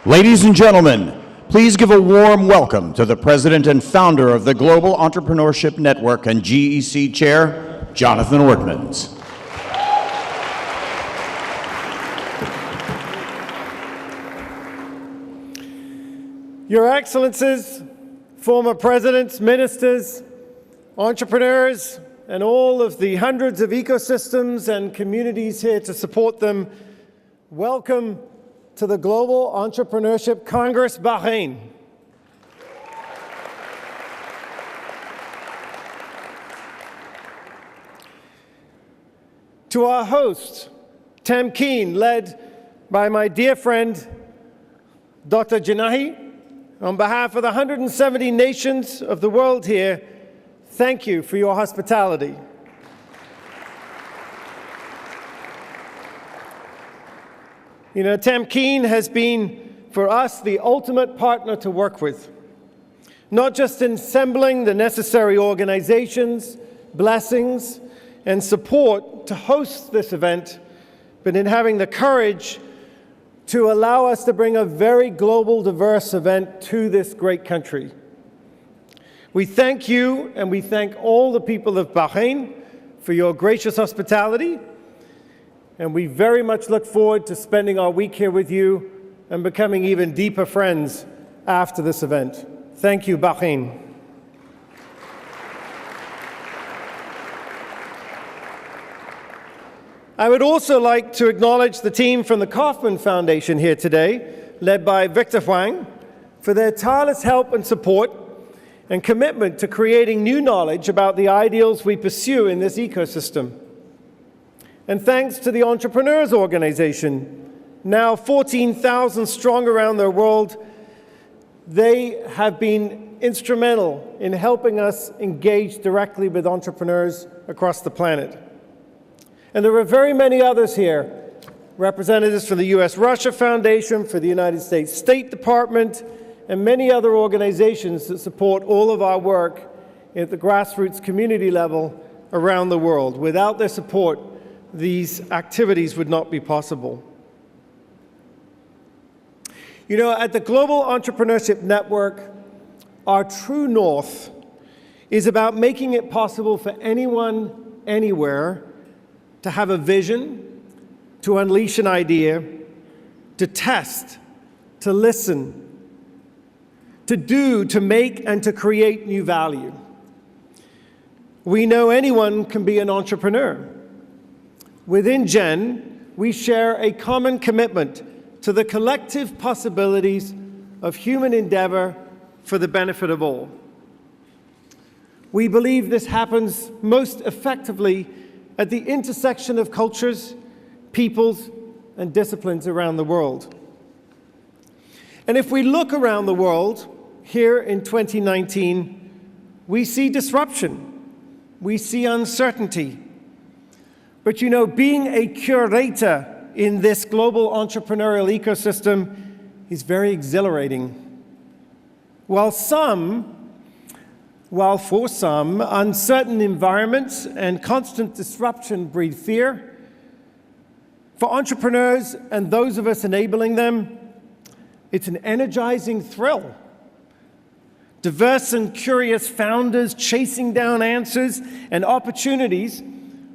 Ladies and gentlemen, please give a warm welcome to the president and founder of the Global Entrepreneurship Network and GEC Chair, Jonathan Ortmans. Your Excellencies, former presidents, ministers, entrepreneurs, and all of the hundreds of ecosystems and communities here to support them, welcome to the Global Entrepreneurship Congress, Bahrain. To our host, Tamkeen, led by my dear friend, Dr. Janahi, on behalf of the 170 nations of the world here, thank you for your hospitality. You know, Tamkeen has been, for us, the ultimate partner to work with, not just in assembling the necessary organizations, blessings, and support to host this event, but in having the courage to allow us to bring a very global, diverse event to this great country. We thank you, and we thank all the people of Bahrain for your gracious hospitality, and we very much look forward to spending our week here with you and becoming even deeper friends after this event. Thank you, Bahrain. I would also like to acknowledge the team from the Kaufman Foundation here today, led by Victor Huang, for their tireless help and support and commitment to creating new knowledge about the ideals we pursue in this ecosystem. And thanks to the Entrepreneurs Organization, now 14,000 strong around the world, they have been instrumental in helping us engage directly with entrepreneurs across the planet. And there are very many others here, representatives from the US-Russia Foundation, for the United States State Department, and many other organizations that support all of our work at the grassroots community level around the world. Without their support, these activities would not be possible. You know, at the Global Entrepreneurship Network, our true north is about making it possible for anyone, anywhere, to have a vision, to unleash an idea, to test, to listen, to do, to make, and to create new value. We know anyone can be an entrepreneur. Within GEN, we share a common commitment to the collective possibilities of human endeavor for the benefit of all. We believe this happens most effectively at the intersection of cultures, peoples, and disciplines around the world. And if we look around the world, here in 2019, we see disruption, we see uncertainty. But you know, being a curator in this global entrepreneurial ecosystem is very exhilarating. While for some, uncertain environments and constant disruption breed fear, for entrepreneurs and those of us enabling them, it's an energizing thrill. Diverse and curious founders chasing down answers and opportunities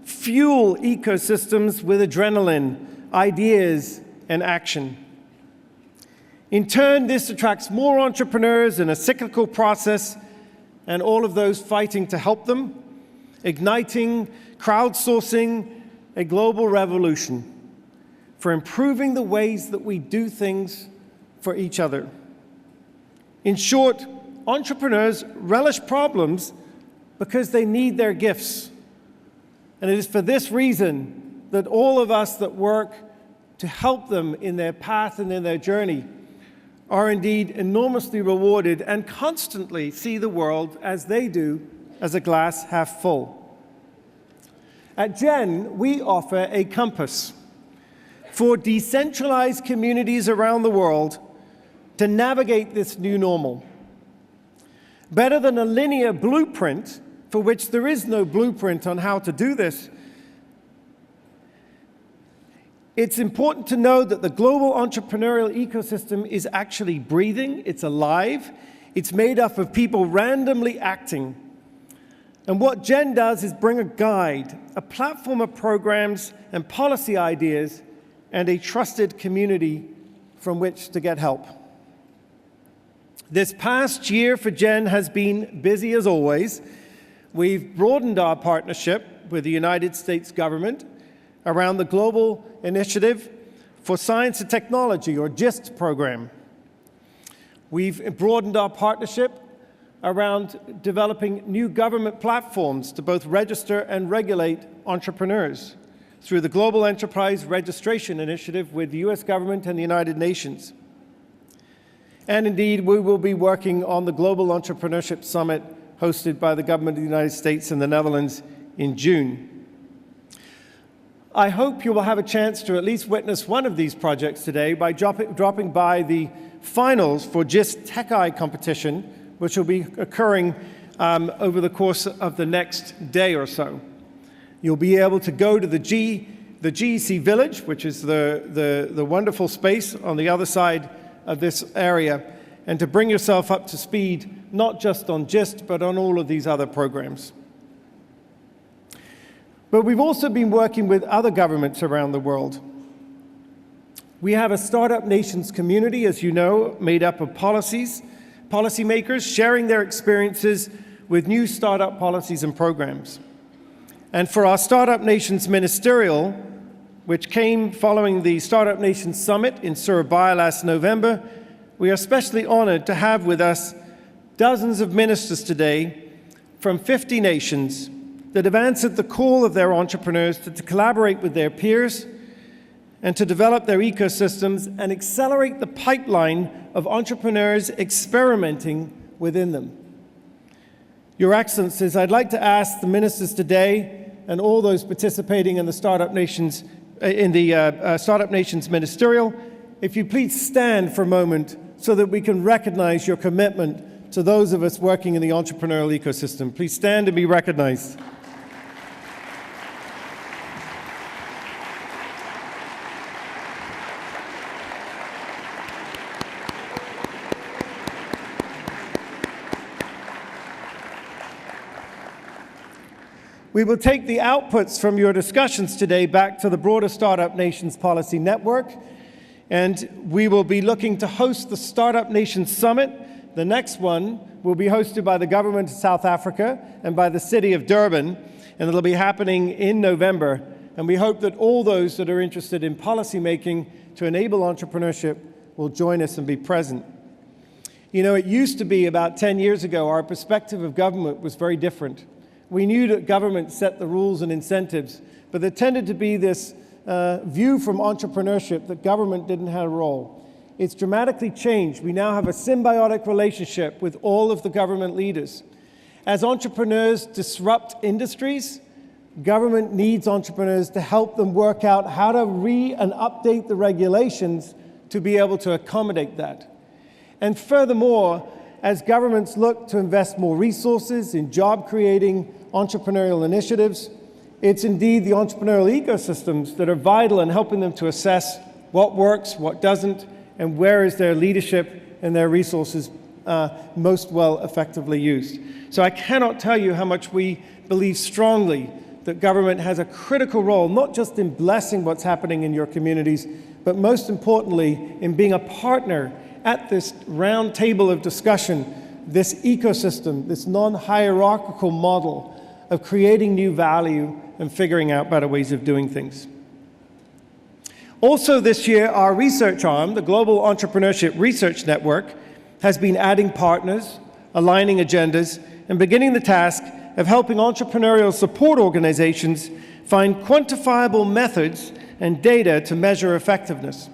fuel ecosystems with adrenaline, ideas, and action. In turn, this attracts more entrepreneurs in a cyclical process, and all of those fighting to help them, igniting, crowdsourcing a global revolution for improving the ways that we do things for each other. In short, entrepreneurs relish problems because they need their gifts. And it is for this reason that all of us that work to help them in their path and in their journey are indeed enormously rewarded and constantly see the world as they do, as a glass half full. At GEN, we offer a compass for decentralized communities around the world to navigate this new normal. Better than a linear blueprint, for which there is no blueprint on how to do this, It's important to know that the global entrepreneurial ecosystem is actually breathing, it's alive, it's made up of people randomly acting. And what GEN does is bring a guide, a platform of programs and policy ideas, and a trusted community from which to get help. This past year for GEN has been busy as always. We've broadened our partnership with the United States government around the Global Initiative for Science and Technology, or GIST program. We've broadened our partnership around developing new government platforms to both register and regulate entrepreneurs through the Global Enterprise Registration Initiative with the US government and the United Nations. And indeed, we will be working on the Global Entrepreneurship Summit hosted by the government of the United States and the Netherlands in June. I hope you will have a chance to at least witness one of these projects today by dropping by the finals for GIST Tech Eye competition, which will be occurring over the course of the next day or so. You'll be able to go to the GEC Village, which is the wonderful space on the other side of this area, and to bring yourself up to speed, not just on GIST, but on all of these other programs. But we've also been working with other governments around the world. We have a Startup Nations community, as you know, made up of policymakers sharing their experiences with new startup policies and programs. And for our Startup Nations Ministerial, which came following the Startup Nations Summit in Surabaya last November, we are especially honored to have with us dozens of ministers today from 50 nations that have answered the call of their entrepreneurs to collaborate with their peers and to develop their ecosystems and accelerate the pipeline of entrepreneurs experimenting within them. Your Excellencies, I'd like to ask the ministers today and all those participating in the Startup Nations Ministerial, if you please stand for a moment so that we can recognize your commitment to those of us working in the entrepreneurial ecosystem. Please stand and be recognized. We will take the outputs from your discussions today back to the broader Startup Nations Policy Network, and we will be looking to host the Startup Nations Summit. The next one will be hosted by the government of South Africa and by the city of Durban, and it'll be happening in November. And we hope that all those that are interested in policy making to enable entrepreneurship will join us and be present. You know, it used to be about 10 years ago, our perspective of government was very different. We knew that government set the rules and incentives, but there tended to be this view from entrepreneurship that government didn't have a role. It's dramatically changed. We now have a symbiotic relationship with all of the government leaders. As entrepreneurs disrupt industries, government needs entrepreneurs to help them work out how to and update the regulations to be able to accommodate that. And furthermore, as governments look to invest more resources in job-creating entrepreneurial initiatives, it's indeed the entrepreneurial ecosystems that are vital in helping them to assess what works, what doesn't, and where is their leadership and their resources most well effectively used. So I cannot tell you how much we believe strongly that government has a critical role, not just in blessing what's happening in your communities, but most importantly, in being a partner at this round table of discussion, this ecosystem, this non-hierarchical model of creating new value and figuring out better ways of doing things. Also this year, our research arm, the Global Entrepreneurship Research Network, has been adding partners, aligning agendas, and beginning the task of helping entrepreneurial support organizations find quantifiable methods and data to measure effectiveness.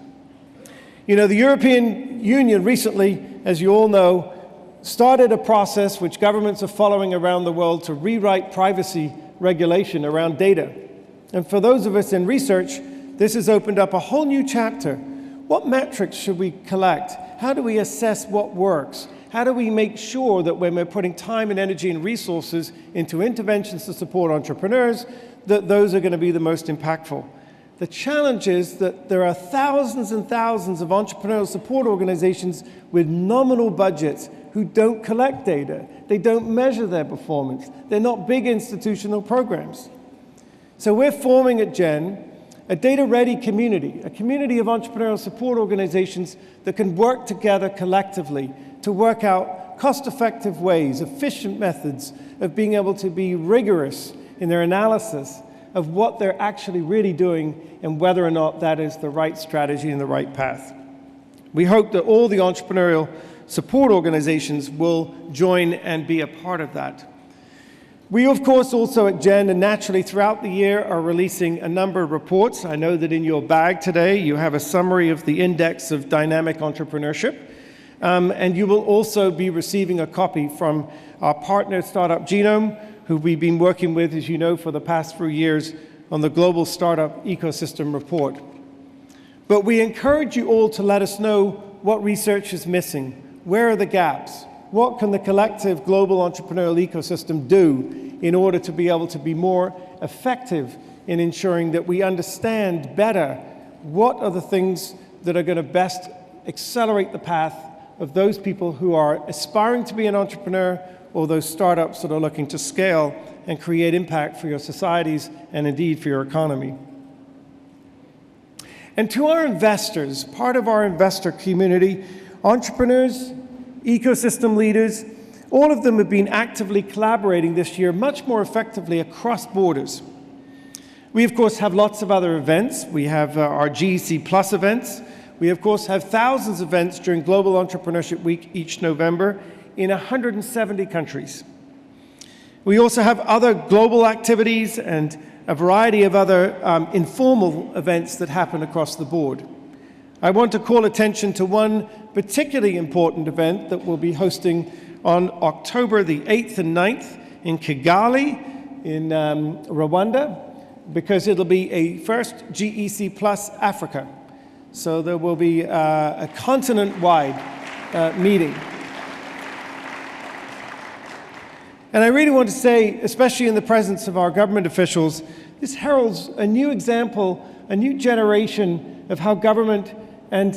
You know, the European Union recently, as you all know, started a process which governments are following around the world to rewrite privacy regulation around data. And for those of us in research, this has opened up a whole new chapter. What metrics should we collect? How do we assess what works? How do we make sure that when we're putting time and energy and resources into interventions to support entrepreneurs, that those are going to be the most impactful? The challenge is that there are thousands and thousands of entrepreneurial support organizations with nominal budgets who don't collect data. They don't measure their performance. They're not big institutional programs. So we're forming at GEN a data-ready community, a community of entrepreneurial support organizations that can work together collectively to work out cost-effective ways, efficient methods of being able to be rigorous in their analysis of what they're actually really doing and whether or not that is the right strategy and the right path. We hope that all the entrepreneurial support organizations will join and be a part of that. We, of course, also at GEN and naturally throughout the year are releasing a number of reports. I know that in your bag today you have a summary of the Index of Dynamic Entrepreneurship, and you will also be receiving a copy from our partner Startup Genome, who we've been working with, as you know, for the past few years on the Global Startup Ecosystem Report. But we encourage you all to let us know what research is missing. Where are the gaps? What can the collective global entrepreneurial ecosystem do in order to be able to be more effective in ensuring that we understand better what are the things that are going to best accelerate the path of those people who are aspiring to be an entrepreneur or those startups that are looking to scale and create impact for your societies and indeed for your economy. And to our investors, part of our investor community, entrepreneurs, ecosystem leaders, all of them have been actively collaborating this year much more effectively across borders. We, of course, have lots of other events. We have our GEC Plus events. We, of course, have thousands of events during Global Entrepreneurship Week each November in 170 countries. We also have other global activities and a variety of other informal events that happen across the board. I want to call attention to one particularly important event that we'll be hosting on October the 8th and 9th in Kigali in Rwanda, because it'll be a first GEC Plus Africa. So there will be a continent-wide meeting. And I really want to say, especially in the presence of our government officials, this heralds a new example, a new generation of how government and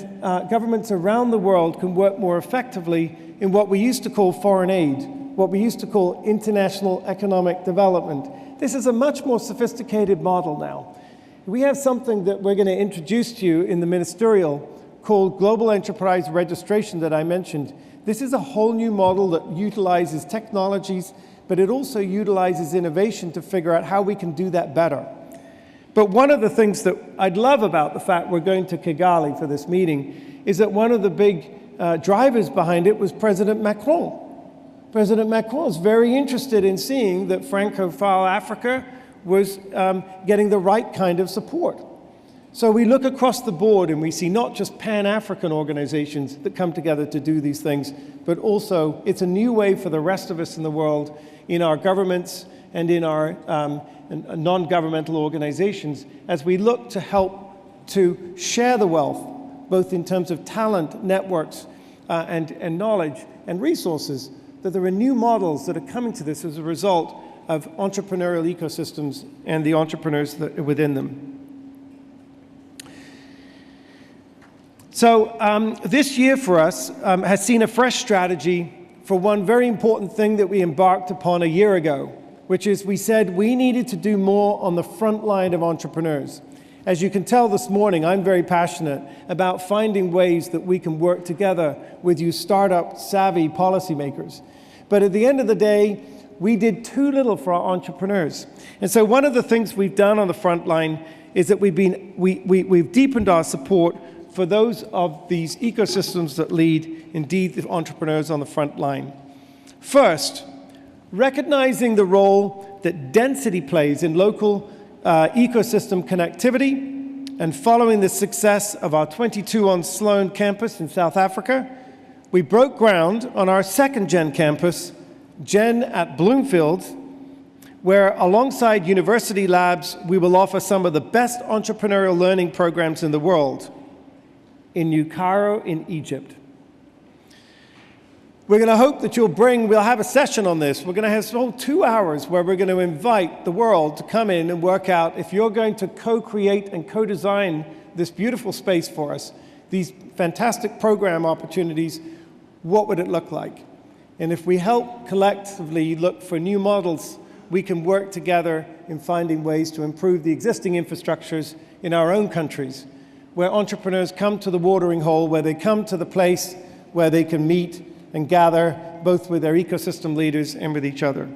governments around the world can work more effectively in what we used to call foreign aid, what we used to call international economic development. This is a much more sophisticated model now. We have something that we're going to introduce to you in the ministerial called Global Enterprise Registration that I mentioned. This is a whole new model that utilizes technologies, but it also utilizes innovation to figure out how we can do that better. But one of the things that I'd love about the fact we're going to Kigali for this meeting is that one of the big drivers behind it was President Macron. President Macron is very interested in seeing that Francophone Africa was getting the right kind of support. So we look across the board and we see not just Pan-African organizations that come together to do these things, but also it's a new way for the rest of us in the world, in our governments and in our non-governmental organizations, as we look to help to share the wealth, both in terms of talent, networks, and knowledge and resources, that there are new models that are coming to this as a result of entrepreneurial ecosystems and the entrepreneurs that are within them. So this year for us has seen a fresh strategy for one very important thing that we embarked upon a year ago, which is we said we needed to do more on the front line of entrepreneurs. As you can tell this morning, I'm very passionate about finding ways that we can work together with you startup savvy policymakers. But at the end of the day, we did too little for our entrepreneurs. And so one of the things we've done on the front line is that we've deepened our support for those of these ecosystems that lead, indeed, the entrepreneurs on the front line. First, recognizing the role that density plays in local ecosystem connectivity, and following the success of our 22 on Sloan campus in South Africa, we broke ground on our second Gen campus, Gen at Bloomfield, where alongside university labs, we will offer some of the best entrepreneurial learning programs in the world in New Cairo in Egypt. We're going to hope that we'll have a session on this. We're going to have a whole 2 hours where we're going to invite the world to come in and work out if you're going to co-create and co-design this beautiful space for us, these fantastic program opportunities, what would it look like? And if we help collectively look for new models, we can work together in finding ways to improve the existing infrastructures in our own countries, where entrepreneurs come to the watering hole, where they come to the place where they can meet and gather, both with their ecosystem leaders and with each other.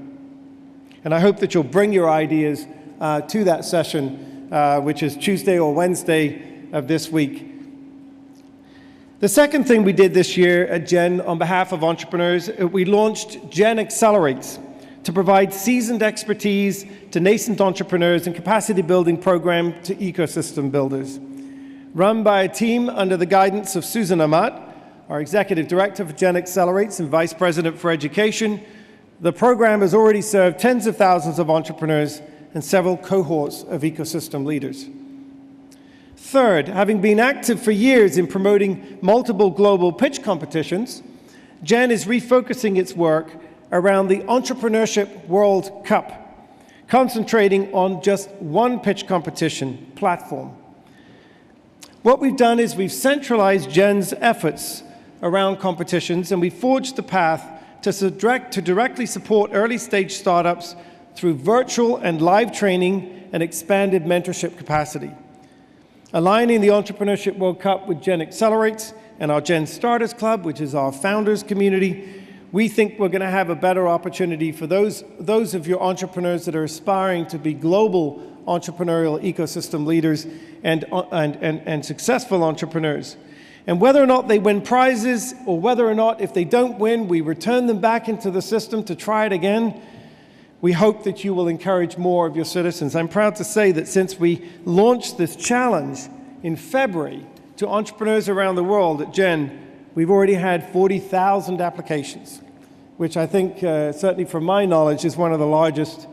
And I hope that you'll bring your ideas to that session, which is Tuesday or Wednesday of this week. The second thing we did this year at GEN on behalf of entrepreneurs, we launched GEN Accelerates to provide seasoned expertise to nascent entrepreneurs and capacity building program to ecosystem builders. Run by a team under the guidance of Susan Amat, our Executive Director for GEN Accelerates and Vice President for Education, the program has already served tens of thousands of entrepreneurs and several cohorts of ecosystem leaders. Third, having been active for years in promoting multiple global pitch competitions, GEN is refocusing its work around the Entrepreneurship World Cup, concentrating on just one pitch competition platform. What we've done is we've centralized GEN's efforts around competitions, and we forged the path to directly support early-stage startups through virtual and live training and expanded mentorship capacity. Aligning the Entrepreneurship World Cup with GEN Accelerates and our GEN Starters Club, which is our founders community, we think we're going to have a better opportunity for those of your entrepreneurs that are aspiring to be global entrepreneurial ecosystem leaders and successful entrepreneurs. And whether or not they win prizes, or whether or not if they don't win, we return them back into the system to try it again, we hope that you will encourage more of your citizens. I'm proud to say that since we launched this challenge in February to entrepreneurs around the world at GEN, we've already had 40,000 applications, which I think, certainly from my knowledge, is one of the largest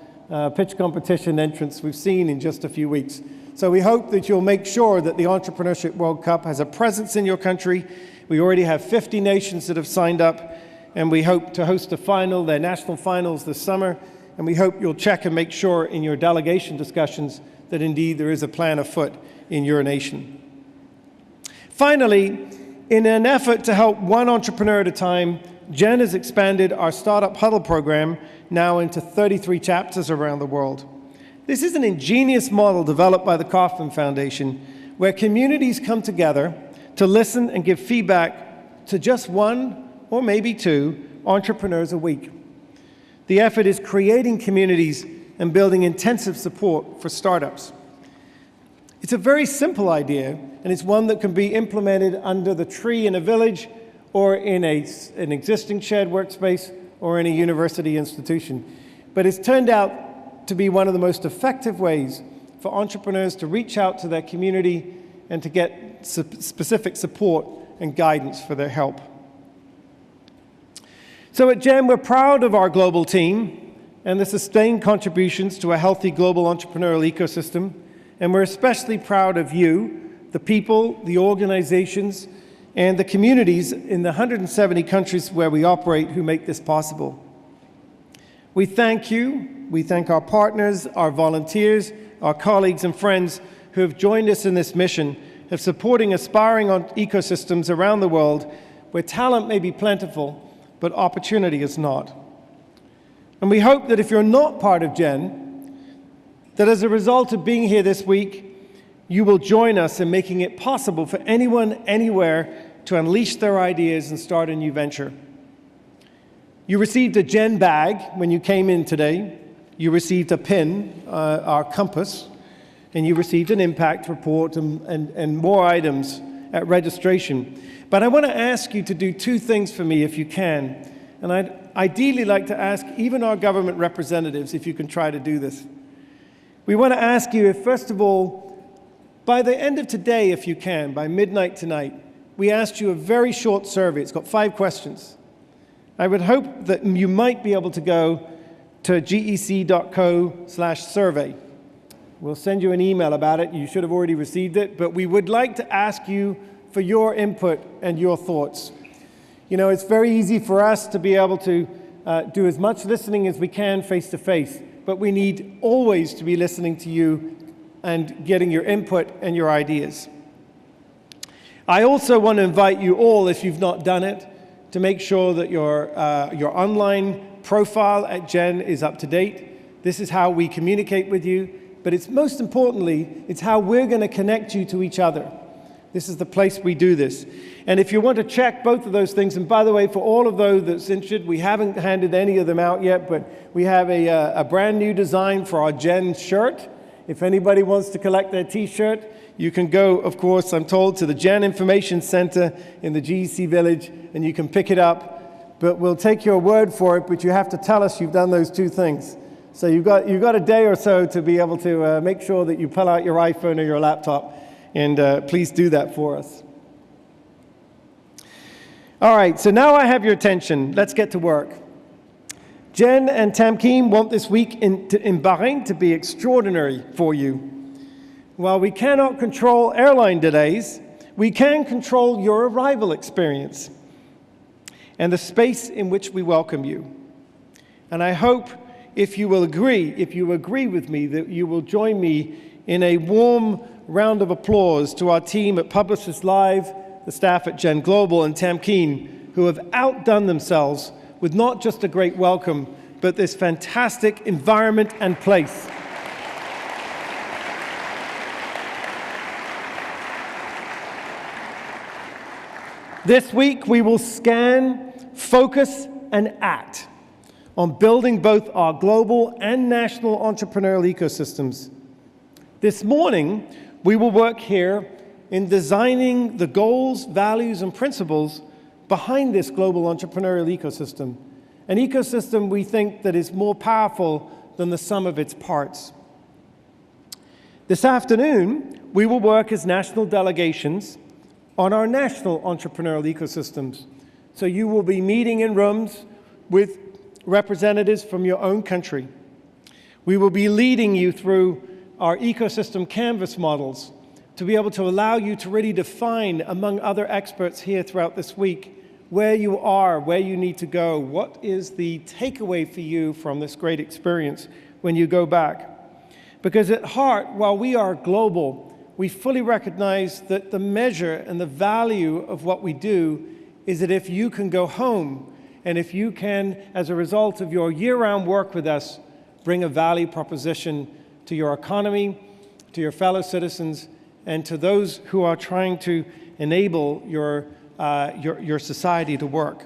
pitch competition entrants we've seen in just a few weeks. So we hope that you'll make sure that the Entrepreneurship World Cup has a presence in your country. We already have 50 nations that have signed up, and we hope to host their national finals this summer. And we hope you'll check and make sure in your delegation discussions that indeed there is a plan afoot in your nation. Finally, in an effort to help one entrepreneur at a time, GEN has expanded our Startup Huddle program now into 33 chapters around the world. This is an ingenious model developed by the Kauffman Foundation, where communities come together to listen and give feedback to just one or maybe two entrepreneurs a week. The effort is creating communities and building intensive support for startups. It's a very simple idea, and it's one that can be implemented under the tree in a village or in an existing shared workspace or in a university institution. But it's turned out to be one of the most effective ways for entrepreneurs to reach out to their community and to get specific support and guidance for their help. So at GEN, we're proud of our global team and the sustained contributions to a healthy global entrepreneurial ecosystem. And we're especially proud of you, the people, the organizations, and the communities in the 170 countries where we operate who make this possible. We thank you. We thank our partners, our volunteers, our colleagues and friends who have joined us in this mission of supporting aspiring ecosystems around the world where talent may be plentiful, but opportunity is not. And we hope that if you're not part of GEN, that as a result of being here this week, you will join us in making it possible for anyone, anywhere, to unleash their ideas and start a new venture. You received a GEN bag when you came in today. You received a pin, our compass, and you received an impact report and more items at registration. But I want to ask you to do two things for me if you can. And I'd ideally like to ask even our government representatives if you can try to do this. We want to ask you if, first of all, by the end of today, if you can, by midnight tonight, we asked you a very short survey. It's got 5 questions. I would hope that you might be able to go to gec.co/survey. We'll send you an email about it. You should have already received it, but we would like to ask you for your input and your thoughts. You know, it's very easy for us to be able to do as much listening as we can face to face, but we need always to be listening to you and getting your input and your ideas. I also want to invite you all, if you've not done it, to make sure that your online profile at Gen is up to date. This is how we communicate with you, but it's most importantly, it's how we're going to connect you to each other. This is the place we do this. And if you want to check both of those things, and by the way, for all of those that's interested, we haven't handed any of them out yet, but we have a brand new design for our Gen shirt. If anybody wants to collect their t-shirt, you can go, of course, I'm told, to the Gen Information Center in the GEC Village, and you can pick it up. But we'll take your word for it, but you have to tell us you've done those two things. So you've got a day or so to be able to make sure that you pull out your iPhone or your laptop, and please do that for us. All right, so now I have your attention. Let's get to work. Jen and Tamkeem want this week in Bahrain to be extraordinary for you. While we cannot control airline delays, we can control your arrival experience and the space in which we welcome you. And I hope if you agree with me, that you will join me in a warm round of applause to our team at Publishers Live, the staff at Gen Global, and Tamkeem, who have outdone themselves with not just a great welcome, but this fantastic environment and place. This week, we will scan, focus, and act on building both our global and national entrepreneurial ecosystems. This morning, we will work here in designing the goals, values, and principles behind this global entrepreneurial ecosystem, an ecosystem we think that is more powerful than the sum of its parts. This afternoon, we will work as national delegations on our national entrepreneurial ecosystems. So you will be meeting in rooms with representatives from your own country. We will be leading you through our ecosystem canvas models to be able to allow you to really define, among other experts here throughout this week, where you are, where you need to go, what is the takeaway for you from this great experience when you go back. Because at heart, while we are global, we fully recognize that the measure and the value of what we do is that if you can go home, and if you can, as a result of your year-round work with us, bring a value proposition to your economy, to your fellow citizens, and to those who are trying to enable your society to work.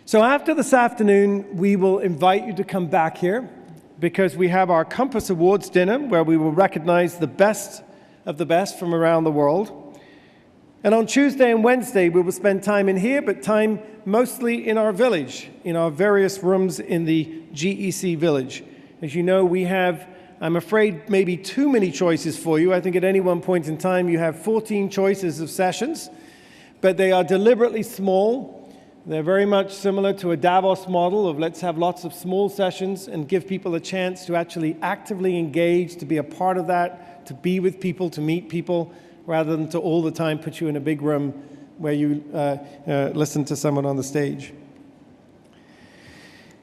So after this afternoon, we will invite you to come back here, because we have our Compass Awards dinner where we will recognize the best of the best from around the world. And on Tuesday and Wednesday, we will spend time in here, but time mostly in our village, in our various rooms in the GEC Village. As you know, we have, I'm afraid, maybe too many choices for you. I think at any one point in time, you have 14 choices of sessions, but they are deliberately small. They're very much similar to a Davos model of let's have lots of small sessions and give people a chance to actually actively engage, to be a part of that, to be with people, to meet people, rather than to all the time put you in a big room where you listen to someone on the stage.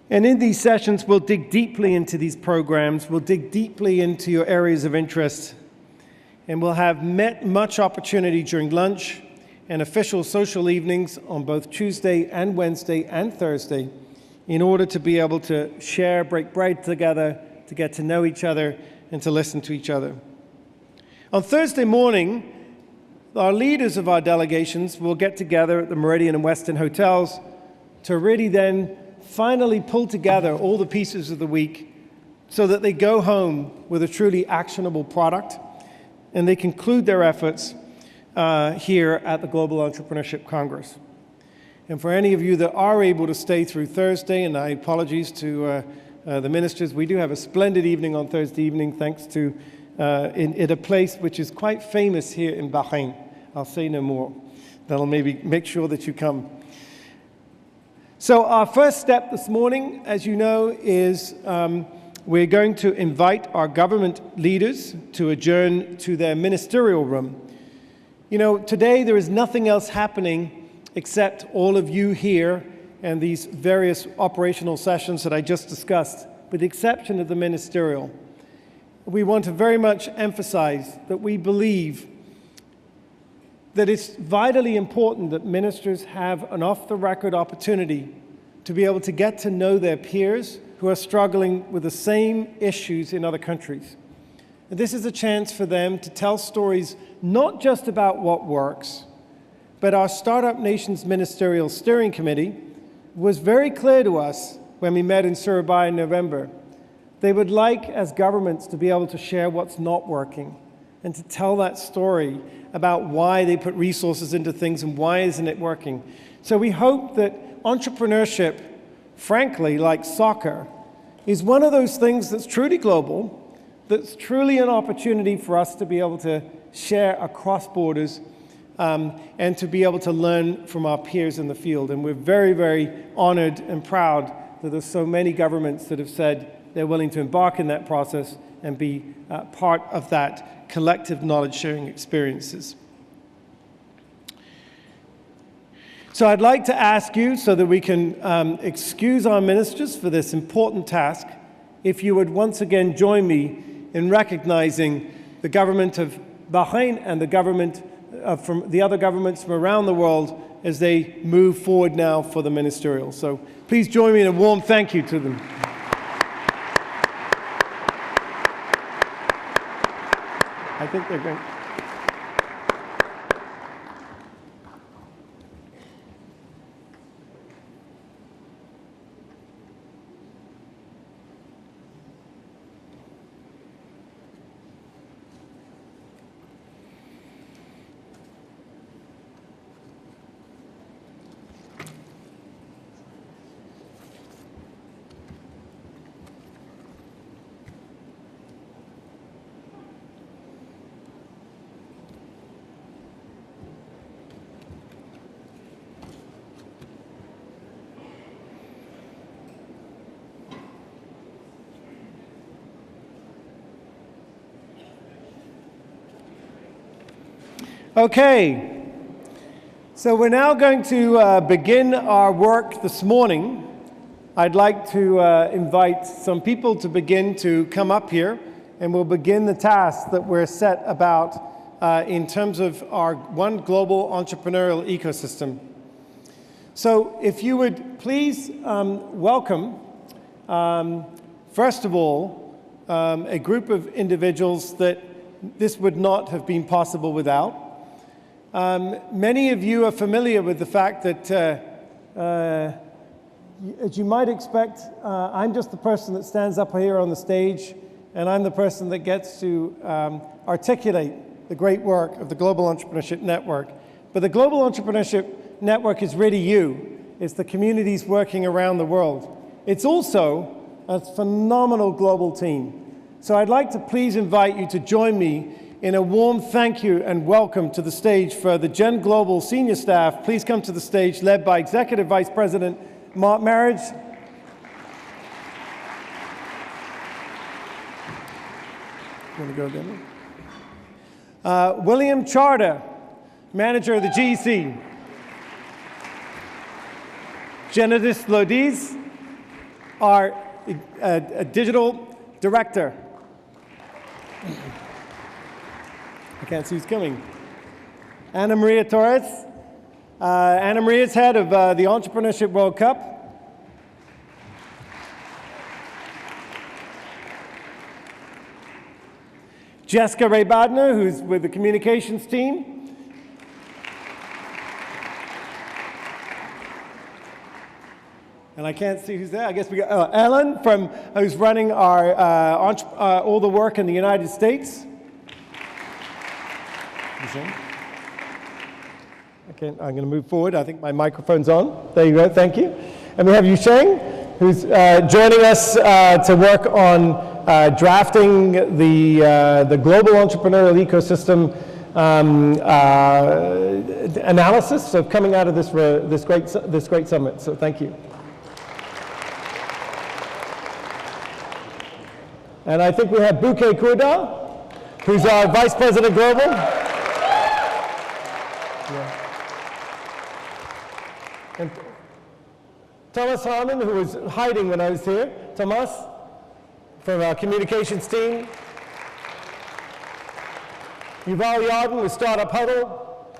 And in these sessions, we'll dig deeply into these programs, we'll dig deeply into your areas of interest, and we'll have much opportunity during lunch and official social evenings on both Tuesday and Wednesday and Thursday in order to be able to share, break bread together, to get to know each other, and to listen to each other. On Thursday morning, our leaders of our delegations will get together at the Meridian and Westin hotels to really then finally pull together all the pieces of the week so that they go home with a truly actionable product, and they conclude their efforts here at the Global Entrepreneurship Congress. And for any of you that are able to stay through Thursday, and I apologize to the ministers, we do have a splendid evening on Thursday evening, thanks to in a place which is quite famous here in Bahrain. I'll say no more. That'll maybe make sure that you come. So our first step this morning, as you know, is we're going to invite our government leaders to adjourn to their ministerial room. You know, today there is nothing else happening except all of you here and these various operational sessions that I just discussed, with the exception of the ministerial. We want to very much emphasize that we believe that it's vitally important that ministers have an off-the-record opportunity to be able to get to know their peers who are struggling with the same issues in other countries. And this is a chance for them to tell stories not just about what works, but our Startup Nations Ministerial Steering Committee was very clear to us when we met in Surabaya in November. They would like, as governments, to be able to share what's not working and to tell that story about why they put resources into things and why isn't it working. So we hope that entrepreneurship, frankly, like soccer, is one of those things that's truly global, that's truly an opportunity for us to be able to share across borders and to be able to learn from our peers in the field. And we're very, very honored and proud that there's so many governments that have said they're willing to embark in that process and be part of that collective knowledge-sharing experiences. So I'd like to ask you, so that we can excuse our ministers for this important task, if you would once again join me in recognizing the government of Bahrain and the government from the other governments from around the world as they move forward now for the ministerial. So please join me in a warm thank you to them. I think they're going. Okay, so we're now going to begin our work this morning. I'd like to invite some people to begin to come up here, and we'll begin the task that we're set about in terms of our one global entrepreneurial ecosystem. So if you would please welcome, first of all, a group of individuals that this would not have been possible without. Many of you are familiar with the fact that, as you might expect, I'm just the person that stands up here on the stage, and I'm the person that gets to articulate the great work of the Global Entrepreneurship Network. But the Global Entrepreneurship Network is really you. It's the communities working around the world. It's also a phenomenal global team. So I'd like to please invite you to join me in a warm thank you and welcome to the stage for the Gen Global senior staff. Please come to the stage, led by Executive Vice President Mark Marriage. You want to go again? William Charter, Manager of the GEC. Genadis Lodiz, our Digital Director. I can't see who's coming. Ana Maria Torres. Ana Maria is head of the Entrepreneurship World Cup. Jessica Ray Badner, who's with the communications team. And I can't see who's there. I guess we got Ellen, who's running our all the work in the United States. Okay, I'm going to move forward. I think my microphone's on. There you go. Thank you. And we have Yusheng, who's joining us to work on drafting the global entrepreneurial ecosystem analysis of coming out of this great summit. So thank you. And I think we have Bouquet Kurda, who's our Vice President Global. Thomas Harmon, who was hiding when I was here. Thomas, from our communications team. Yuval Yarden with Startup Huddle.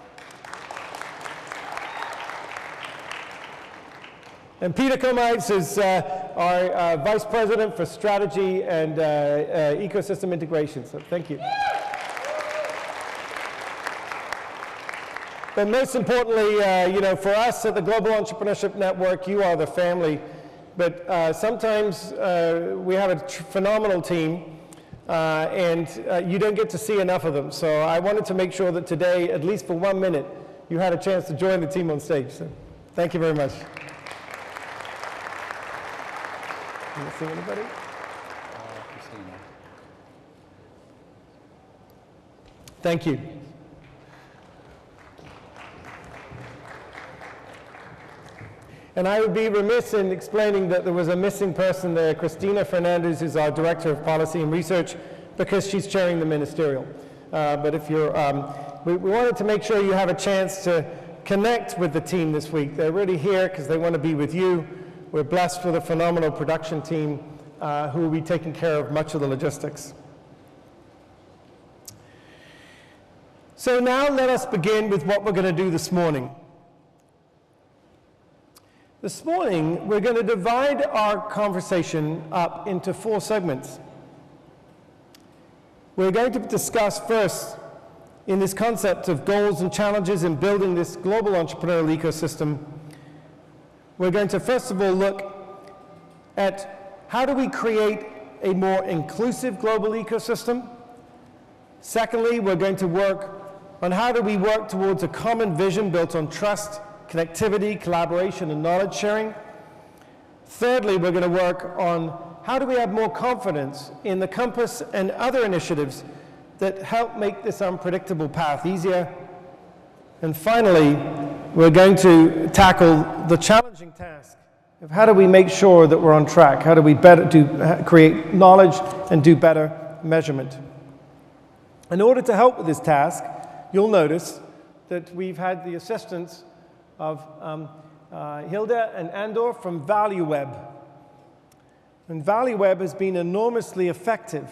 And Peter Comites is our Vice President for Strategy and Ecosystem Integration. So thank you. But most importantly, for us at the Global Entrepreneurship Network, you are the family. But sometimes we have a phenomenal team, and you don't get to see enough of them. So I wanted to make sure that today, at least for 1 minute, you had a chance to join the team on stage. So thank you very much. Missing anybody? Christina. Thank you. And I would be remiss in explaining that there was a missing person there, Christina Fernandez, who's our Director of Policy and Research, because she's chairing the ministerial. But if you're, we wanted to make sure you have a chance to connect with the team this week. They're really here because they want to be with you. We're blessed with a phenomenal production team who will be taking care of much of the logistics. So now let us begin with what we're going to do this morning. This morning, we're going to divide our conversation up into 4 segments. We're going to discuss first in this concept of goals and challenges in building this global entrepreneurial ecosystem. We're going to first of all look at how do we create a more inclusive global ecosystem. Secondly, we're going to work on how do we work towards a common vision built on trust, connectivity, collaboration, and knowledge sharing. Thirdly, we're going to work on how do we have more confidence in the Compass and other initiatives that help make this unpredictable path easier. And finally, we're going to tackle the challenging task of how do we make sure that we're on track? How do we create knowledge and do better measurement? In order to help with this task, you'll notice that we've had the assistance of Hilda and Andor from ValueWeb. And ValueWeb has been enormously effective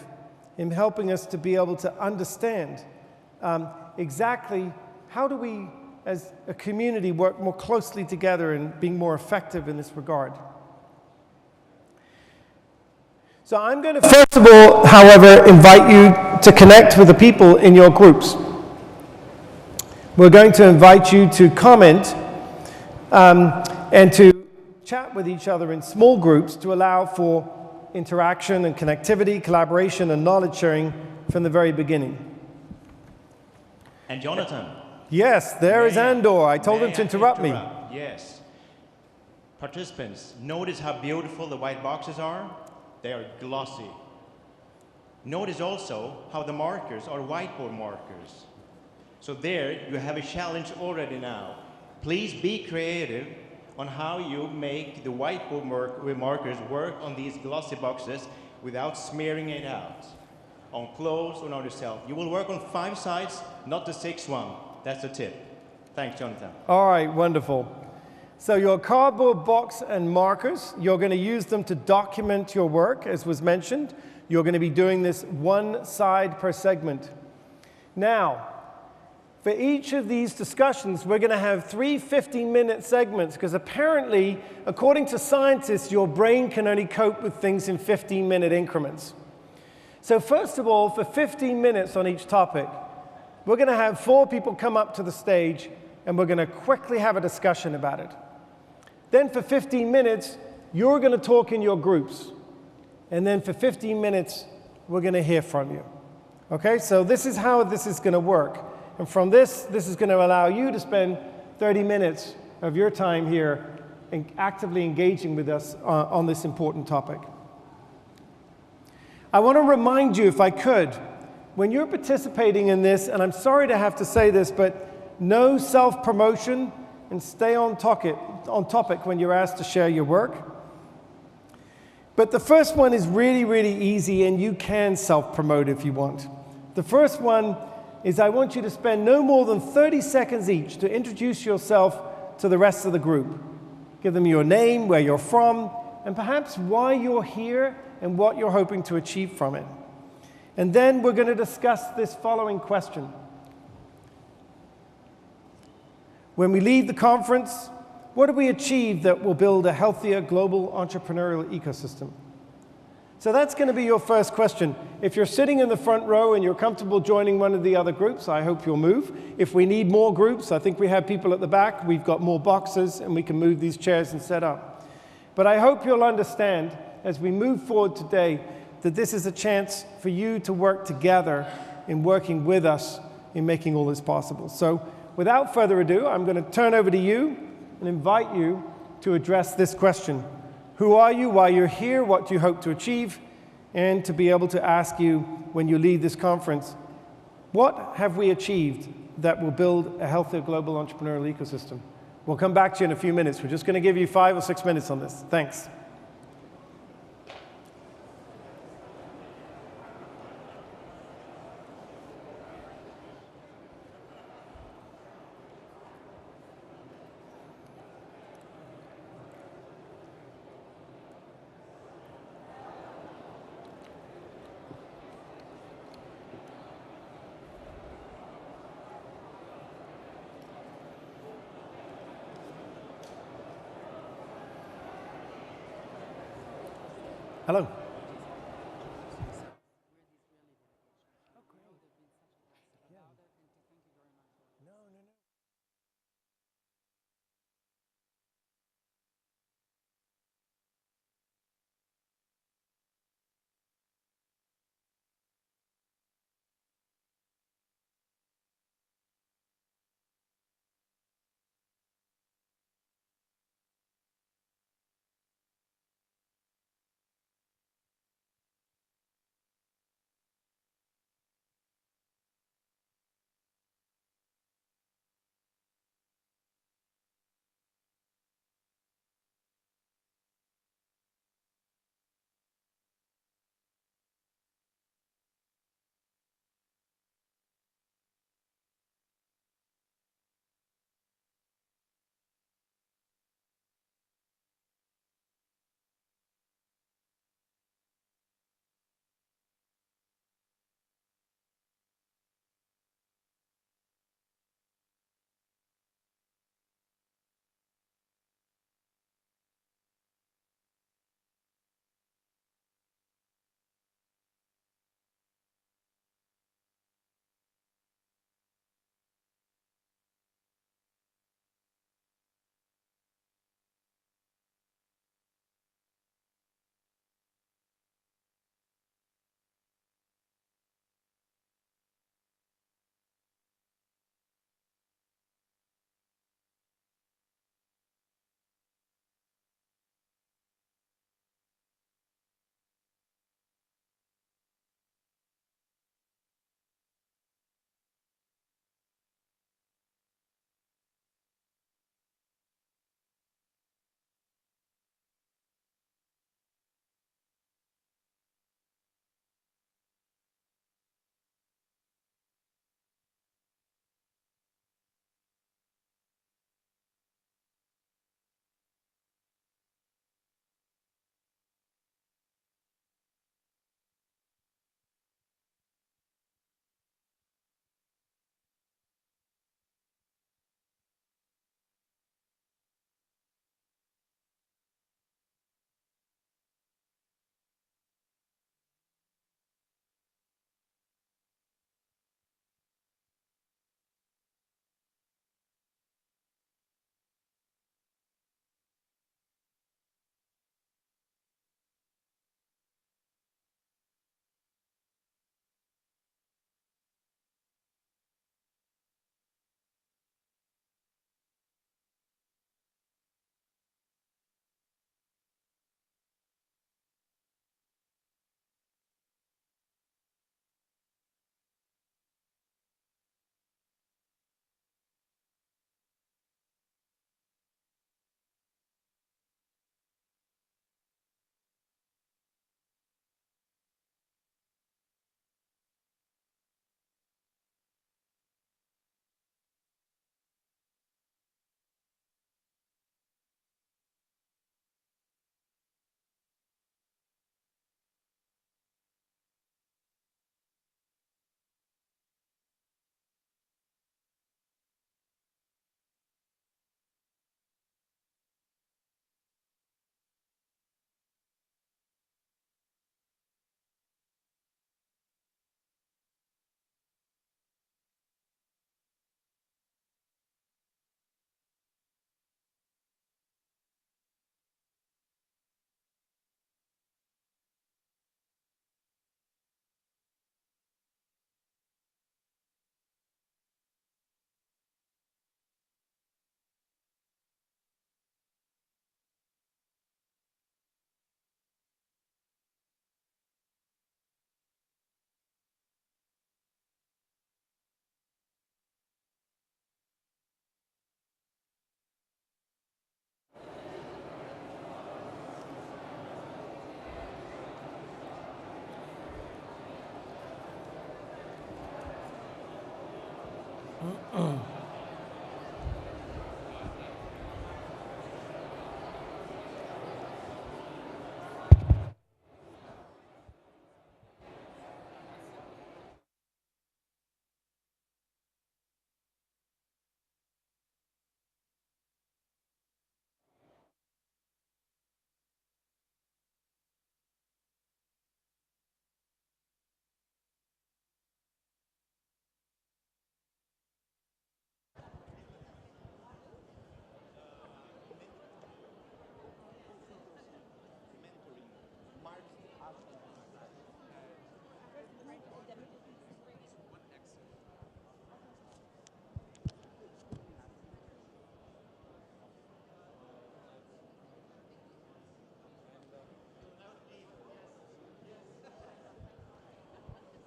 in helping us to be able to understand exactly how do we, as a community, work more closely together and being more effective in this regard. So I'm going to first of all, however, invite you to connect with the people in your groups. We're going to invite you to comment and to chat with each other in small groups to allow for interaction and connectivity, collaboration, and knowledge sharing from the very beginning. And Jonathan. Yes, there is Andor. I told him to interrupt me. Yes. Participants, notice how beautiful the white boxes are? They are glossy. Notice also how the markers are whiteboard markers. So there you have a challenge already now. Please be creative on how you make the whiteboard markers work on these glossy boxes without smearing it out on clothes or on yourself. You will work on 5 sides, not the 6th one. That's the tip. Thanks, Jonathan. All right, wonderful. So your cardboard box and markers, you're going to use them to document your work, as was mentioned. You're going to be doing this 1 side per segment. Now, for each of these discussions, we're going to have 3 15-minute segments, because apparently, according to scientists, your brain can only cope with things in 15-minute increments. So first of all, for 15 minutes on each topic, we're going to have 4 people come up to the stage, and we're going to quickly have a discussion about it. Then for 15 minutes, you're going to talk in your groups. And then for 15 minutes, we're going to hear from you. Okay, so this is how this is going to work. And from this is going to allow you to spend 30 minutes of your time here actively engaging with us on this important topic. I want to remind you, if I could, when you're participating in this, and I'm sorry to have to say this, but no self-promotion and stay on topic when you're asked to share your work. But the first one is really, really easy, and you can self-promote if you want. The first one is I want you to spend no more than 30 seconds each to introduce yourself to the rest of the group. Give them your name, where you're from, and perhaps why you're here and what you're hoping to achieve from it. And then we're going to discuss this following question. When we leave the conference, what have we achieved that will build a healthier global entrepreneurial ecosystem? So that's going to be your first question. If you're sitting in the front row and you're comfortable joining one of the other groups, I hope you'll move. If we need more groups, I think we have people at the back. We've got more boxes, and we can move these chairs and set up. But I hope you'll understand, as we move forward today, that this is a chance for you to work together in working with us in making all this possible. So without further ado, I'm going to turn over to you and invite you to address this question. Who are you, why you're here, what do you hope to achieve, and to be able to ask you when you leave this conference, what have we achieved that will build a healthier global entrepreneurial ecosystem? We'll come back to you in a few minutes. We're just going to give you 5 or 6 minutes on this. Thanks. Hello.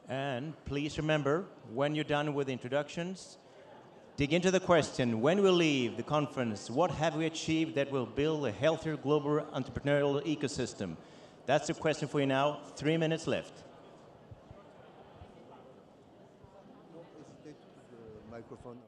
And please remember, when you're done with introductions, dig into the question, when we leave the conference, what have we achieved that will build a healthier global entrepreneurial ecosystem? That's the question for you now. 3 minutes left. Don't hesitate to put the microphone on.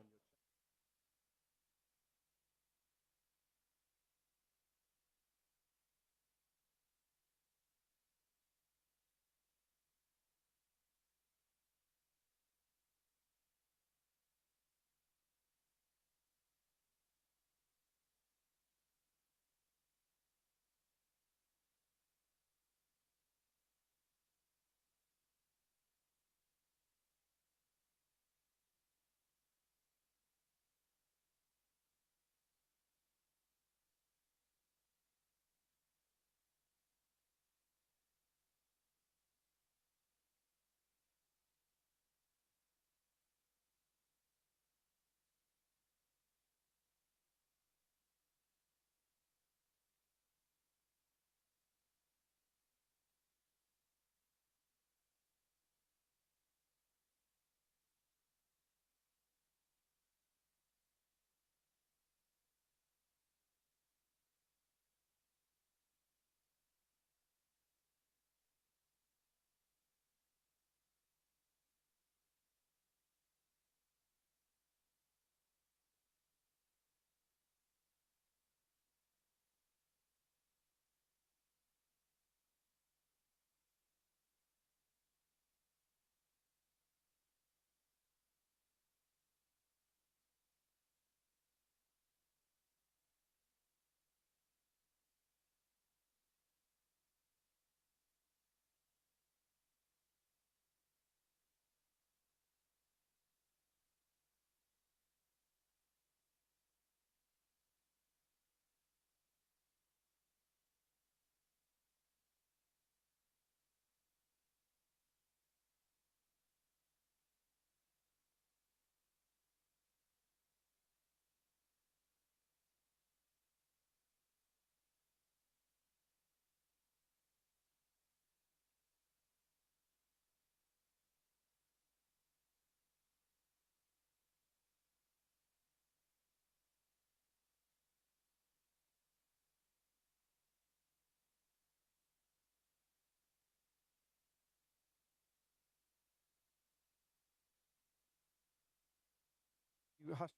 You hush.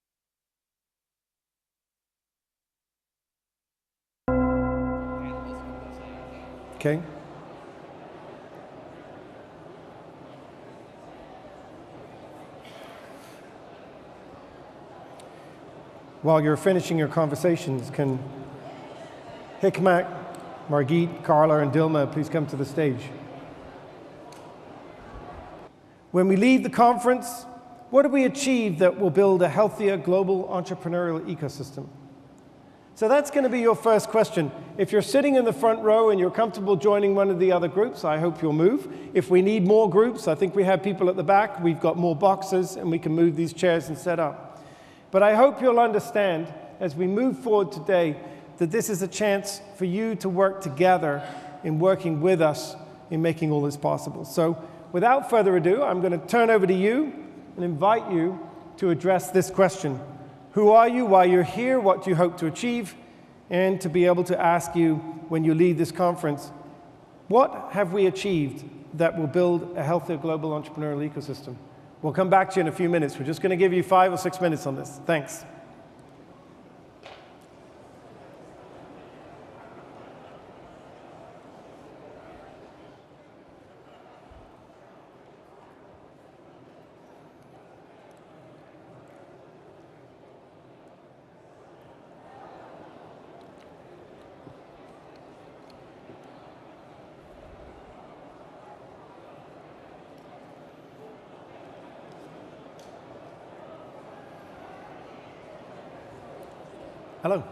Okay. While you're finishing your conversations, can Hikmat, Margit, Carla, and Dilma please come to the stage? When we leave the conference, what have we achieved that will build a healthier global entrepreneurial ecosystem? So that's going to be your first question. If you're sitting in the front row and you're comfortable joining one of the other groups, I hope you'll move. If we need more groups, I think we have people at the back, we've got more boxes, and we can move these chairs and set up. But I hope you'll understand, as we move forward today, that this is a chance for you to work together in working with us in making all this possible. So without further ado, I'm going to turn over to you and invite you to address this question. Who are you, why you're here, what do you hope to achieve, and to be able to ask you when you leave this conference, what have we achieved that will build a healthier global entrepreneurial ecosystem? We'll come back to you in a few minutes. We're just going to give you 5 or 6 minutes on this. Thanks. Hello.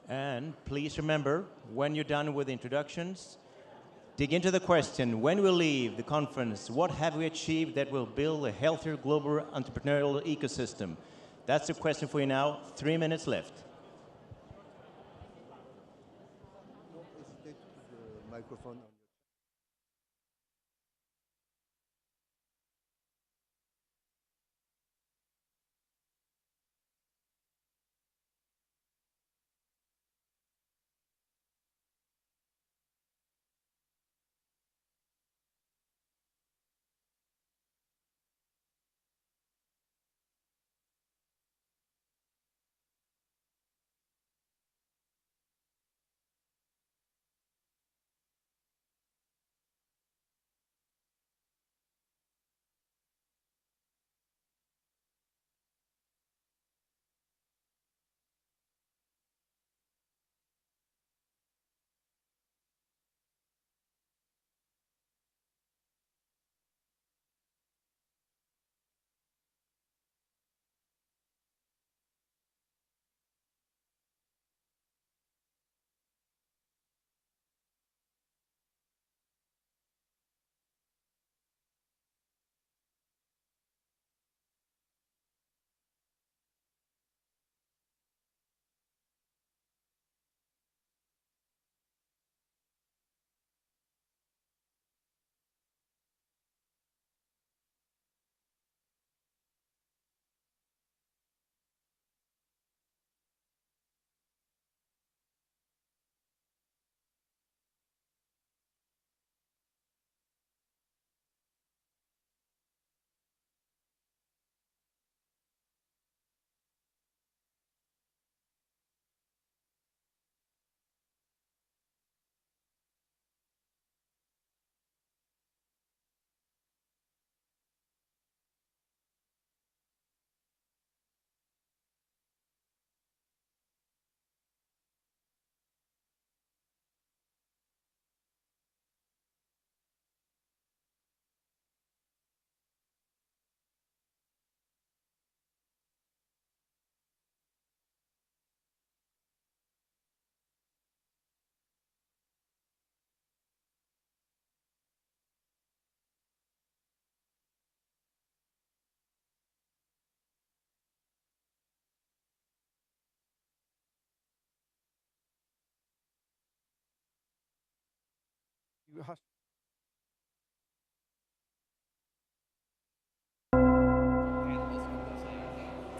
And please remember, when you're done with introductions, dig into the question, when we leave the conference, what have we achieved that will build a healthier global entrepreneurial ecosystem? That's the question for you now. 3 minutes left. Don't hesitate to put the microphone on.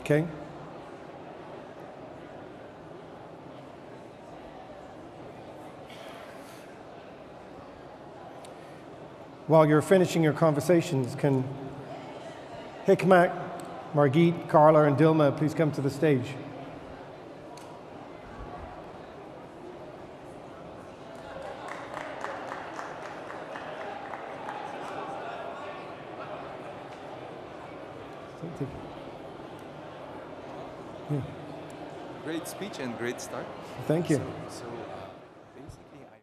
Okay. While you're finishing your conversations, can Hikmat, Margit, Carla, and Dilma please come to the stage? Great speech and great start. Thank you. So basically, I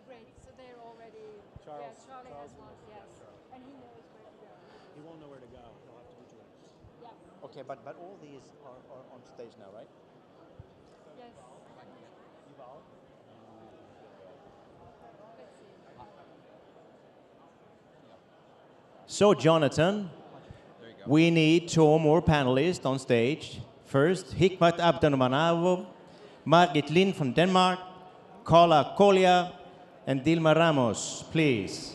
great. So they're already. Charles- Yeah, Charlie Charles has one. knows. Yes, and he knows where to go. He won't know where to go. He'll have to be directed. Yeah. Okay, but all these are on stage now, right? Yes. Yuval? Let's see. So, Jonathan, we need two more panelists on stage. First, Hikmat Abdurmanov, Margit Lind from Denmark, Carla Collier, and Dilma Ramos, please.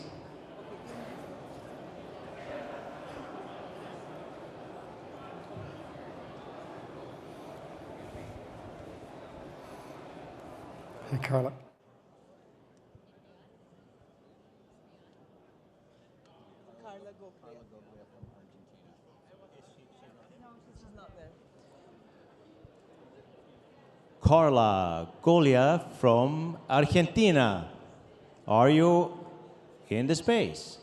Hey, Carla. Carla Golia from Argentina. Are you in the space?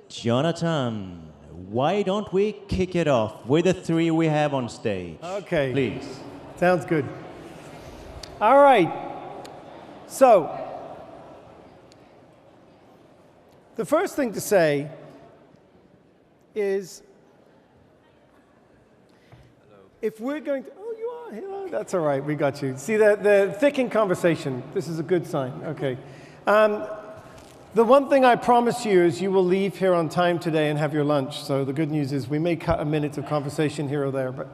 Jonathan, why don't we kick it off with the three we have on stage? Okay. Please. Sounds good. All right. So, the first thing to say is, if we're going to, oh, you are here. Oh, that's all right. We got you. See, the thickened conversation. This is a good sign. Okay. The one thing I promise you is you will leave here on time today and have your lunch. So the good news is we may cut a minute of conversation here or there. But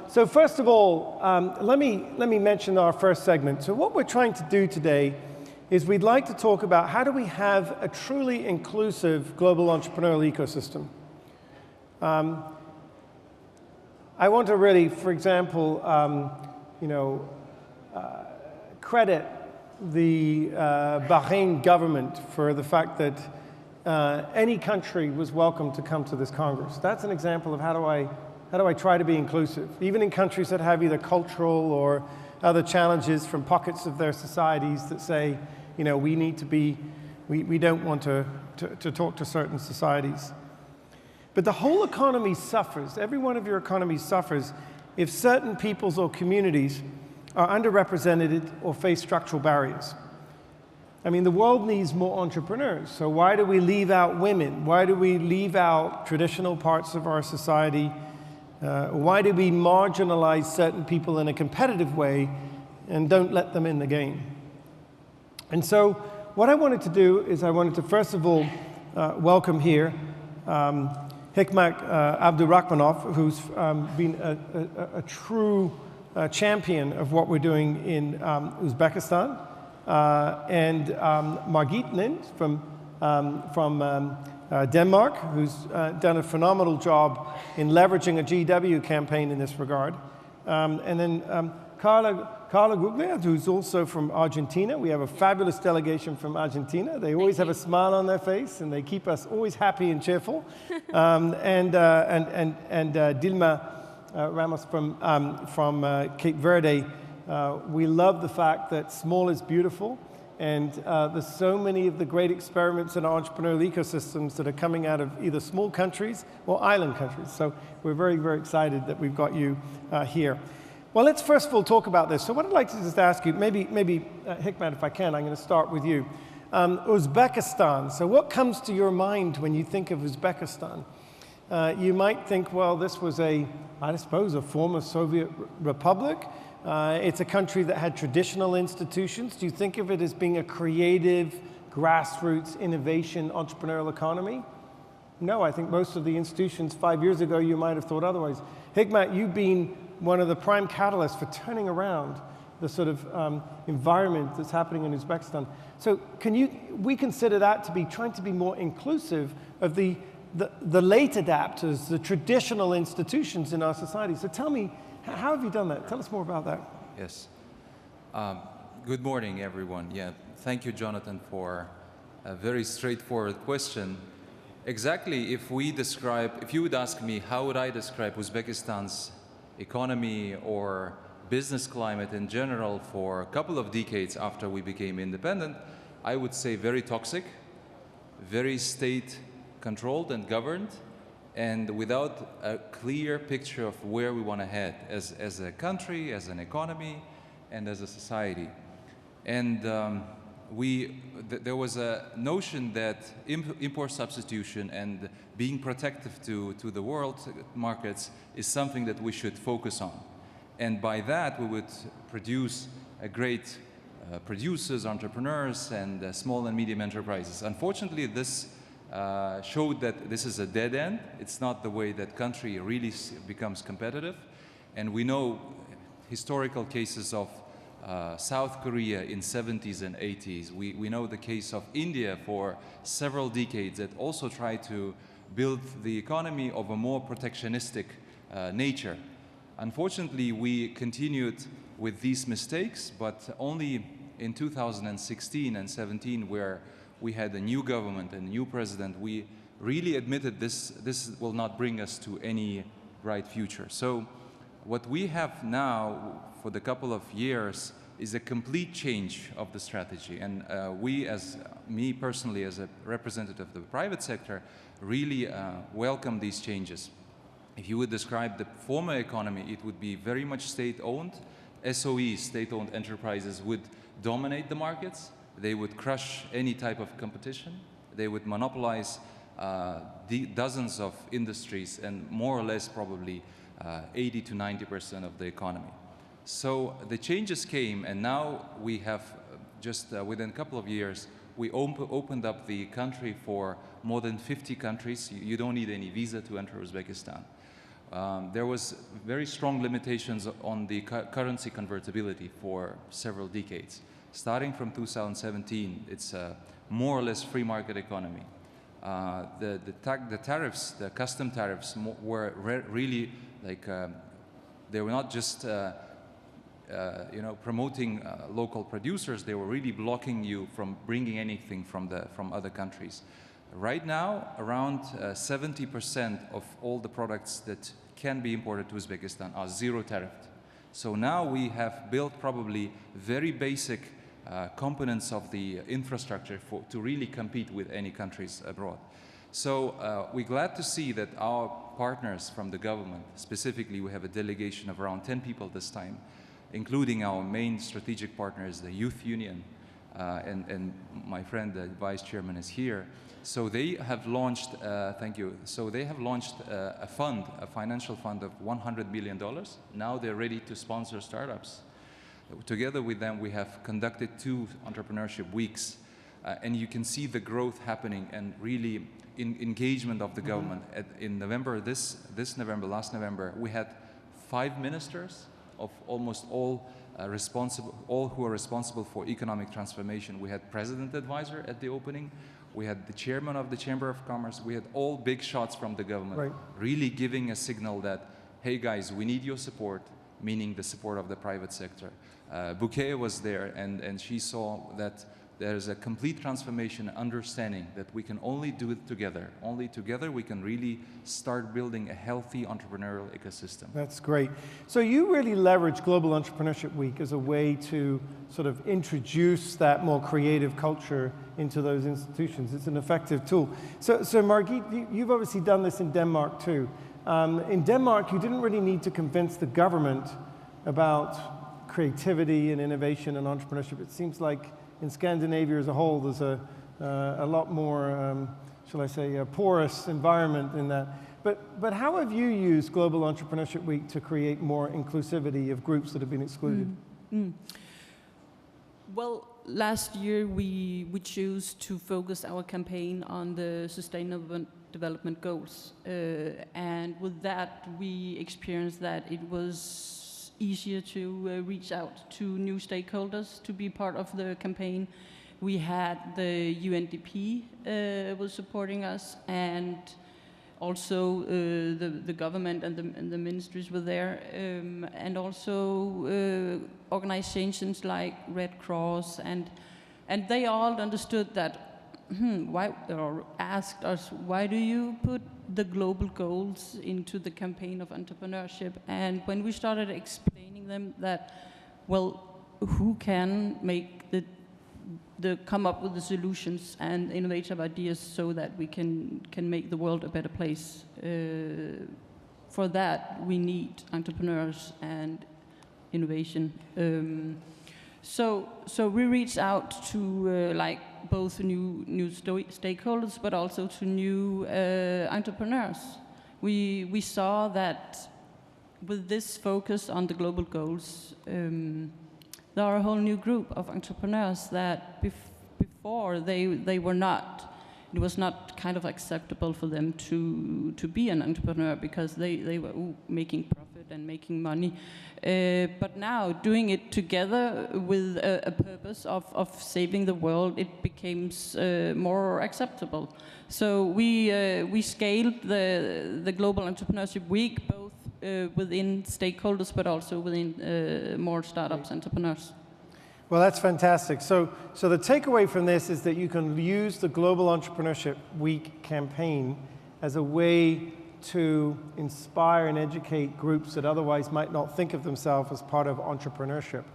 so first of all, let me mention our first segment. So what we're trying to do today is we'd like to talk about how do we have a truly inclusive global entrepreneurial ecosystem. I want to really, for example, credit the Bahrain government for the fact that any country was welcome to come to this Congress. That's an example of how do I try to be inclusive, even in countries that have either cultural or other challenges from pockets of their societies that say, we need to be, we don't want to talk to certain societies. But the whole economy suffers, every one of your economies suffers if certain peoples or communities are underrepresented or face structural barriers. I mean, the world needs more entrepreneurs, so why do we leave out women? Why do we leave out traditional parts of our society? Why do we marginalize certain people in a competitive way and don't let them in the game? And so what I wanted to do is I wanted to first of all welcome here Hikmat Abdurrahmanov, who's been a true champion of what we're doing in Uzbekistan, and Margit Lind from Denmark, who's done a phenomenal job in leveraging a GW campaign in this regard. And then Carla Guglia, who's also from Argentina. We have a fabulous delegation from Argentina. They always have a smile on their face, and they keep us always happy and cheerful. And Dilma Ramos from Cape Verde. We love the fact that small is beautiful, and there's so many of the great experiments in our entrepreneurial ecosystems that are coming out of either small countries or island countries. So we're very, very excited that we've got you here. Well, let's first of all talk about this. So what I'd like to just ask you, maybe Hikmat, if I can, I'm going to start with you. Uzbekistan. So what comes to your mind when you think of Uzbekistan? You might think, well, this was I suppose, a former Soviet republic. It's a country that had traditional institutions. Do you think of it as being a creative, grassroots, innovation, entrepreneurial economy? no, I think most of the institutions 5 years ago, you might have thought otherwise. Hikmat, you've been one of the prime catalysts for turning around the sort of environment that's happening in Uzbekistan. So we consider that to be trying to be more inclusive of the late adapters, the traditional institutions in our society. So tell me, how have you done that? Tell us more about that. Yes. Good morning, everyone. Yeah, thank you, Jonathan, for a very straightforward question. Exactly, if you would ask me, how would I describe Uzbekistan's economy or business climate in general for a couple of decades after we became independent, I would say very toxic, very state-controlled and governed, and without a clear picture of where we want to head as a country, as an economy, and as a society. And there was a notion that import substitution and being protective to the world markets is something that we should focus on. And by that, we would produce a great producers, entrepreneurs, and small and medium enterprises. Unfortunately, this showed that this is a dead end. It's not the way that country really becomes competitive. And we know historical cases of South Korea in 70s and 80s. We know the case of India for several decades that also tried to build the economy of a more protectionistic nature. Unfortunately, we continued with these mistakes, but only in 2016 and 17, where we had a new government and a new president, we really admitted this will not bring us to any bright future. So what we have now for the couple of years is a complete change of the strategy. And me personally, as a representative of the private sector, really welcome these changes. If you would describe the former economy, it would be very much state-owned. SOEs, state-owned enterprises, would dominate the markets. They would crush any type of competition. They would monopolize dozens of industries and more or less probably 80 to 90% of the economy. So the changes came, and now we have just within a couple of years, we opened up the country for more than 50 countries. You don't need any visa to enter Uzbekistan. There was very strong limitations on the currency convertibility for several decades. Starting from 2017, it's a more or less free market economy. The tariffs, the custom tariffs, were really like they were not just promoting local producers. They were really blocking you from bringing anything from other countries. Right now, around 70% of all the products that can be imported to Uzbekistan are zero tariffed. So now we have built probably very basic components of the infrastructure to really compete with any countries abroad. So we're glad to see that our partners from the government, specifically we have a delegation of around 10 people this time, including our main strategic partners, the Youth Union, and my friend, the Vice Chairman, is here. So they have launched, thank you. So they have launched a fund, a financial fund of $100 million. Now they're ready to sponsor startups. Together with them, we have conducted 2 entrepreneurship weeks, and you can see the growth happening and really engagement of the government. In November, last November, we had 5 ministers of almost all who are responsible for economic transformation. We had president advisor at the opening. We had the chairman of the Chamber of Commerce. We had all big shots from the government, right, really giving a signal that, hey guys, we need your support, meaning the support of the private sector. Bouquet was there, and she saw that there's a complete transformation, understanding that we can only do it together. Only together we can really start building a healthy entrepreneurial ecosystem. That's great. So you really leverage Global Entrepreneurship Week as a way to sort of introduce that more creative culture into those institutions. It's an effective tool. So Margit, you've obviously done this in Denmark too. In Denmark, you didn't really need to convince the government about creativity and innovation and entrepreneurship. It seems like in Scandinavia as a whole, there's a lot more, shall I say, a porous environment in that. But how have you used Global Entrepreneurship Week to create more inclusivity of groups that have been excluded? Well, last year we chose to focus our campaign on the Sustainable Development Goals. And with that, we experienced that it was easier to reach out to new stakeholders to be part of the campaign. We had the UNDP was supporting us, and also the government and the ministries were there, and also organizations like Red Cross, and they all understood that, why, or asked us, why do you put the global goals into the campaign of entrepreneurship? And when we started explaining them that, well, who can make the come up with the solutions and innovative ideas so that we can make the world a better place. For that, we need entrepreneurs and innovation. So we reached out to like both new stakeholders, but also to new entrepreneurs. We saw that with this focus on the global goals, there are a whole new group of entrepreneurs that before they were not. It was not kind of acceptable for them to be an entrepreneur because they were making profit and making money. But now doing it together with a purpose of saving the world, it becomes more acceptable. So we scaled the Global Entrepreneurship Week both within stakeholders, but also within more startups, entrepreneurs. Well, that's fantastic. So the takeaway from this is that you can use the Global Entrepreneurship Week campaign as a way to inspire and educate groups that otherwise might not think of themselves as part of entrepreneurship.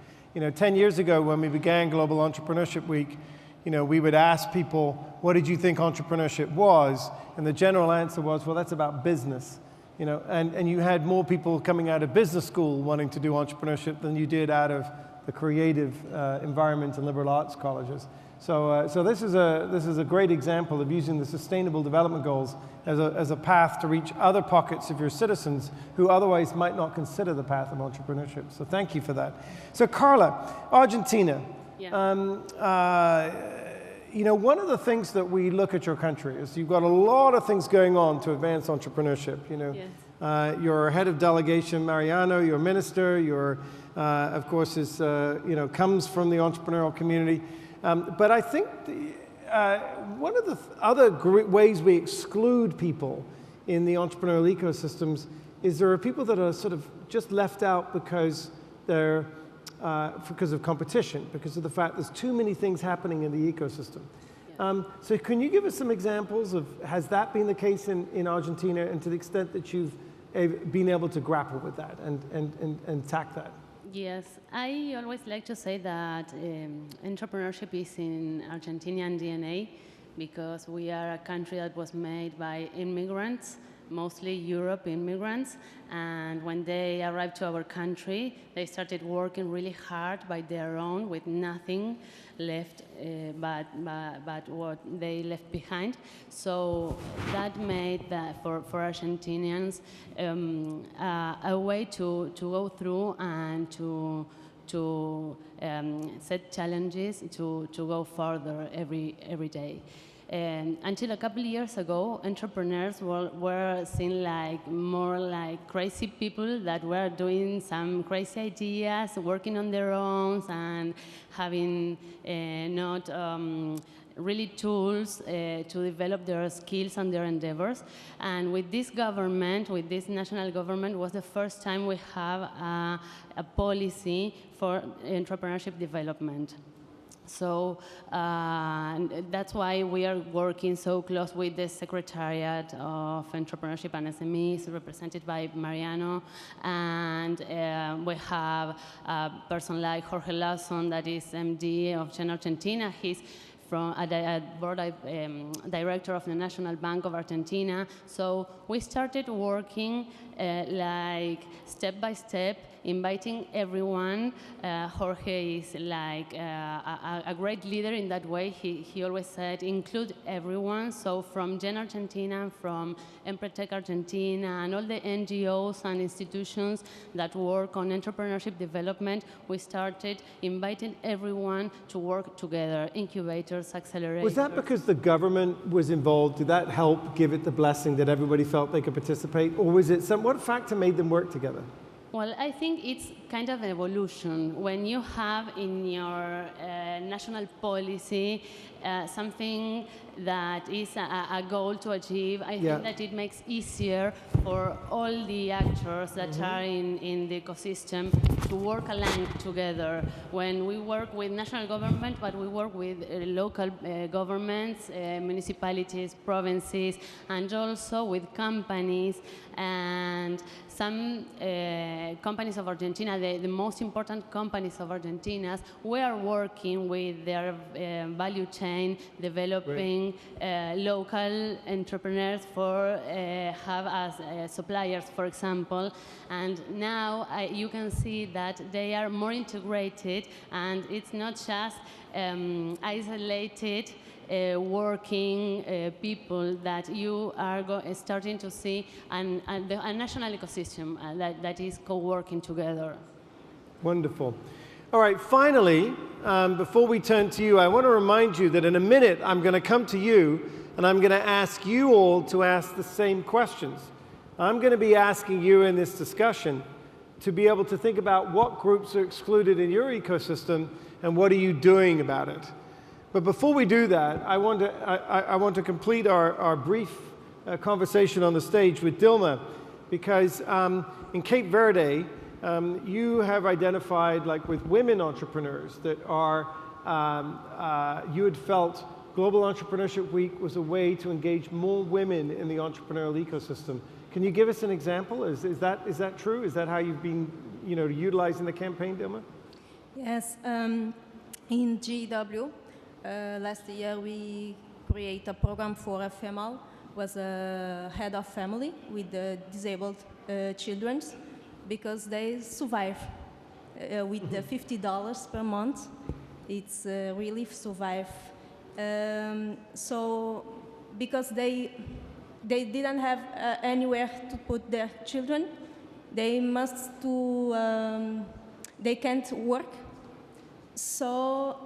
10 years ago when we began Global Entrepreneurship Week, we would ask people, what did you think entrepreneurship was? And the general answer was, well, that's about business. And you had more people coming out of business school wanting to do entrepreneurship than you did out of the creative environment and liberal arts colleges. So this is a great example of using the Sustainable Development Goals as a path to reach other pockets of your citizens who otherwise might not consider the path of entrepreneurship. So thank you for that. So Carla, Argentina. Yeah. One of the things that we look at your country is you've got a lot of things going on to advance entrepreneurship. Yes. Your head of delegation, Mariano, your minister, your, of course, is, comes from the entrepreneurial community. But I think one of the other ways we exclude people in the entrepreneurial ecosystems is there are people that are sort of just left out because they're because of competition, because of the fact there's too many things happening in the ecosystem. Yeah. So can you give us some examples of, has that been the case in Argentina, and to the extent that you've been able to grapple with that and tack that? Yes, I always like to say that entrepreneurship is in Argentinian DNA because we are a country that was made by immigrants, mostly Europe immigrants, and when they arrived to our country, they started working really hard by their own with nothing left but what they left behind. So that made that for Argentinians a way to go through and to set challenges to go further every day. Until a couple of years ago, entrepreneurs were seen more like crazy people that were doing some crazy ideas, working on their own, and having not really tools to develop their skills and their endeavors. And with this government, with this national government, was the first time we have a policy for entrepreneurship development. So that's why we are working so close with the Secretariat of Entrepreneurship and SMEs, represented by Mariano, and we have a person like Jorge Lawson, that is MD of Gen Argentina. He's from a board director of the National Bank of Argentina. So we started working like step by step, inviting everyone. Jorge is like a great leader in that way. He always said, include everyone. So from Gen Argentina, from Empretec Argentina, and all the NGOs and institutions that work on entrepreneurship development, we started inviting everyone to work together, incubators, accelerators. Was that because the government was involved? Did that help give it the blessing that everybody felt they could participate? Or was it what factor made them work together? Well, I think it's kind of an evolution. When you have in your national policy something that is a goal to achieve, I think that it makes easier for all the actors that are in the ecosystem to work aligned together. When we work with national government, but we work with local governments, municipalities, provinces, and also with companies and some companies of Argentina, the most important companies of Argentina, we are working with their value chain, developing local entrepreneurs for have as suppliers, for example. And now you can see that they are more integrated, and it's not just isolated working people that you are starting to see a national ecosystem that is co-working together. Wonderful. All right, finally, before we turn to you, I want to remind you that in a minute I'm going to come to you and I'm going to ask you all to ask the same questions. I'm going to be asking you in this discussion to be able to think about what groups are excluded in your ecosystem and what are you doing about it. But before we do that, I want to complete our brief conversation on the stage with Dilma, because in Cape Verde, you have identified, like with women entrepreneurs, that are, you had felt Global Entrepreneurship Week was a way to engage more women in the entrepreneurial ecosystem. Can you give us an example? Is that true? Is that how you've been, utilizing the campaign, Dilma? Yes, in GW, last year we created a program for a female, was a head of family with disabled children, because they survive with the $50 per month. It's really survive. So because they didn't have anywhere to put their children, they they can't work. So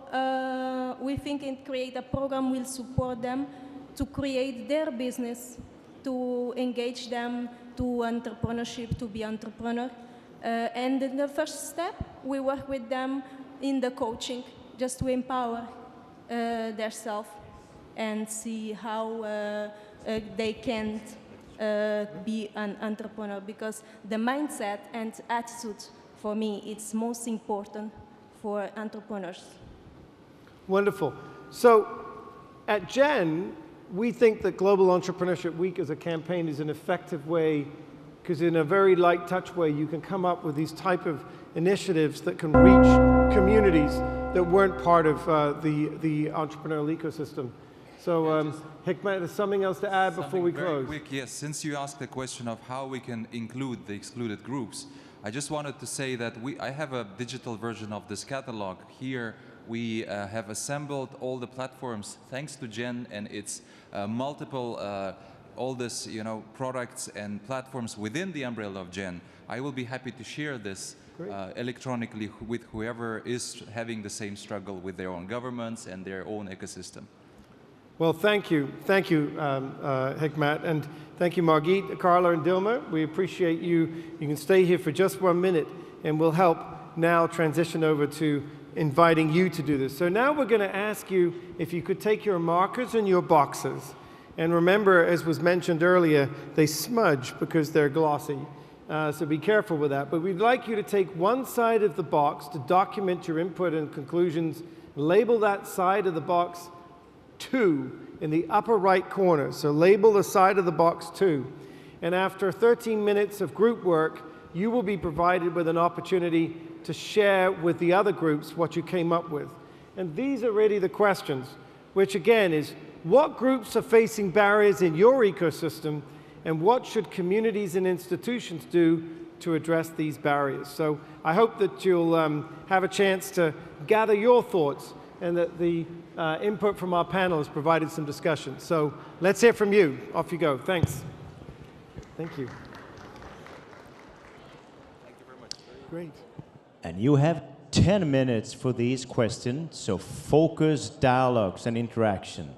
we think in create a program will support them to create their business, to engage them to entrepreneurship, to be entrepreneur. And in the first step, we work with them in the coaching, just to empower themselves and see how they can be an entrepreneur, because the mindset and attitude, for me, it's most important for entrepreneurs. Wonderful. So at GEN, we think that Global Entrepreneurship Week as a campaign is an effective way, because in a very light touch way, you can come up with these type of initiatives that can reach communities that weren't part of the entrepreneurial ecosystem. So Hikmet, there's something else to add before we close? Very quick, yes. Since you asked the question of how we can include the excluded groups, I just wanted to say that I have a digital version of this catalog. Here we have assembled all the platforms thanks to GEN and its multiple, all this, products and platforms within the umbrella of GEN. I will be happy to share this electronically with whoever is having the same struggle with their own governments and their own ecosystem. Well, thank you, Hikmet, and thank you, Margit, Carla, and Dilma. We appreciate you. You can stay here for just 1 minute, and we'll help now transition over to inviting you to do this. So now we're going to ask you if you could take your markers and your boxes, and remember, as was mentioned earlier, they smudge because they're glossy. So be careful with that. But we'd like you to take one side of the box to document your input and conclusions. Label that side of the box 2 in the upper right corner. So label the side of the box 2. And after 13 minutes of group work, you will be provided with an opportunity to share with the other groups what you came up with. And these are really the questions, which again is, what groups are facing barriers in your ecosystem, And what should communities and institutions do to address these barriers? So I hope that you'll have a chance to gather your thoughts and that the input from our panel has provided some discussion. So let's hear from you. Off you go. Thanks. Thank you. Thank you very much. Great. And you have 10 minutes for these questions, so focus, dialogues, and interaction.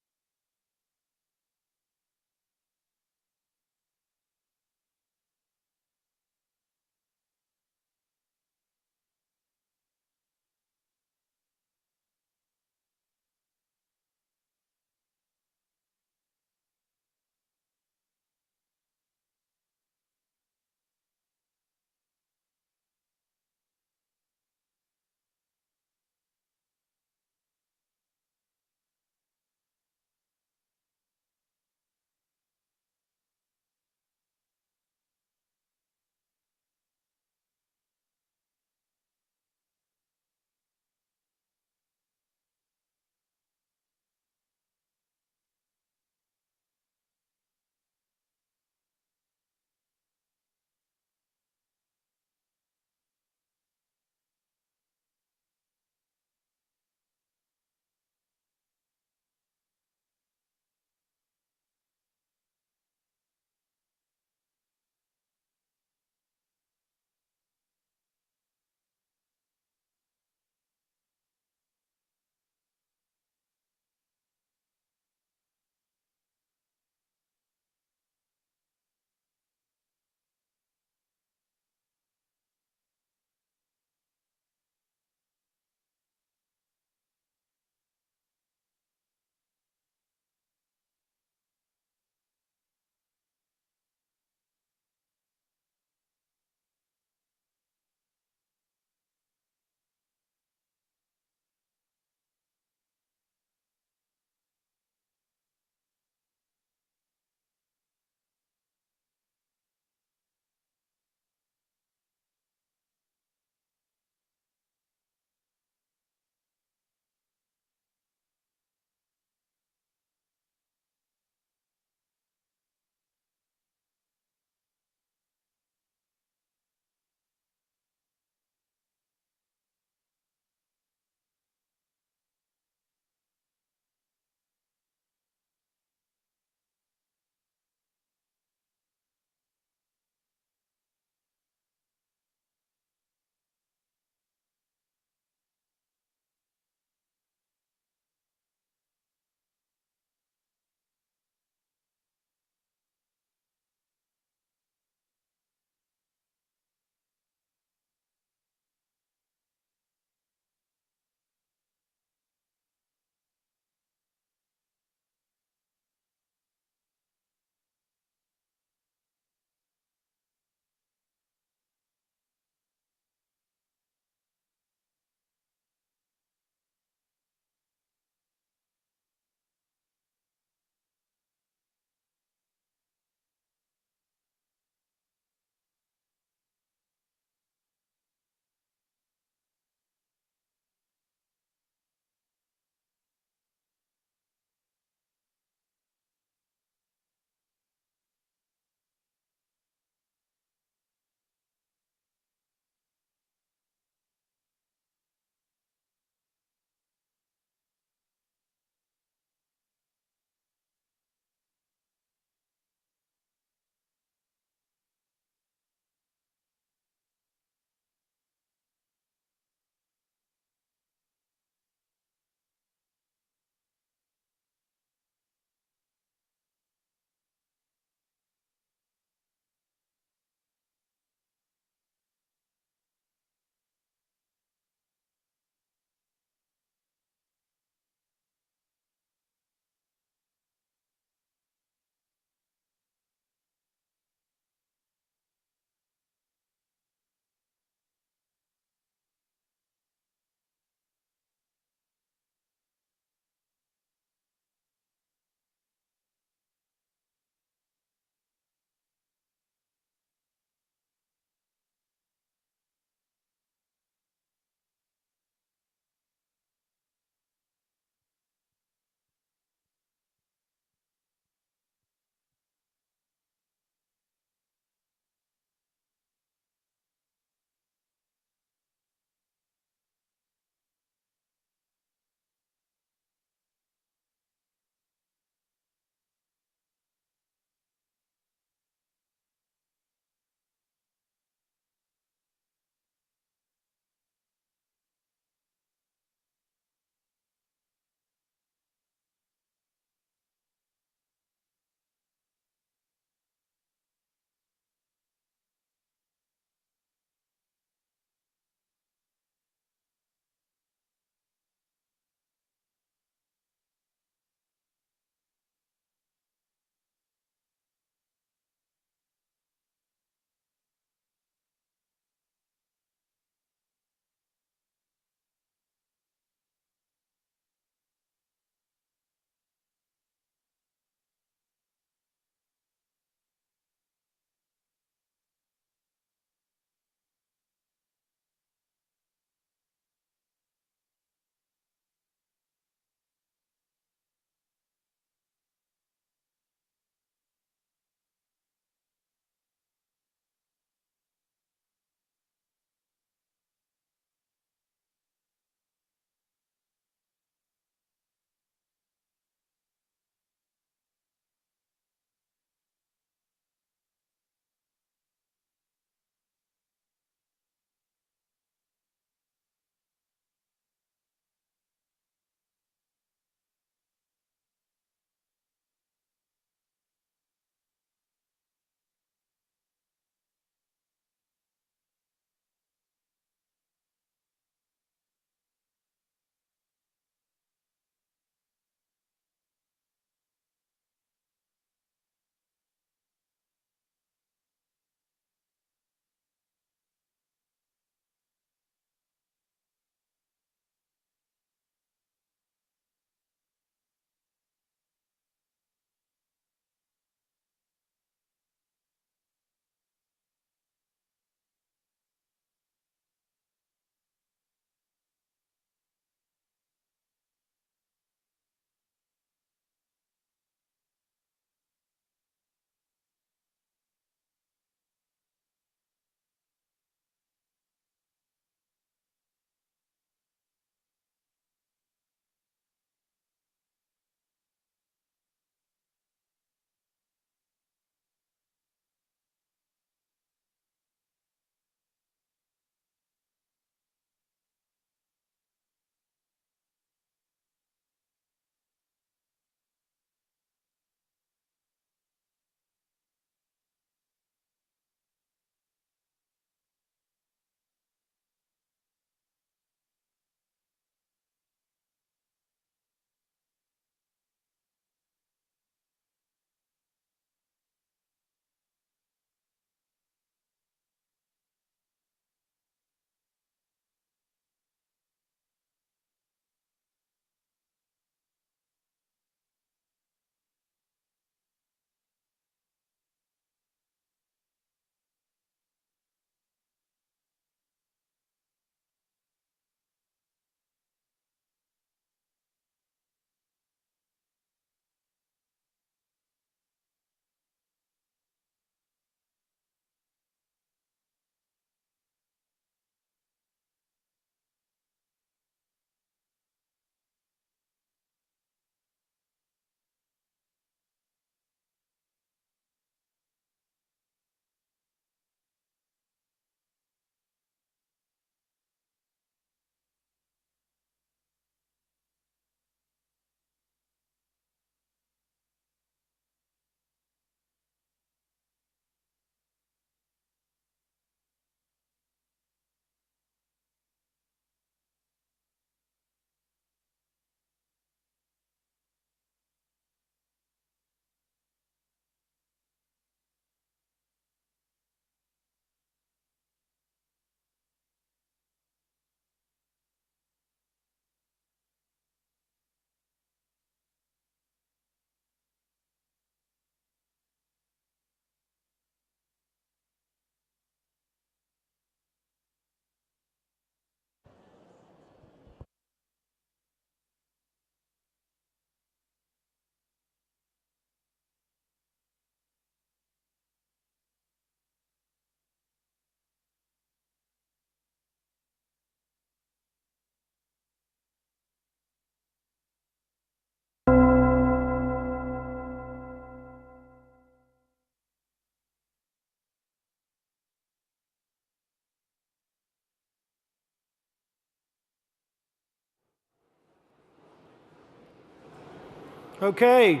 Okay,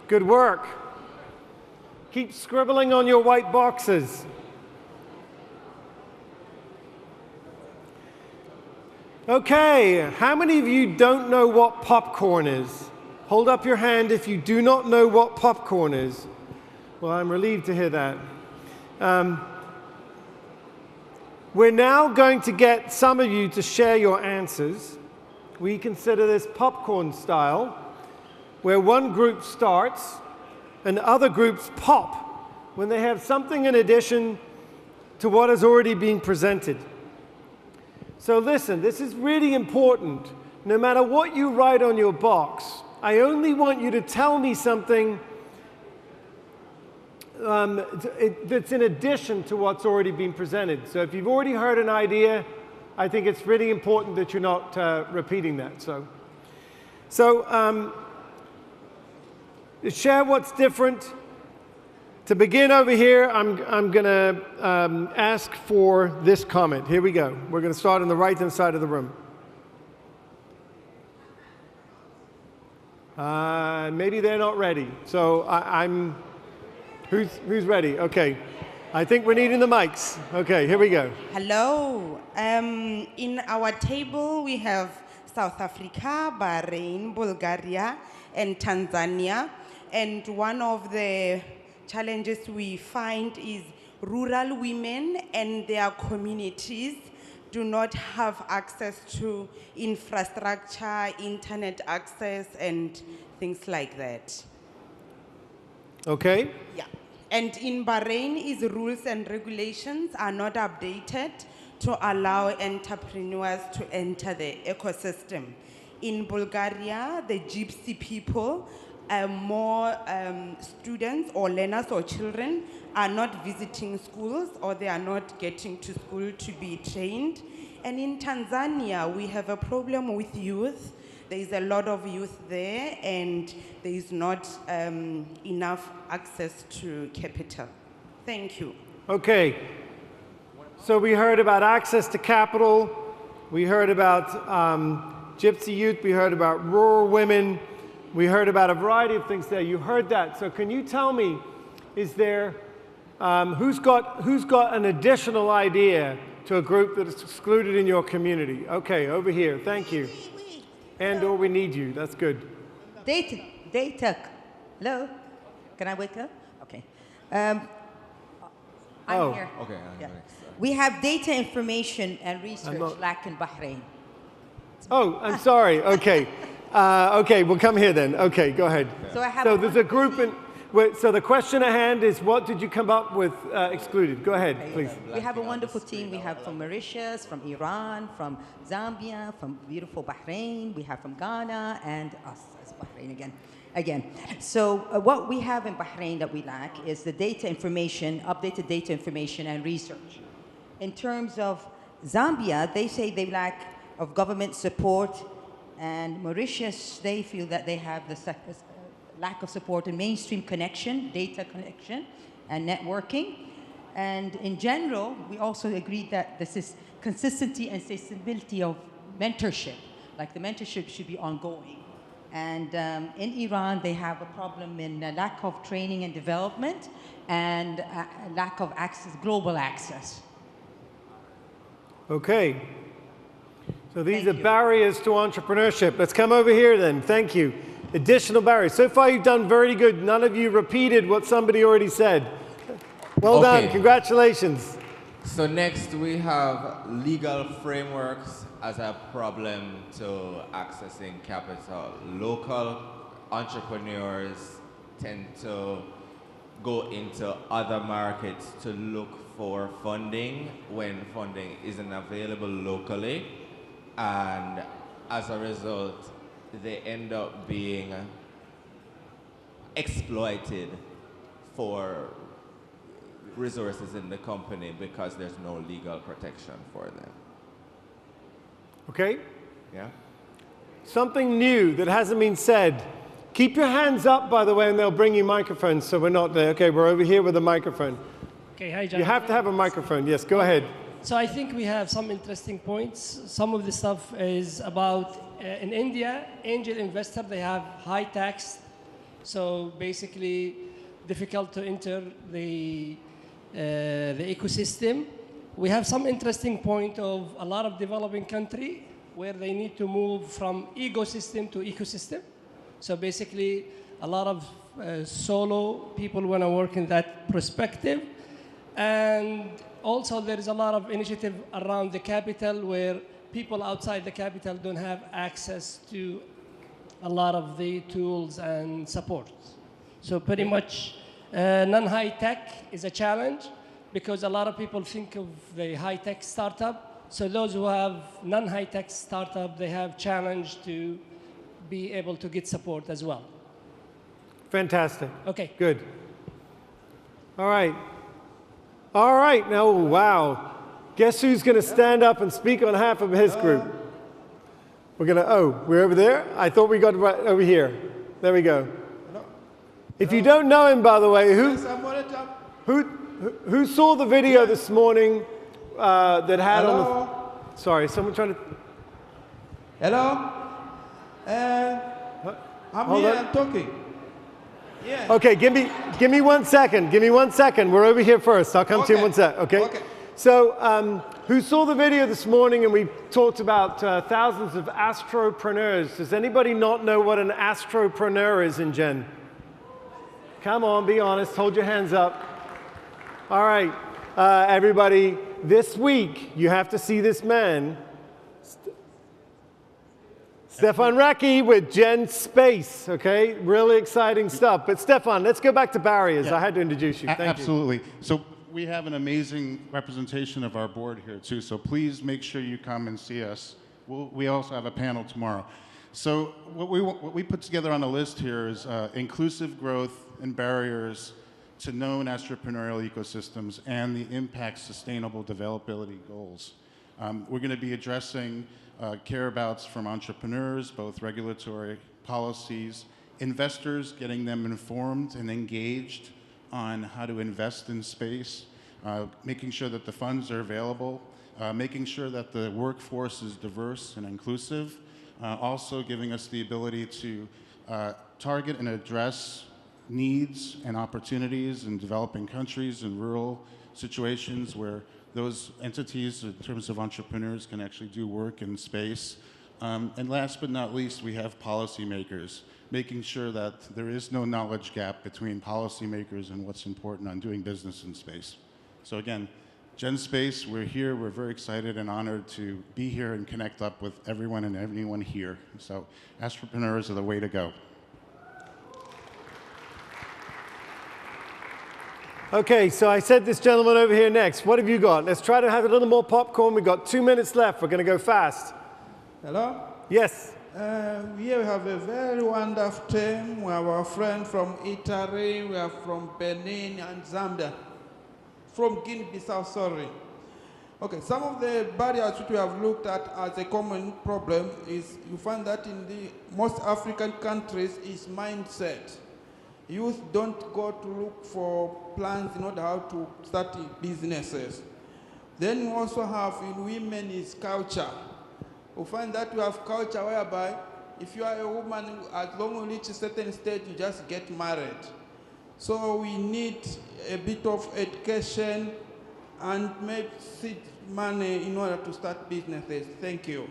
good work. Keep scribbling on your white boxes. Okay, how many of you don't know what popcorn is? Hold up your hand if you do not know what popcorn is. Well, I'm relieved to hear that. We're now going to get some of you to share your answers. We consider this popcorn style, where one group starts and other groups pop when they have something in addition to what has already been presented. So listen, this is really important. No matter what you write on your box, I only want you to tell me something that's in addition to what's already been presented. So if you've already heard an idea, I think it's really important that you're not repeating that. So share what's different. To begin over here, I'm going to ask for this comment. Here we go. We're going to start on the right-hand side of the room. Maybe they're not ready. So who's ready? Okay. I think we're needing the mics. Okay, here we go. Hello. In our table, we have South Africa, Bahrain, Bulgaria, and Tanzania. And one of the challenges we find is rural women and their communities do not have access to infrastructure, internet access, and things like that. Okay. Yeah. And in Bahrain, is rules and regulations are not updated to allow entrepreneurs to enter the ecosystem. In Bulgaria, the gypsy people, more students or learners or children are not visiting schools, or they are not getting to school to be trained. And in Tanzania, we have a problem with youth. There is a lot of youth there, and there is not enough access to capital. Thank you. Okay. So we heard about access to capital. We heard about gypsy youth. We heard about rural women. We heard about a variety of things there. You heard that. So can you tell me, is there, who's got an additional idea to a group that is excluded in your community? Okay, over here. Thank you. And/or we need you. That's good. Data. Hello? Can I wake up? Okay. I'm here. Okay. Yeah. We have data information and research lack in Bahrain. Oh, I'm sorry. Okay. Okay, we'll come here then. Okay, go ahead. So there's a group in... So the question at hand is, what did you come up with excluded? Go ahead, please. We have a wonderful team. We have from Mauritius, from Iran, from Zambia, from beautiful Bahrain. We have from Ghana, and us as Bahrain again. So what we have in Bahrain that we lack is the data information, updated data information and research. In terms of Zambia, they say they lack of government support, and Mauritius, they feel that they have the lack of support in mainstream connection, data connection, and networking. And in general, we also agreed that this is consistency and sustainability of mentorship. Like the mentorship should be ongoing. And in Iran, they have a problem in lack of training and development and lack of access, global access. Okay. So these are barriers to entrepreneurship. Let's come over here then. Thank you. Additional barriers. So far you've done very good. None of you repeated what somebody already said. Well done. Congratulations. So next we have legal frameworks as a problem to accessing capital. Local entrepreneurs tend to go into other markets to look for funding when funding isn't available locally. And as a result, they end up being exploited for resources in the company because there's no legal protection for them. Okay? Yeah? Something new that hasn't been said. Keep your hands up, by the way, and they'll bring you microphones so we're not there. Okay, we're over here with a microphone. Okay, hi, Jonathan. You have to have a microphone. Yes, go ahead. So I think we have some interesting points. Some of the stuff is about, in India, angel investor, they have high tax. So basically difficult to enter the ecosystem. We have some interesting point of a lot of developing country where they need to move from ecosystem to ecosystem. So basically a lot of solo people want to work in that perspective. And also there is a lot of initiative around the capital where people outside the capital don't have access to a lot of the tools and support. So pretty much non-high tech is a challenge because a lot of people think of the high-tech startup. So those who have non-high-tech startup, they have challenge to be able to get support as well. Fantastic. Okay. Good. All right. All right. Now, wow. Guess who's going to stand up and speak on behalf of his group? We're going to, we're over there? I thought we got right over here. There we go. If you don't know him, by the way, who saw the video this morning that had on the... Sorry, someone trying to... Hello? I'm Hold here, on. I'm talking. Yeah. Okay, give me 1 second. Give me 1 second. We're over here first. I'll come to you in 1 sec, okay? So, who saw the video this morning and we talked about thousands of astropreneurs? Does anybody not know what an astropreneur is in Gen? Come on, be honest. Hold your hands up. All right, everybody. This week, you have to see this man. Stefan Racki with Gen Space, okay? Really exciting stuff. But Stefan, let's go back to barriers. I had to introduce you. Thank you. Absolutely. So we have an amazing representation of our board here too, so please make sure you come and see us. We also have a panel tomorrow. So what we put together on the list here is inclusive growth and barriers to known entrepreneurial ecosystems and the impact sustainable developability goals. We're going to be addressing care-abouts from entrepreneurs, both regulatory policies, investors, getting them informed and engaged on how to invest in space, making sure that the funds are available, making sure that the workforce is diverse and inclusive, also giving us the ability to target and address needs and opportunities in developing countries and rural situations where those entities, in terms of entrepreneurs, can actually do work in space. And last but not least, we have policymakers, making sure that there is no knowledge gap between policymakers and what's important on doing business in space. So again, Gen Space, we're here, we're very excited and honored to be here and connect up with everyone and anyone here. So entrepreneurs are the way to go. Okay, so I said this gentleman over here next. What have you got? Let's try to have a little more popcorn. We've got 2 minutes left. We're going to go fast. Hello? Yes. We have a very wonderful team. We have our friend from Italy, we are from Benin and Zambia. From Guinea-Bissau, sorry. Okay, some of the barriers which we have looked at as a common problem is you find that in the most African countries is mindset. Youth don't go to look for plans in order how to start businesses. Then you also have in women is culture. We find that we have culture whereby if you are a woman, as long as you reach a certain stage, you just get married. So we need a bit of education and maybe seed money in order to start businesses. Thank you.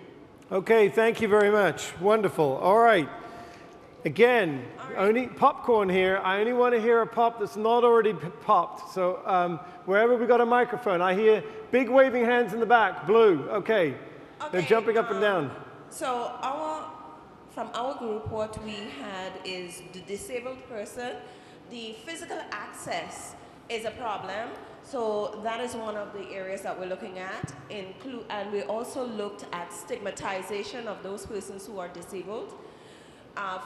Okay, thank you very much. Wonderful. All right. Again, only popcorn here. I only want to hear a pop that's not already popped. So wherever we got a microphone, I hear big waving hands in the back. Blue. Okay. They're jumping up and down. So from our group, what we had is the disabled person. The physical access is a problem. So that is one of the areas that we're looking at. And we also looked at stigmatization of those persons who are disabled.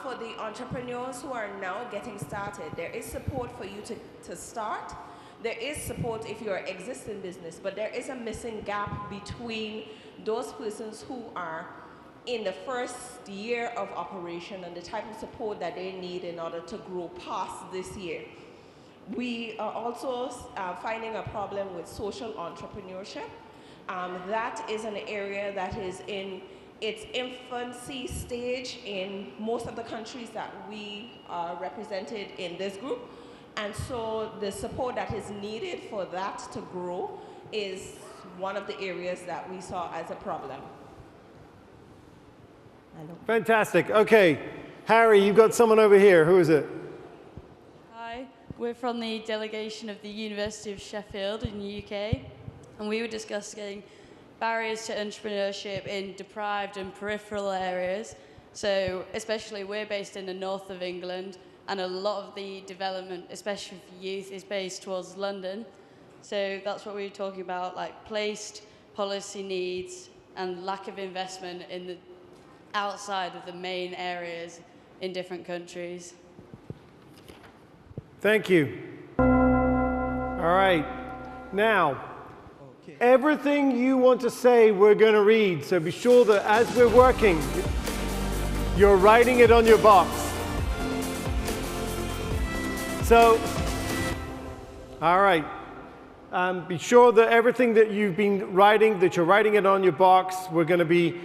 For the entrepreneurs who are now getting started, there is support for you to start. There is support if you're an existing business, but there is a missing gap between those persons who are in the first year of operation and the type of support that they need in order to grow past this year. We are also finding a problem with social entrepreneurship. That is an area that is in its infancy stage in most of the countries that we are represented in this group. And so the support that is needed for that to grow is one of the areas that we saw as a problem. Fantastic. Okay, Harry, you've got someone over here. Who is it? Hi, we're from the delegation of the University of Sheffield in the UK, and we were discussing barriers to entrepreneurship in deprived and peripheral areas. So especially we're based in the north of England, and a lot of the development, especially for youth, is based towards London. So that's what we were talking about, like placed policy needs and lack of investment in the outside of the main areas in different countries. Thank you. All right. Now, everything you want to say, we're going to read. So be sure that as we're working, you're writing it on your box. So, all right. Be sure that everything that you've been writing, that you're writing it on your box. We're going to be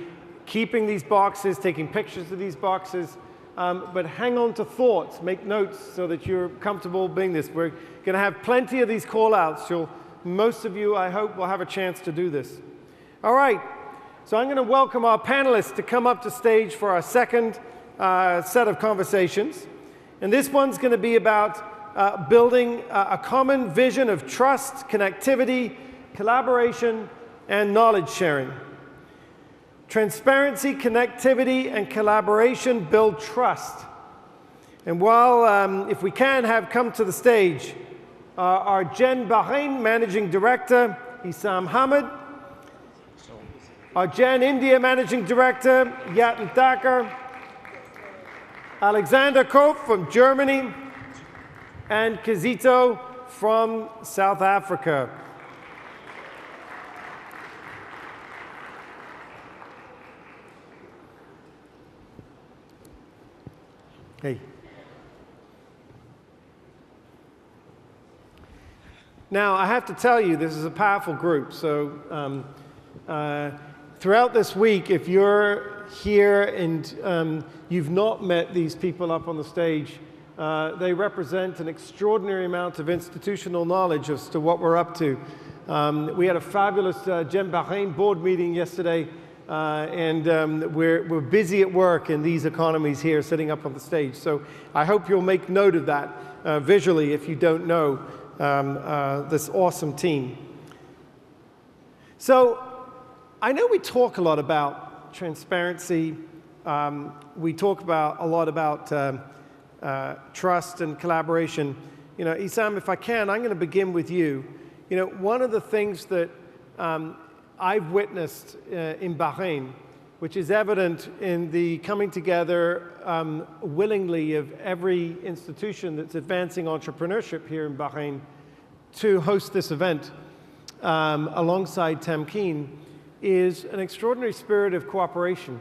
keeping these boxes, taking pictures of these boxes. But hang on to thoughts, make notes so that you're comfortable being this. We're going to have plenty of these call-outs. Most of you, I hope, will have a chance to do this. All right, so I'm going to welcome our panelists to come up to stage for our second set of conversations. And this one's going to be about building a common vision of trust, connectivity, collaboration, and knowledge sharing. Transparency, connectivity, and collaboration build trust. And while, if we can, have come to the stage our Gen Bahrain Managing Director, Issam Hamid, our Gen India Managing Director, Yatin Thakur, Alexander Kof from Germany, and Kizito from South Africa. Hey. Now, I have to tell you, this is a powerful group. So throughout this week, if you're here and you've not met these people up on the stage, they represent an extraordinary amount of institutional knowledge as to what we're up to. We had a fabulous Gen Bahrain board meeting yesterday, and we're busy at work in these economies here sitting up on the stage. So I hope you'll make note of that visually if you don't know this awesome team. So I know we talk a lot about transparency. We talk a lot about trust and collaboration. You know, Issam, if I can, I'm going to begin with you. You know, one of the things that I've witnessed in Bahrain, which is evident in the coming together willingly of every institution that's advancing entrepreneurship here in Bahrain to host this event alongside Tamkeen, is an extraordinary spirit of cooperation.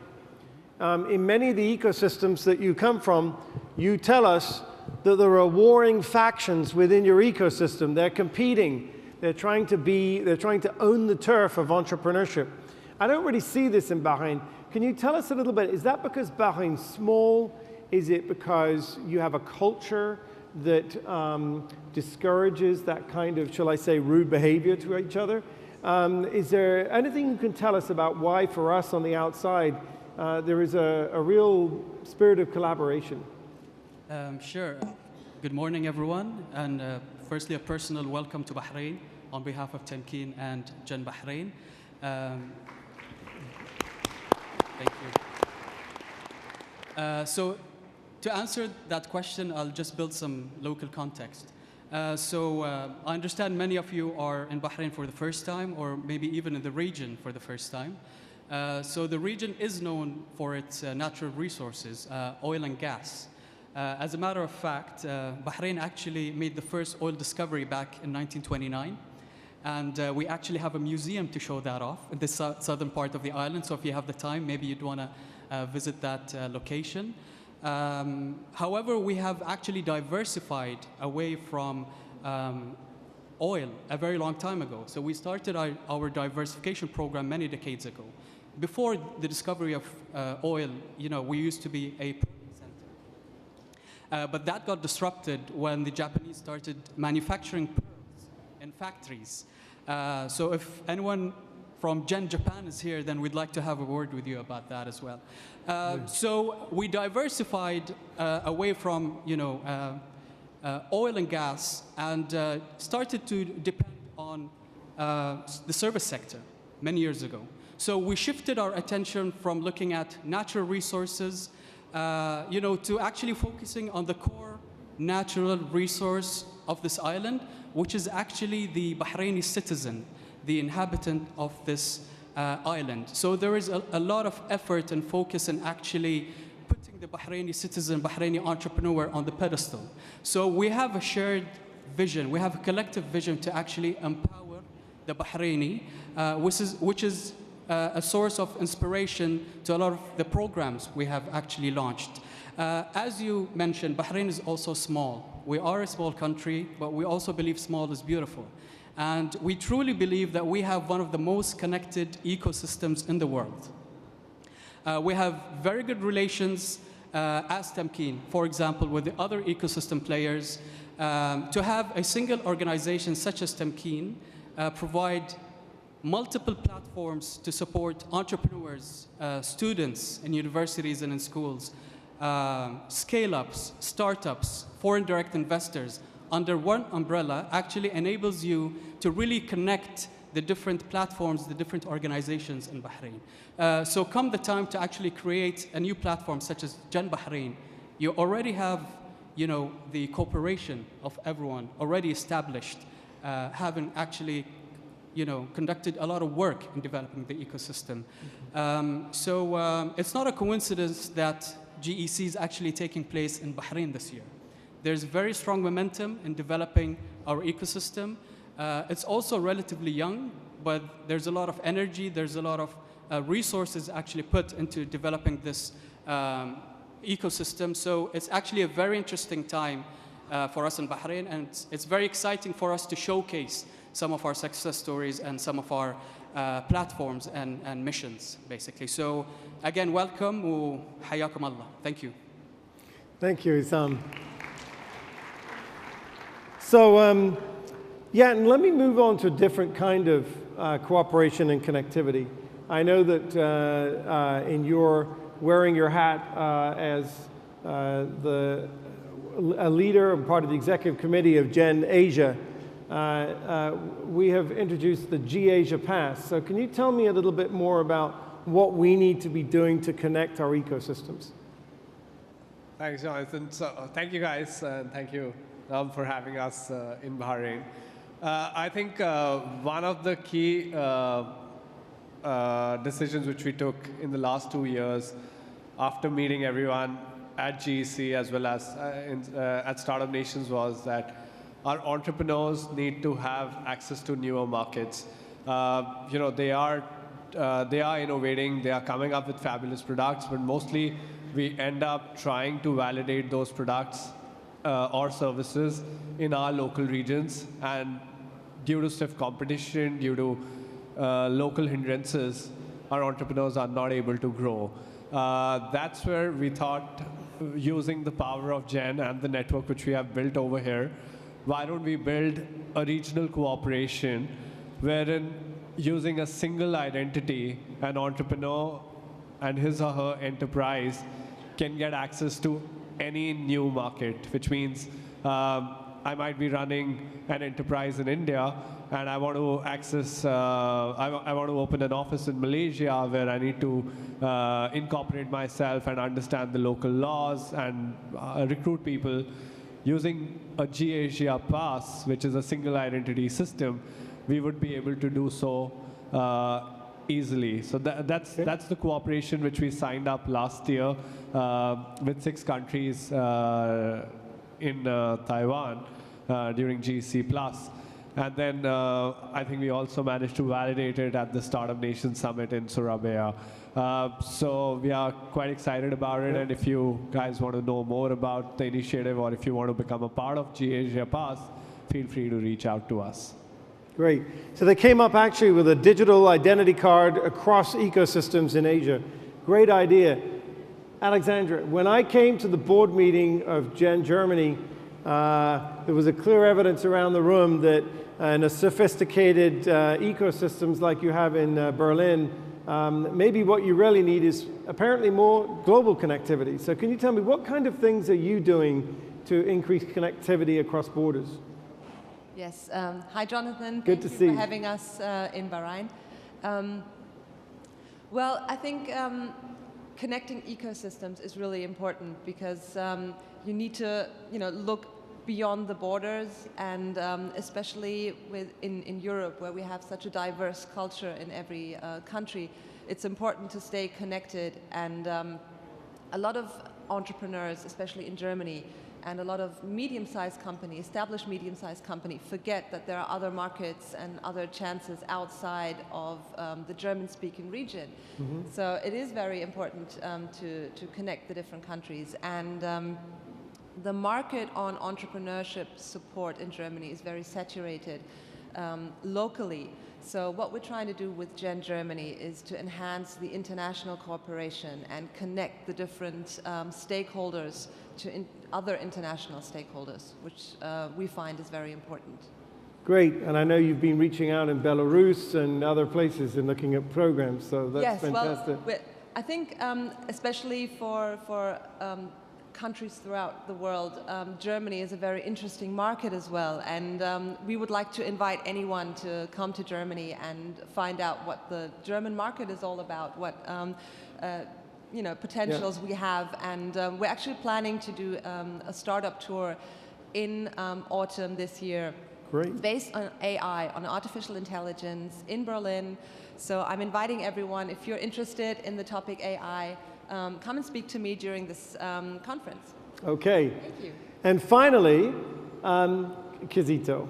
In many of the ecosystems that you come from, you tell us that there are warring factions within your ecosystem. They're competing. They're trying to own the turf of entrepreneurship. I don't really see this in Bahrain. Can you tell us a little bit, is that because Bahrain's small? Is it because you have a culture that discourages that kind of, shall I say, rude behavior to each other? Is there anything you can tell us about why, for us on the outside, there is a real spirit of collaboration? Sure. Good morning, everyone. And firstly, a personal welcome to Bahrain on behalf of Tamkeen and Gen Bahrain. Thank you. So to answer that question, I'll just build some local context. I understand many of you are in Bahrain for the first time, or maybe even in the region for the first time. So the region is known for its natural resources, oil and gas. As a matter of fact, Bahrain actually made the first oil discovery back in 1929. And we actually have a museum to show that off in the southern part of the island. So if you have the time, maybe you'd want to visit that location. However, we have actually diversified away from oil a very long time ago. So we started our diversification program many decades ago. Before the discovery of oil, we used to be a pearling center. But that got disrupted when the Japanese started manufacturing pearls in factories. So if anyone from Gen Japan is here, then we'd like to have a word with you about that as well. So we diversified away from, oil and gas and started to depend on the service sector many years ago. So we shifted our attention from looking at natural resources, to actually focusing on the core natural resource of this island, which is actually the Bahraini citizen, the inhabitant of this island. So there is a lot of effort and focus in actually putting the Bahraini citizen, Bahraini entrepreneur on the pedestal. So we have a shared vision, we have a collective vision to actually empower the Bahraini, which is a source of inspiration to a lot of the programs we have actually launched. As you mentioned, Bahrain is also small. We are a small country, but we also believe small is beautiful. And we truly believe that we have one of the most connected ecosystems in the world. We have very good relations as Tamkeen, for example, with the other ecosystem players. To have a single organization such as Tamkeen provide multiple platforms to support entrepreneurs, students in universities and in schools, scale-ups, startups, foreign direct investors, under one umbrella actually enables you to really connect the different platforms, the different organizations in Bahrain. So come the time to actually create a new platform such as Gen Bahrain, you already have the cooperation of everyone already established, having actually conducted a lot of work in developing the ecosystem. So it's not a coincidence that GEC is actually taking place in Bahrain this year. There's very strong momentum in developing our ecosystem. It's also relatively young, but there's a lot of energy, there's a lot of resources actually put into developing this ecosystem. So it's actually a very interesting time for us in Bahrain, and it's very exciting for us to showcase some of our success stories and some of our platforms and missions, basically. So again, welcome, وحياكم Allah. Thank you. Thank you, Isam. So, and let me move on to a different kind of cooperation and connectivity. I know that in your wearing your hat as a leader and part of the executive committee of Gen Asia, we have introduced the G-Asia Pass. So can you tell me a little bit more about what we need to be doing to connect our ecosystems? Thanks, Jonathan. So thank you guys, and thank you for having us in Bahrain. I think one of the key decisions which we took in the last 2 years after meeting everyone at GEC as well as at Startup Nations was that our entrepreneurs need to have access to newer markets. They are innovating, they are coming up with fabulous products, but mostly we end up trying to validate those products or services in our local regions, and due to stiff competition, due to local hindrances, our entrepreneurs are not able to grow. That's where we thought, using the power of Gen and the network which we have built over here, why don't we build a regional cooperation wherein, using a single identity, an entrepreneur and his or her enterprise can get access to any new market, which means I might be running an enterprise in India and I want to access, I want to open an office in Malaysia where I need to incorporate myself and understand the local laws and recruit people. Using a G-Asia Pass, which is a single identity system, we would be able to do so easily. So that's the cooperation which we signed up last year with 6 countries in Taiwan during GEC Plus. And then I think we also managed to validate it at the Startup Nation Summit in Surabaya. So we are quite excited about it, and if you guys want to know more about the initiative or if you want to become a part of G-Asia Pass, feel free to reach out to us. Great. So they came up actually with a digital identity card across ecosystems in Asia. Great idea. Alexandra, when I came to the board meeting of Gen Germany, there was a clear evidence around the room that in a sophisticated ecosystems like you have in Berlin, maybe what you really need is apparently more global connectivity. So can you tell me what kind of things are you doing to increase connectivity across borders? Yes. Hi, Jonathan. Good to see you. For having us in Bahrain. Well, I think connecting ecosystems is really important because you need to, look beyond the borders, and especially in Europe, where we have such a diverse culture in every country, it's important to stay connected. And a lot of entrepreneurs, especially in Germany, and a lot of medium-sized companies, established medium-sized companies, forget that there are other markets and other chances outside of the German-speaking region. Mm-hmm. So it is very important to connect the different countries. And the market on entrepreneurship support in Germany is very saturated locally. So what we're trying to do with Gen Germany is to enhance the international cooperation and connect the different stakeholders to other international stakeholders, which we find is very important. Great, and I know you've been reaching out in Belarus and other places and looking at programs, so that's fantastic. Well, I think especially for countries throughout the world, Germany is a very interesting market as well, and we would like to invite anyone to come to Germany and find out what the German market is all about, what potentials we have, and we're actually planning to do a startup tour in autumn this year. Great. Based on AI, on artificial intelligence in Berlin. So I'm inviting everyone, if you're interested in the topic AI, come and speak to me during this conference. Okay. Thank you. And finally, Kizito.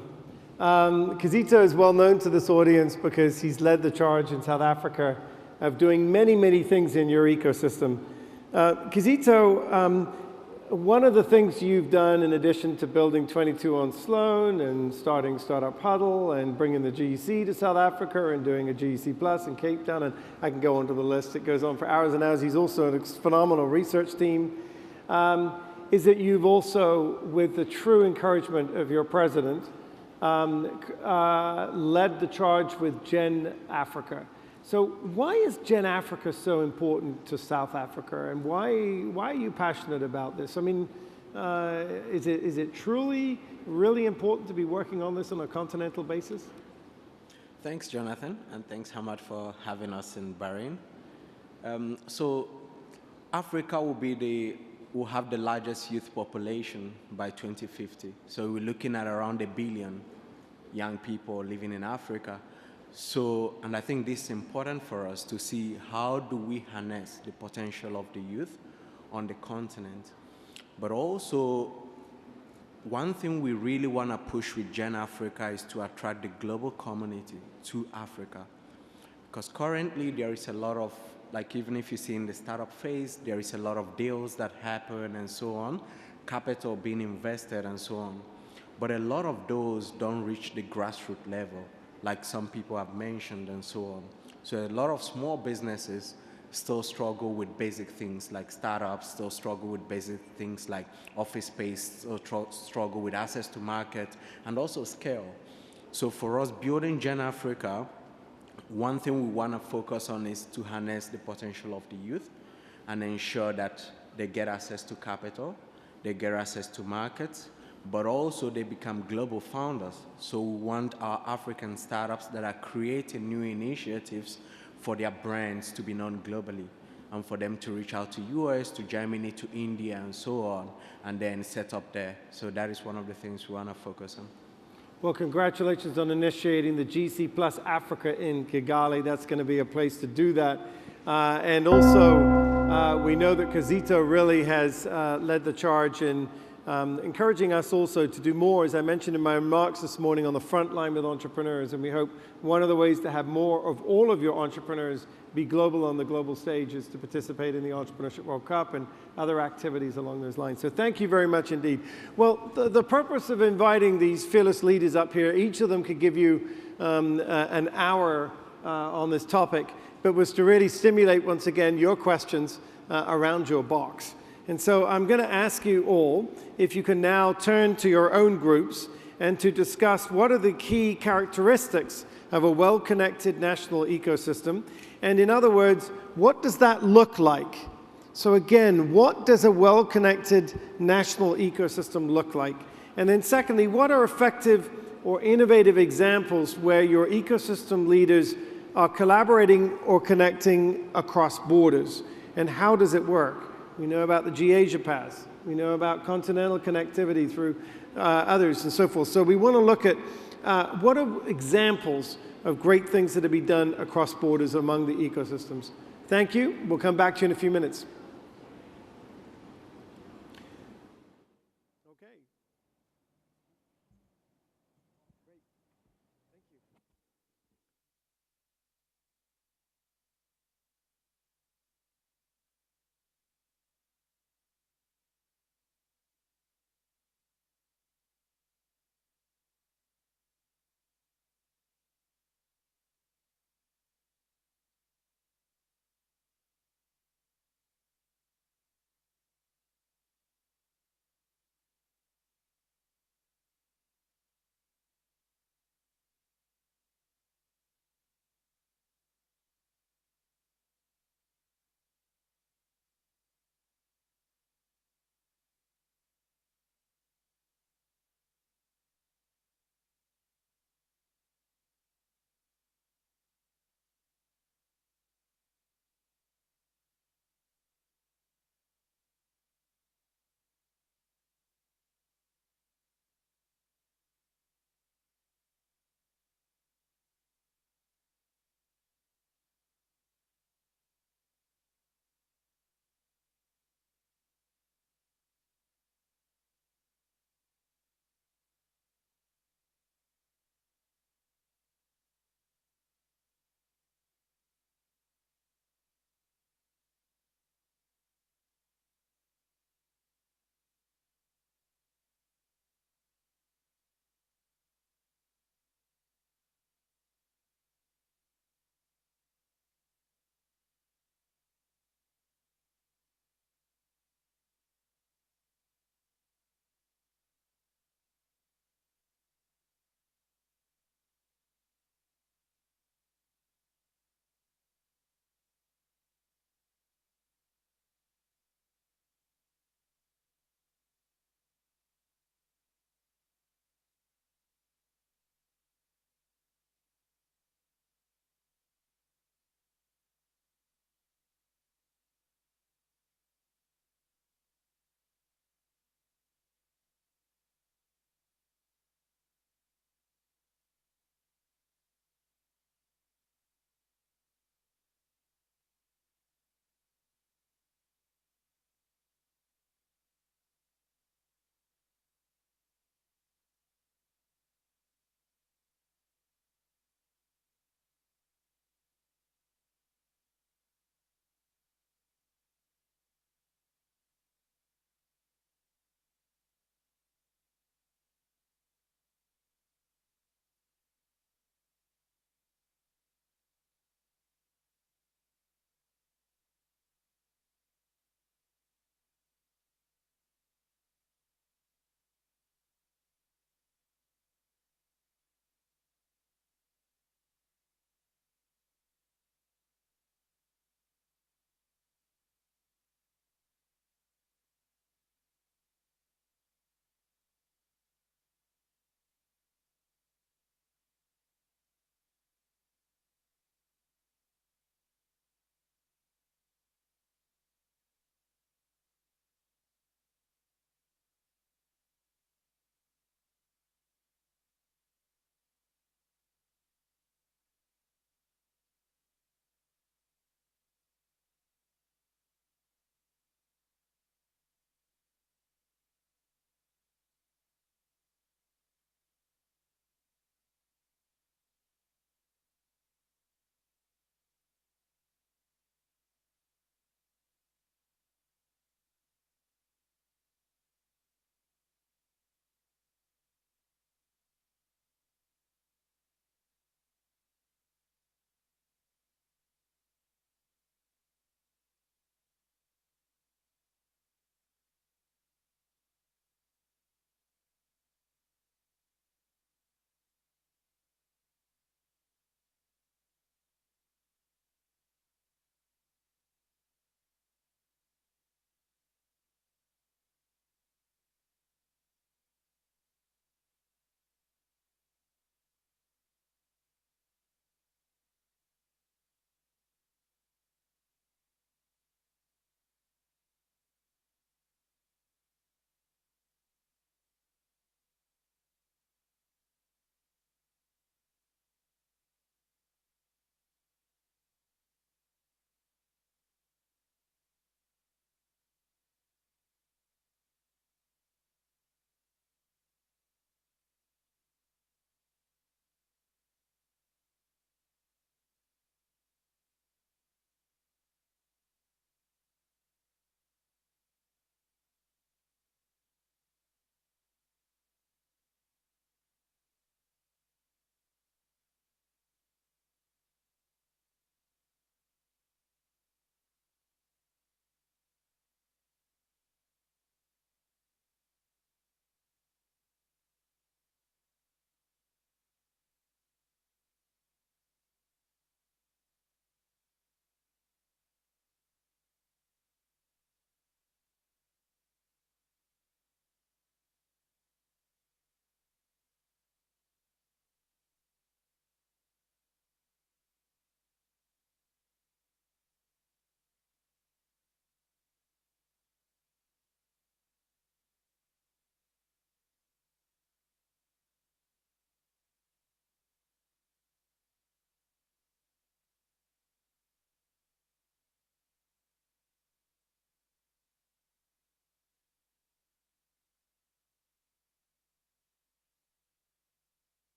Kizito is well known to this audience because he's led the charge in South Africa of doing many, many things in your ecosystem. Kizito, one of the things you've done in addition to building 22 on Sloan and starting Startup Huddle and bringing the GEC to South Africa and doing a GEC Plus in Cape Town, and I can go onto the list, it goes on for hours and hours. He's also a phenomenal research team. Is that you've also, with the true encouragement of your president, led the charge with Gen Africa. So why is Gen Africa so important to South Africa, and why are you passionate about this? I mean, is it truly really important to be working on this on a continental basis? Thanks, Jonathan, and thanks, Hamad, for having us in Bahrain. So Africa will have the largest youth population by 2050. So we're looking at around 1 billion young people living in Africa. So, and I think this is important for us to see how do we harness the potential of the youth on the continent. But also, one thing we really want to push with Gen Africa is to attract the global community to Africa. Because currently there is a lot of, like even if you see in the startup phase, there is a lot of deals that happen and so on, capital being invested and so on. But a lot of those don't reach the grassroots level, like some people have mentioned and so on. So a lot of small businesses still struggle with basic things like startups, still struggle with basic things like office space, struggle with access to market, and also scale. So for us, building Gen Africa, one thing we want to focus on is to harness the potential of the youth and ensure that they get access to capital, they get access to markets, but also they become global founders. So we want our African startups that are creating new initiatives for their brands to be known globally, and for them to reach out to US, to Germany, to India, and so on, and then set up there. So that is one of the things we want to focus on. Well, congratulations on initiating the GC Plus Africa in Kigali. That's going to be a place to do that. And also, we know that Kizito really has led the charge in encouraging us also to do more, as I mentioned in my remarks this morning, on the front line with entrepreneurs. And we hope one of the ways to have more of all of your entrepreneurs be global on the global stage is to participate in the Entrepreneurship World Cup and other activities along those lines. So thank you very much indeed. Well, the purpose of inviting these fearless leaders up here, each of them could give you an hour on this topic, but was to really stimulate, once again, your questions around your box. And so I'm going to ask you all if you can now turn to your own groups and to discuss what are the key characteristics of a well-connected national ecosystem. And in other words, what does that look like? So again, what does a well-connected national ecosystem look like? And then secondly, what are effective or innovative examples where your ecosystem leaders are collaborating or connecting across borders? And how does it work? We know about the G-Asia Pass. We know about continental connectivity through others and so forth. So we want to look at what are examples of great things that have been done across borders among the ecosystems. Thank you. We'll come back to you in a few minutes.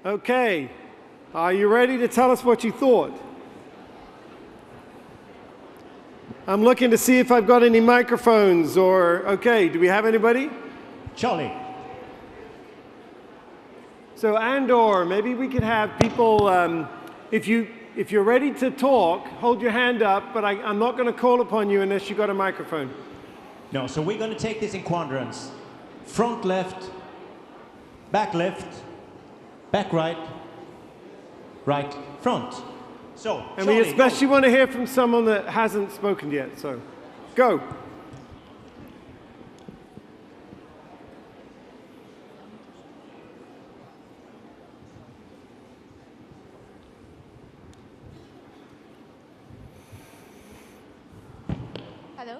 Okay. Are you ready to tell us what you thought? I'm looking to see if I've got any microphones or, okay, do we have anybody? Charlie. So Andor, maybe we could have people, if you're ready to talk, hold your hand up, but I'm not going to call upon you unless you've got a microphone. No, so we're going to take this in quadrants. Front left, back right, right, front. So, And Charlie, we especially want to hear from someone that hasn't spoken yet, so go. Hello?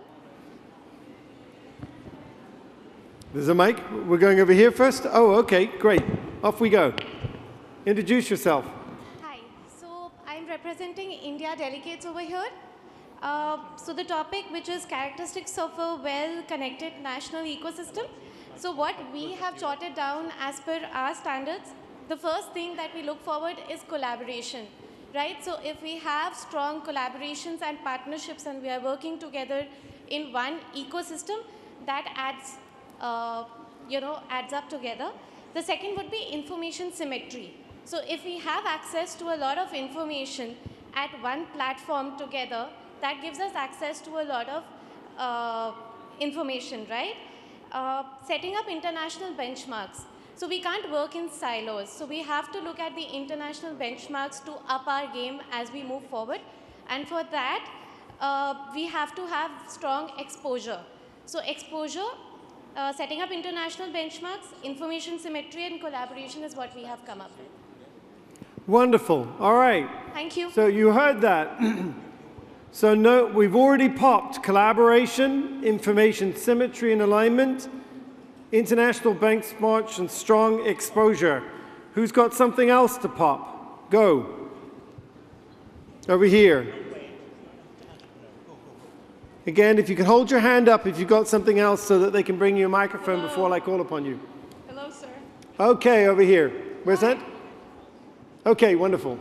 There's a mic. We're going over here first. Oh, okay, great. Off we go. Introduce yourself. Hi. So I'm representing India delegates over here. So the topic, which is characteristics of a well-connected national ecosystem. So what we have jotted down as per our standards, the first thing that we look forward is collaboration, right? So if we have strong collaborations and partnerships and we are working together in one ecosystem, that adds up together. The second would be information symmetry. So if we have access to a lot of information at one platform together, that gives us access to a lot of information, right? Setting up international benchmarks. So we can't work in silos. So we have to look at the international benchmarks to up our game as we move forward. And for that, we have to have strong exposure. So exposure, setting up international benchmarks, information symmetry, and collaboration is what we have come up with. Wonderful. All right. Thank you. So you heard that. So no, we've already popped collaboration, information symmetry and alignment, international benchmarks, and strong exposure. Who's got something else to pop? Go. Over here. Again, if you can hold your hand up if you've got something else so that they can bring you a microphone before I call upon you. Hello, sir. Okay, over here. Where's that? Okay, wonderful.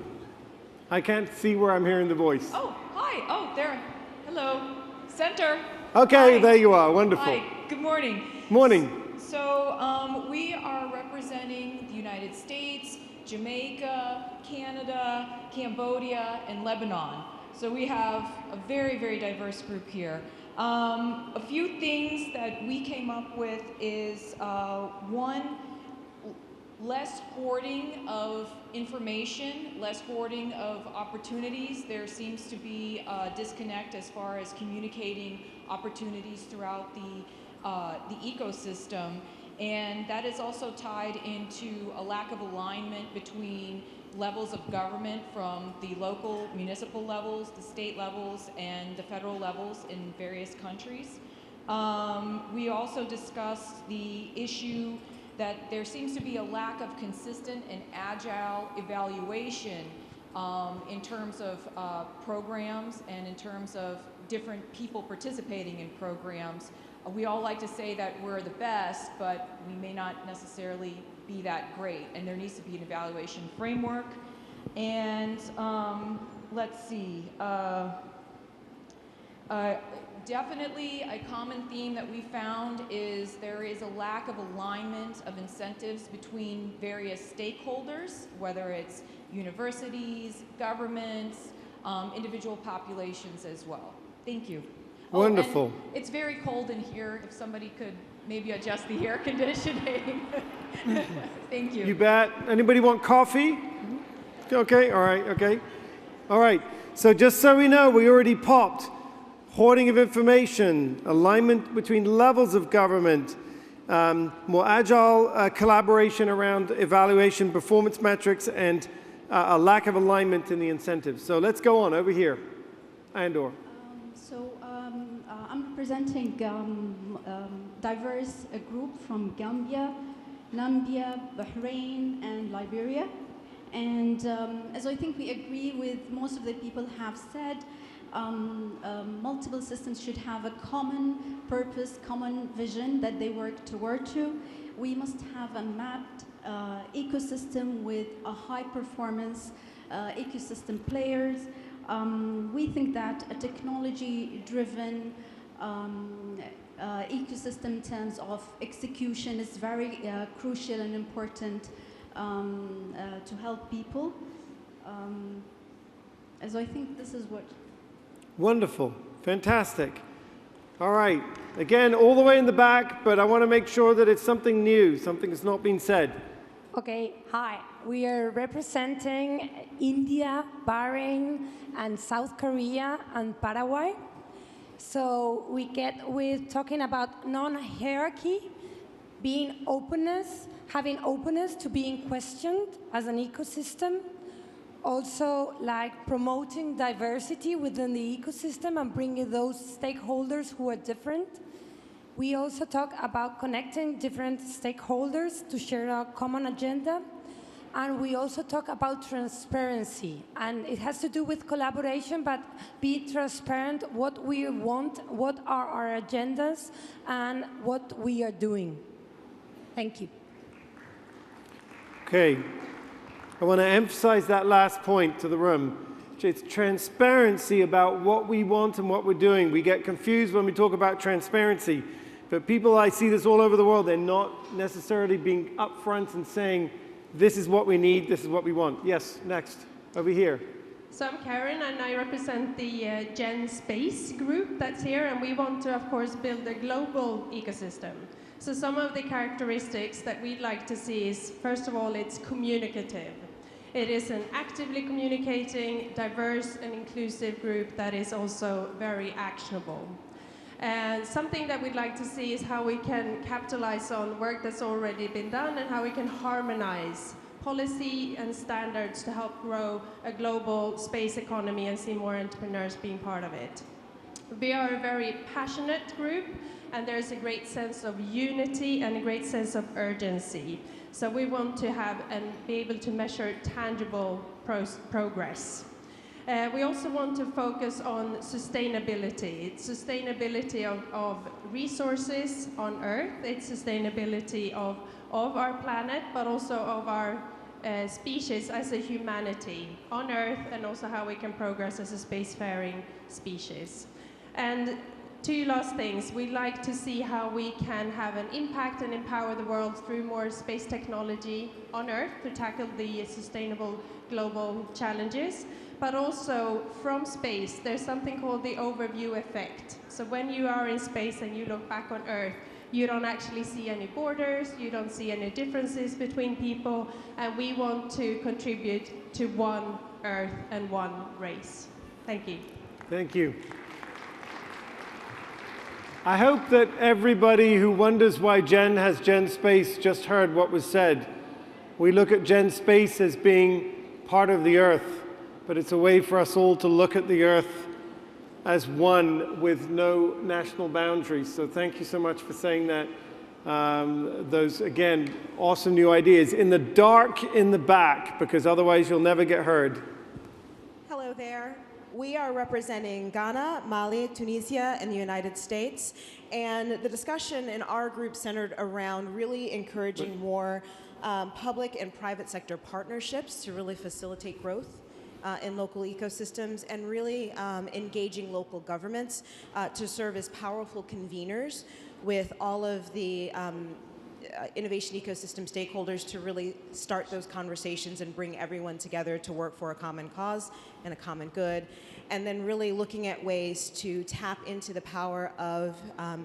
I can't see where I'm hearing the voice. Oh, hi. Oh, there. Hello. Center. Okay, Hi. there you are. Wonderful. Hi. Good morning. Morning. So we are representing the United States, Jamaica, Canada, Cambodia, and Lebanon. So we have a very, very diverse group here. A few things that we came up with is one, less hoarding of information, less hoarding of opportunities. There seems to be a disconnect as far as communicating opportunities throughout the ecosystem. And that is also tied into a lack of alignment between levels of government from the local municipal levels, the state levels, and the federal levels in various countries. We also discussed the issue that there seems to be a lack of consistent and agile evaluation in terms of programs and in terms of different people participating in programs. We all like to say that we're the best, but we may not necessarily be that great, and there needs to be an evaluation framework. And let's see, definitely a common theme that we found is there is a lack of alignment of incentives between various stakeholders, whether it's universities, governments, individual populations as well. Thank you. Wonderful. Oh, it's very cold in here. If somebody could maybe adjust the air conditioning. Thank you. You bet. Anybody want coffee? Okay, all right, okay. All right, so just so we know, we already popped hoarding of information, alignment between levels of government, more agile collaboration around evaluation, performance metrics, and a lack of alignment in the incentives. So let's go on over here. Andor. I'm representing diverse group from Gambia, Namibia, Bahrain, and Liberia. And as I think we agree with most of the people have said, multiple systems should have a common purpose, common vision that they work toward to. We must have a mapped ecosystem with a high performance ecosystem players. We think that a technology-driven ecosystem in terms of execution is very crucial and important to help people. So I think this is what... Wonderful. Fantastic. All right. Again, all the way in the back, but I want to make sure that it's something new, something that's not been said. Okay, hi. We are representing India, Bahrain, and South Korea, and Paraguay. So we're talking about non-hierarchy, being openness, having openness to being questioned as an ecosystem. Also, like promoting diversity within the ecosystem and bringing those stakeholders who are different. We also talk about connecting different stakeholders to share a common agenda. And we also talk about transparency. And it has to do with collaboration, but be transparent what we want, what are our agendas, and what we are doing. Thank you. Okay. I want to emphasize that last point to the room. It's transparency about what we want and what we're doing. We get confused when we talk about transparency. But people, I see this all over the world, they're not necessarily being upfront and saying, this is what we need, this is what we want. Yes, next, over here. So I'm Karen, and I represent the Gen Space group that's here, and we want to, of course, build a global ecosystem. So some of the characteristics that we'd like to see is, first of all, it's communicative. It is an actively communicating, diverse and inclusive group that is also very actionable. And something that we'd like to see is how we can capitalize on work that's already been done and how we can harmonize policy and standards to help grow a global space economy and see more entrepreneurs being part of it. We are a very passionate group, and there's a great sense of unity and a great sense of urgency. So we want to have and be able to measure tangible progress. We also want to focus on sustainability. It's sustainability of resources on Earth. It's sustainability of our planet, but also of our species as a humanity on Earth, and also how we can progress as a spacefaring species. And two last things. We'd like to see how we can have an impact and empower the world through more space technology on Earth to tackle the sustainable global challenges. But also from space, there's something called the overview effect. So when you are in space and you look back on Earth, you don't actually see any borders, you don't see any differences between people, and we want to contribute to one Earth and one race. Thank you. Thank you. I hope that everybody who wonders why Gen has Gen Space just heard what was said. We look at Gen Space as being part of the Earth, but it's a way for us all to look at the Earth as one with no national boundaries. So thank you so much for saying that. Those, again, awesome new ideas. In the dark in the back, because otherwise you'll never get heard. Hello there. We are representing Ghana, Mali, Tunisia, and the United States. And the discussion in our group centered around really encouraging more public and private sector partnerships to really facilitate growth in local ecosystems, and really engaging local governments to serve as powerful conveners with all of the innovation ecosystem stakeholders to really start those conversations and bring everyone together to work for a common cause and a common good. And then really looking at ways to tap into the power of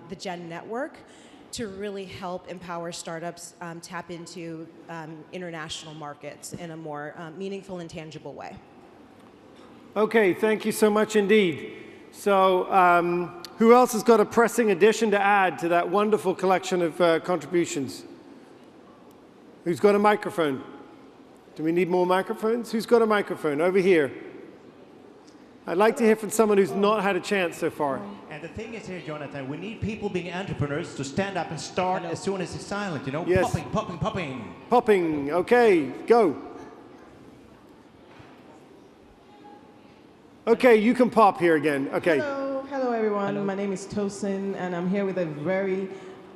the Gen network to really help empower startups tap into international markets in a more meaningful and tangible way. Okay, thank you so much indeed. So who else has got a pressing addition to add to that wonderful collection of contributions? Who's got a microphone? Do we need more microphones? Who's got a microphone? Over here. I'd like to hear from someone who's not had a chance so far. And the thing is here, Jonathan, we need people being entrepreneurs to stand up and start as soon as it's silent, you know? Yes. Popping, popping, popping. Popping, okay, go. Okay, you can pop here again, okay. Hello everyone. My name is Tosin, and I'm here with a very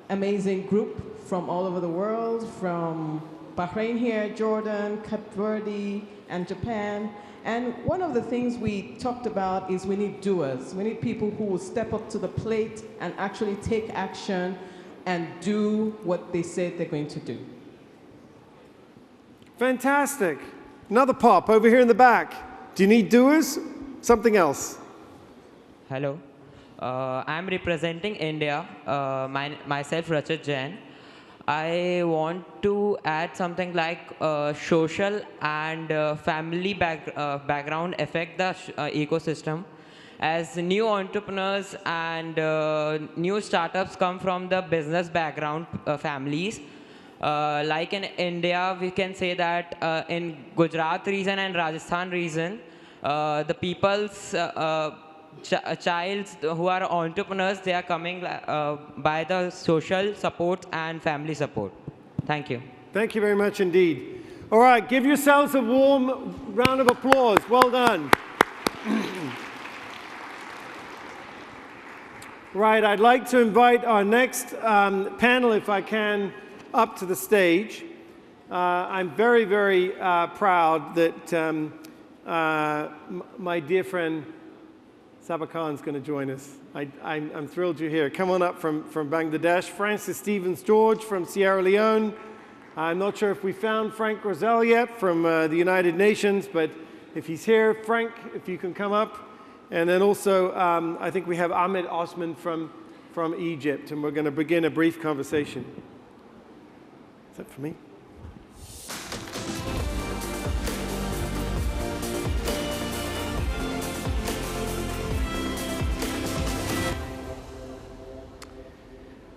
amazing group from all over the world, from Bahrain here, Jordan, Cape Verde, and Japan. And one of the things we talked about is we need doers. We need people who will step up to the plate and actually take action and do what they said they're going to do. Fantastic. Another pop over here in the back. Do you need doers? Something else. Hello. I'm representing India, myself Rachit Jain. I want to add something like social and family background affect the ecosystem. As new entrepreneurs and new startups come from the business background families, like in India, we can say that in Gujarat region and Rajasthan region, the people's childs who are entrepreneurs, they are coming by the social support and family support. Thank you. Thank you very much indeed. All right, give yourselves a warm round of applause. Well done. Right, I'd like to invite our next panel, if I can, up to the stage. I'm very, very proud that my dear friend Saba Khan's going to join us. I'm thrilled you're here. Come on up from Bangladesh. Francis Stevens-George from Sierra Leone. I'm not sure if we found Frank Rosell yet from the United Nations, but if he's here, Frank, if you can come up. And then also, I think we have Ahmed Osman from Egypt, and we're going to begin a brief conversation. Is that for me?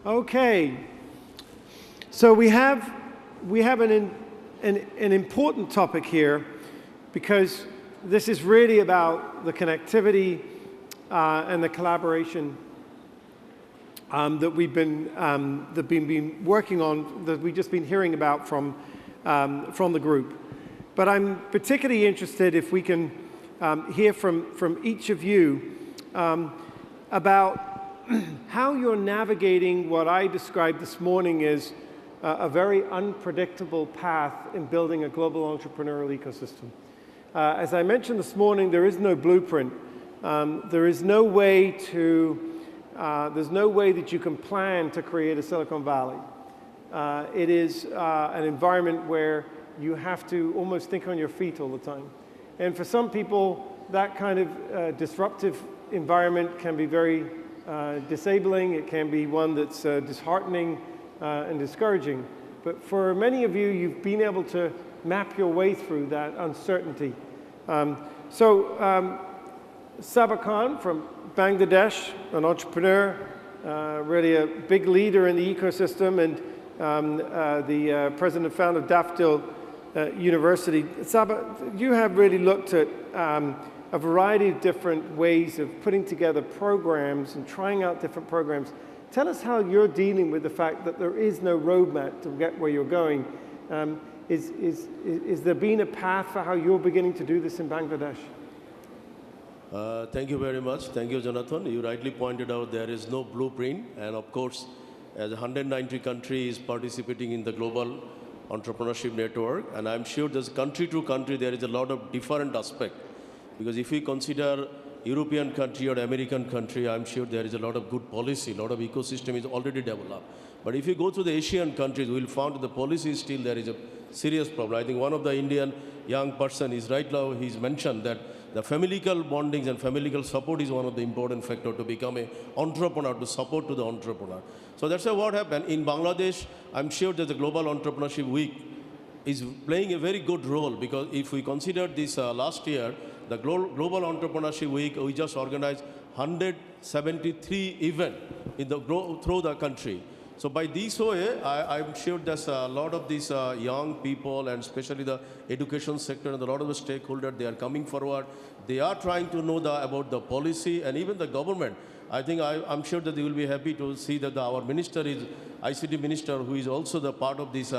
Okay, so we have an important topic here, because this is really about the connectivity and the collaboration that we've been working on, that we've just been hearing about from the group. But I'm particularly interested if we can hear from each of you about how you're navigating what I described this morning as a very unpredictable path in building a global entrepreneurial ecosystem. As I mentioned this morning, there is no blueprint. There is no way there's no way that you can plan to create a Silicon Valley. It is an environment where you have to almost think on your feet all the time. And for some people, that kind of disruptive environment can be very disabling. It can be one that's disheartening and discouraging. But for many of you, you've been able to map your way through that uncertainty. Saba Khan from Bangladesh, an entrepreneur, really a big leader in the ecosystem, and the president and founder of Daffodil University. Saba, you have really looked at a variety of different ways of putting together programs and trying out different programs. Tell us how you're dealing with the fact that there is no roadmap to get where you're going. Is there been a path for how you're beginning to do this in Bangladesh? Thank you very much. Thank you, Jonathan. You rightly pointed out there is no blueprint. And of course, as 190 countries participating in the global entrepreneurship network, and I'm sure there's country to country, there is a lot of different aspects. Because if we consider European country or American country, I'm sure there is a lot of good policy, a lot of ecosystem is already developed. But if you go to the Asian countries, we'll find the policy still there is a serious problem. I think one of the Indian young person is right now, he's mentioned that the familial bondings and familial support is one of the important factors to become an entrepreneur, to support to the entrepreneur. So that's what happened. In Bangladesh, I'm sure that the Global Entrepreneurship Week is playing a very good role, because if we consider this last year, the Global Entrepreneurship Week, we just organized 173 events through the country. So by this way, I'm sure there's a lot of these young people, and especially the education sector and a lot of the stakeholders, they are coming forward. They are trying to know about the policy, and even the government. I think I'm sure that they will be happy to see that our minister is ICT minister, who is also the part of these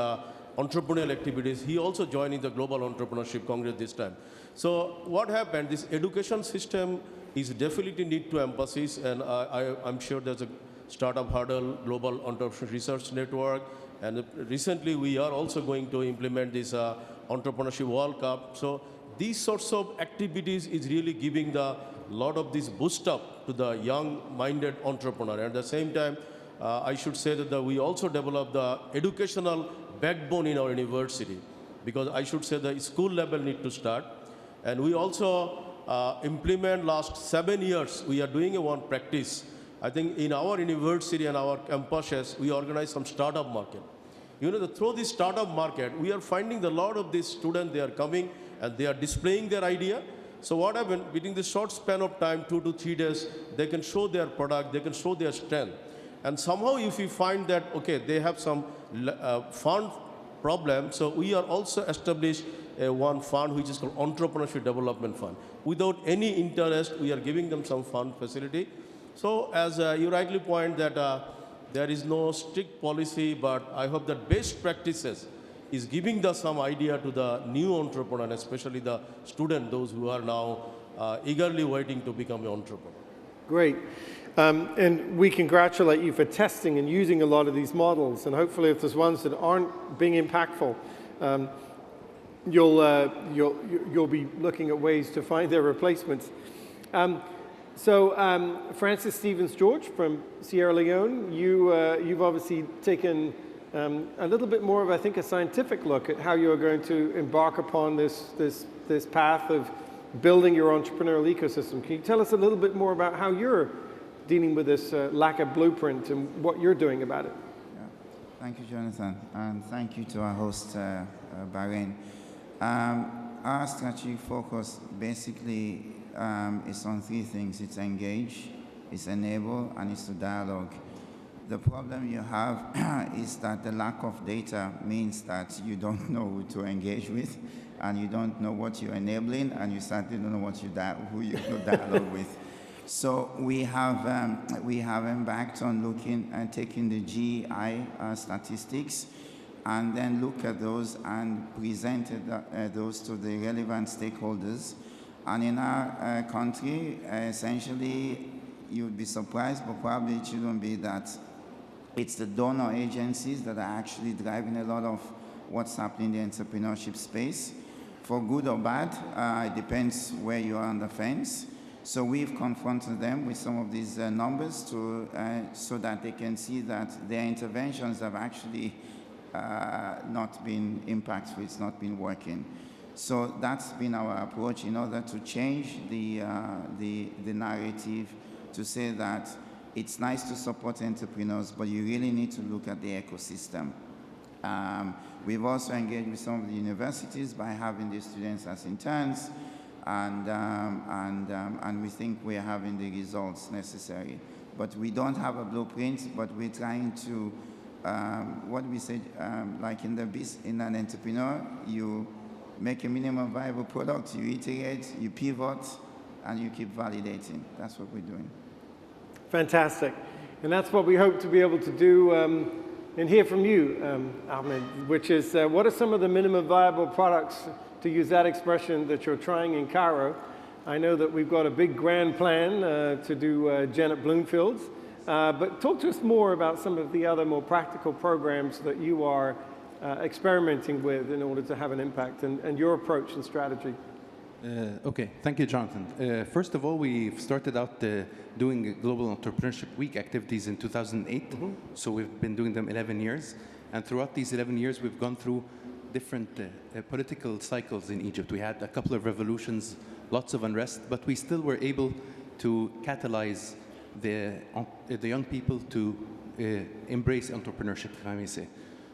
entrepreneurial activities. He also joined in the Global Entrepreneurship Congress this time. So what happened, this education system is definitely need to emphasize, and I'm sure there's a Startup Hurdle, Global Entrepreneurship Research Network, And recently, we are also going to implement this Entrepreneurship World Cup. So these sorts of activities is really giving the lot of this boost up to the young-minded entrepreneur. At the same time, I should say that we also develop the educational backbone in our university, because I should say the school level need to start. And we also implement last 7 years, we are doing a one practice. I think in our university and our campuses, we organize some startup market. You know, through this startup market, we are finding a lot of these students, they are coming and they are displaying their idea. So what happened, within this short span of time, 2 to 3 days, they can show their product, they can show their strength. And somehow if we find that, okay, they have some fund problem, so we are also established one fund which is called Entrepreneurship Development Fund. Without any interest, we are giving them some fund facility. So as you rightly point that there is no strict policy, but I hope that best practices is giving some idea to the new entrepreneur, especially the student, those who are now eagerly waiting to become an entrepreneur. Great. And we congratulate you for testing and using a lot of these models. And hopefully if there's ones that aren't being impactful, you'll be looking at ways to find their replacements. Francis Stevens-George from Sierra Leone, you've obviously taken a little bit more of, I think, a scientific look at how you're going to embark upon this path of building your entrepreneurial ecosystem. Can you tell us a little bit more about how you're dealing with this lack of blueprint and what you're doing about it? Yeah. Thank you, Jonathan, and thank you to our host, Bahrain. Our strategic focus basically is on 3 things. It's engage, it's enable, and it's to dialogue. The problem you have is that the lack of data means that you don't know who to engage with, and you don't know what you're enabling, and you certainly don't know who you dialogue with. So we have embarked on looking and taking the GI statistics, and then look at those and presented those to the relevant stakeholders. And in our country, essentially, you'd be surprised, but probably it shouldn't be that it's the donor agencies that are actually driving a lot of what's happening in the entrepreneurship space. For good or bad, it depends where you are on the fence. So we've confronted them with some of these numbers so that they can see that their interventions have actually not been impactful, it's not been working. So that's been our approach in order to change the narrative to say that it's nice to support entrepreneurs, but you really need to look at the ecosystem. We've also engaged with some of the universities by having the students as interns, and we think we're having the results necessary. But we don't have a blueprint, but we're trying to, what we said, like in an entrepreneur, you make a minimum viable product, you iterate, you pivot, and you keep validating. That's what we're doing. Fantastic. And that's what we hope to be able to do and hear from you, Ahmed, which is what are some of the minimum viable products, to use that expression, that you're trying in Cairo? I know that we've got a big grand plan to do Janet Bloomfield's, but talk to us more about some of the other more practical programs that you are experimenting with in order to have an impact, and your approach and strategy. Okay, thank you, Jonathan. First of all, we've started out doing Global Entrepreneurship Week activities in 2008. Mm-hmm. So we've been doing them 11 years. And throughout these 11 years, we've gone through different political cycles in Egypt. We had a couple of revolutions, lots of unrest, but we still were able to catalyze the young people to embrace entrepreneurship, if I may say.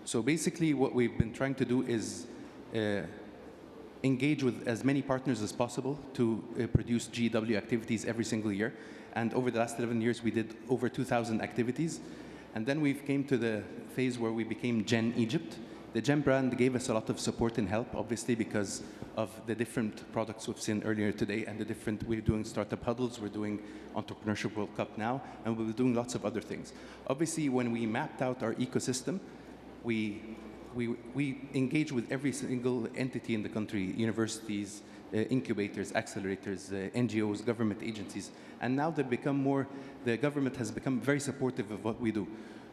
So basically, what we've been trying to do is engage with as many partners as possible to produce GW activities every single year. And over the last 11 years, we did over 2,000 activities. And then we came to the phase where we became Gen Egypt. The Gen brand gave us a lot of support and help, obviously, because of the different products we've seen earlier today and we're doing startup huddles, we're doing Entrepreneurship World Cup now, and we're doing lots of other things. Obviously, when we mapped out our ecosystem, we engage with every single entity in the country, universities, incubators, accelerators, NGOs, government agencies. And now the government has become very supportive of what we do.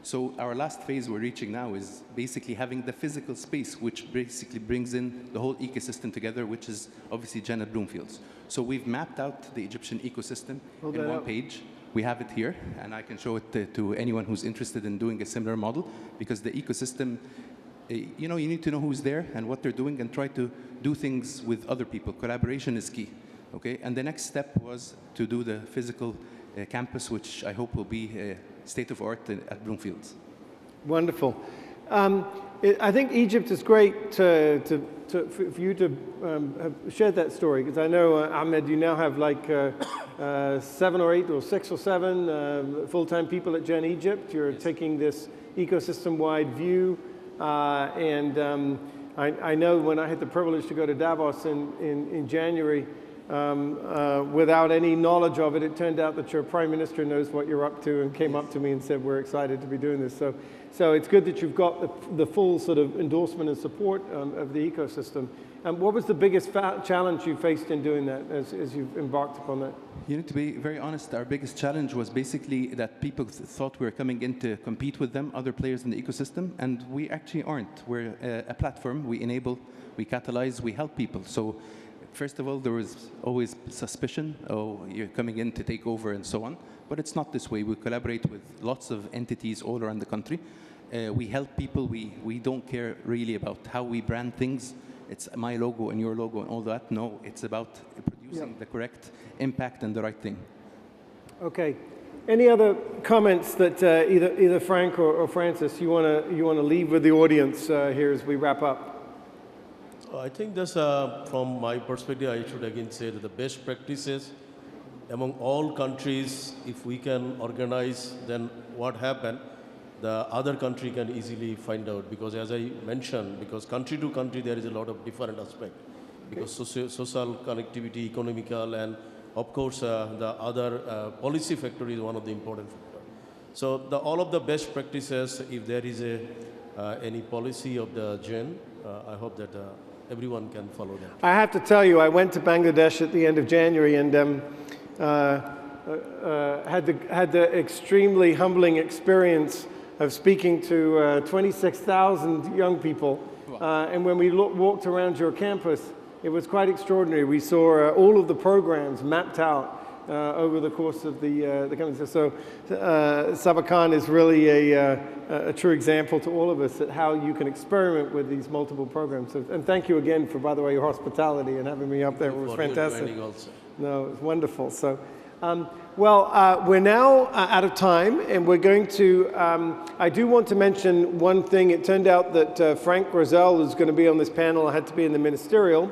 So our last phase we're reaching now is basically having the physical space, which basically brings in the whole ecosystem together, which is obviously Jen at Bloomfields. So we've mapped out the Egyptian ecosystem in one page. We have it here, and I can show it to anyone who's interested in doing a similar model, because the ecosystem, you know, you need to know who's there and what they're doing and try to do things with other people. Collaboration is key, okay? And the next step was to do the physical campus, which I hope will be state-of-art at Bloomfields. Wonderful. I think Egypt is great for you to have shared that story, because I know, Ahmed, you now have like 7 or 8 or 6 or 7 full-time people at Gen Egypt. You're taking this ecosystem-wide view, and I know when I had the privilege to go to Davos in January, without any knowledge of it, it turned out that your prime minister knows what you're up to and came up to me and said, we're excited to be doing this. So it's good that you've got the full sort of endorsement and support of the ecosystem. And what was the biggest challenge you faced in doing that as you've embarked upon that? You need to be very honest. Our biggest challenge was basically that people thought we were coming in to compete with them, other players in the ecosystem, and we actually aren't. We're a platform. We enable, we catalyze, we help people. So first of all, there was always suspicion, oh, you're coming in to take over and so on. But it's not this way. We collaborate with lots of entities all around the country. We help people. We don't care really about how we brand things. It's my logo and your logo and all that. No, it's about producing the correct impact and the right thing. Okay. Any other comments that either Frank or Francis you want to leave with the audience here as we wrap up? I think that's, from my perspective, I should again say that the best practices among all countries, if we can organize, then what happened, the other country can easily find out. Because as I mentioned, because country to country, there is a lot of different aspects. Because social connectivity, economical, and of course, the other policy factor is one of the important factors. So all of the best practices, if there is any policy of the GEN, I hope that everyone can follow that. I have to tell you, I went to Bangladesh at the end of January and had the extremely humbling experience of speaking to 26,000 young people. And when we walked around your campus, it was quite extraordinary. We saw all of the programs mapped out over the course of the campus. So Sabakan is really a true example to all of us at how you can experiment with these multiple programs. So, and thank you again for, by the way, your hospitality and having me up there. It was fantastic. No, it was wonderful. So, we're now out of time, and we're going to, I do want to mention one thing. It turned out that Frank Rosell is going to be on this panel. I had to be in the ministerial.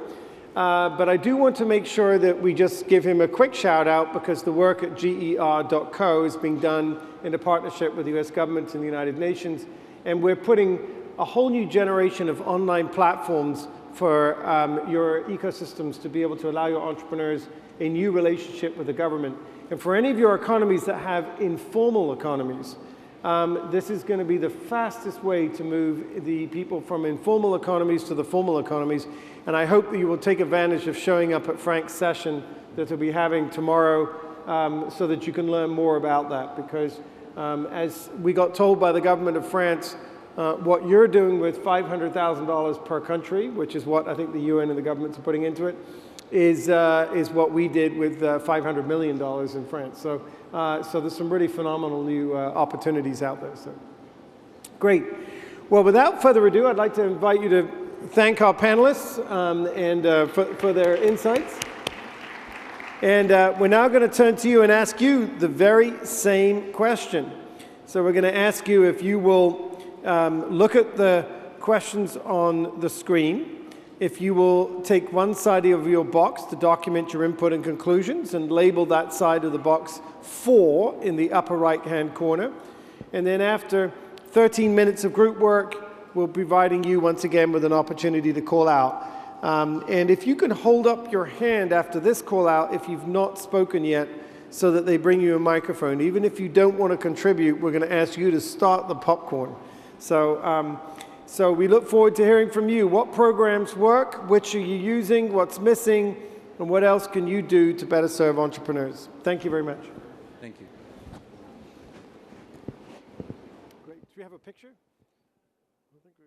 But I do want to make sure that we just give him a quick shout out, because the work at GER.co is being done in a partnership with the US government and the United Nations. And we're putting a whole new generation of online platforms for your ecosystems to be able to allow your entrepreneurs a new relationship with the government. And for any of your economies that have informal economies, this is going to be the fastest way to move the people from informal economies to the formal economies. And I hope that you will take advantage of showing up at Frank's session that he'll be having tomorrow so that you can learn more about that. Because as we got told by the government of France, what you're doing with $500,000 per country, which is what I think the UN and the governments are putting into it, is what we did with $500 million in France. So there's some really phenomenal new opportunities out there. So great. Well, without further ado, I'd like to invite you to thank our panelists for their insights. And we're now going to turn to you and ask you the very same question. So we're going to ask you if you will look at the questions on the screen. If you will take one side of your box to document your input and conclusions and label that side of the box 4 in the upper right-hand corner. And then after 13 minutes of group work, we'll be providing you once again with an opportunity to call out. And if you can hold up your hand after this call out if you've not spoken yet, so that they bring you a microphone. Even if you don't want to contribute, we're going to ask you to start the popcorn. So we look forward to hearing from you. What programs work? Which are you using? What's missing? And what else can you do to better serve entrepreneurs? Thank you very much. Thank you. Great. we have a picture? I think we...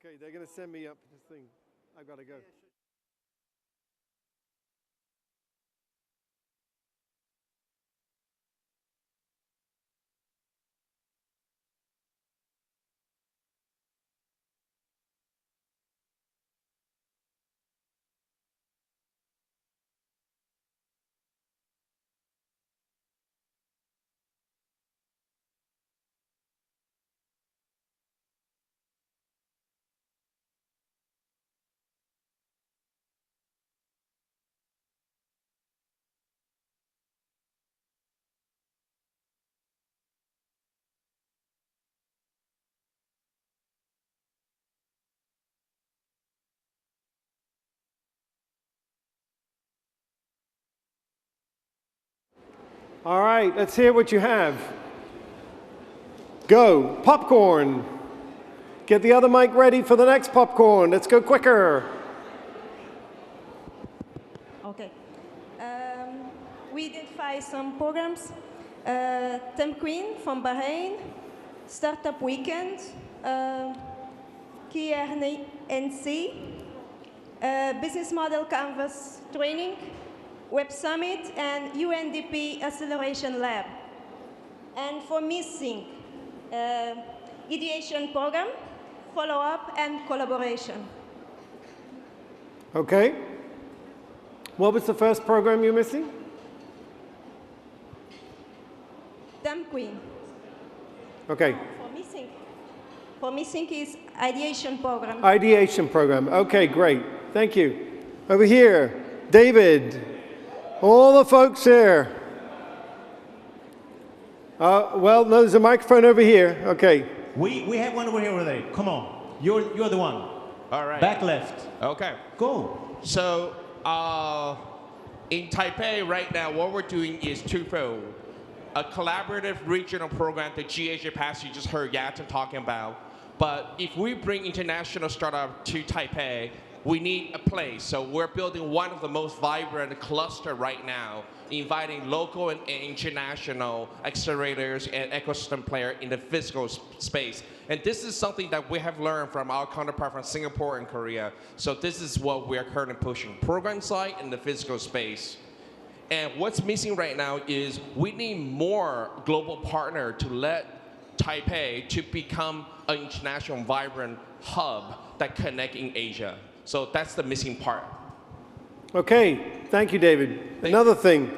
Okay, they're going to send me up this thing. I've got to go. All right, let's hear what you have. Go, popcorn. Get the other mic ready for the next popcorn. Let's go quicker. Okay. We identify some programs. Temp Queen from Bahrain, Startup Weekend, KRNC, Business Model Canvas Training, Web Summit, and UNDP Acceleration Lab. And for missing, ideation program, follow-up, and collaboration. Okay. What was the first program you're missing? Temp Queen. Okay. For missing is ideation program. Ideation program. Okay, great. Thank you. Over here, David. All the folks here. Well, no, there's a microphone over here. Okay. We have one over here already. Come on. You're the one. All right. Back left. Okay. Go. So, in Taipei right now, what we're doing is twofold. A collaborative regional program that GAJ Pass you just heard Yatin talking about. But if we bring international startup to Taipei, we need a place. So we're building one of the most vibrant cluster right now, inviting local and international accelerators and ecosystem players in the physical space. And this is something that we have learned from our counterpart from Singapore and Korea. So this is what we are currently pushing, program side and the physical space. And what's missing right now is we need more global partner to let Taipei to become an international vibrant hub that connect in Asia. So that's the missing part. Okay, thank you, David. Another thing.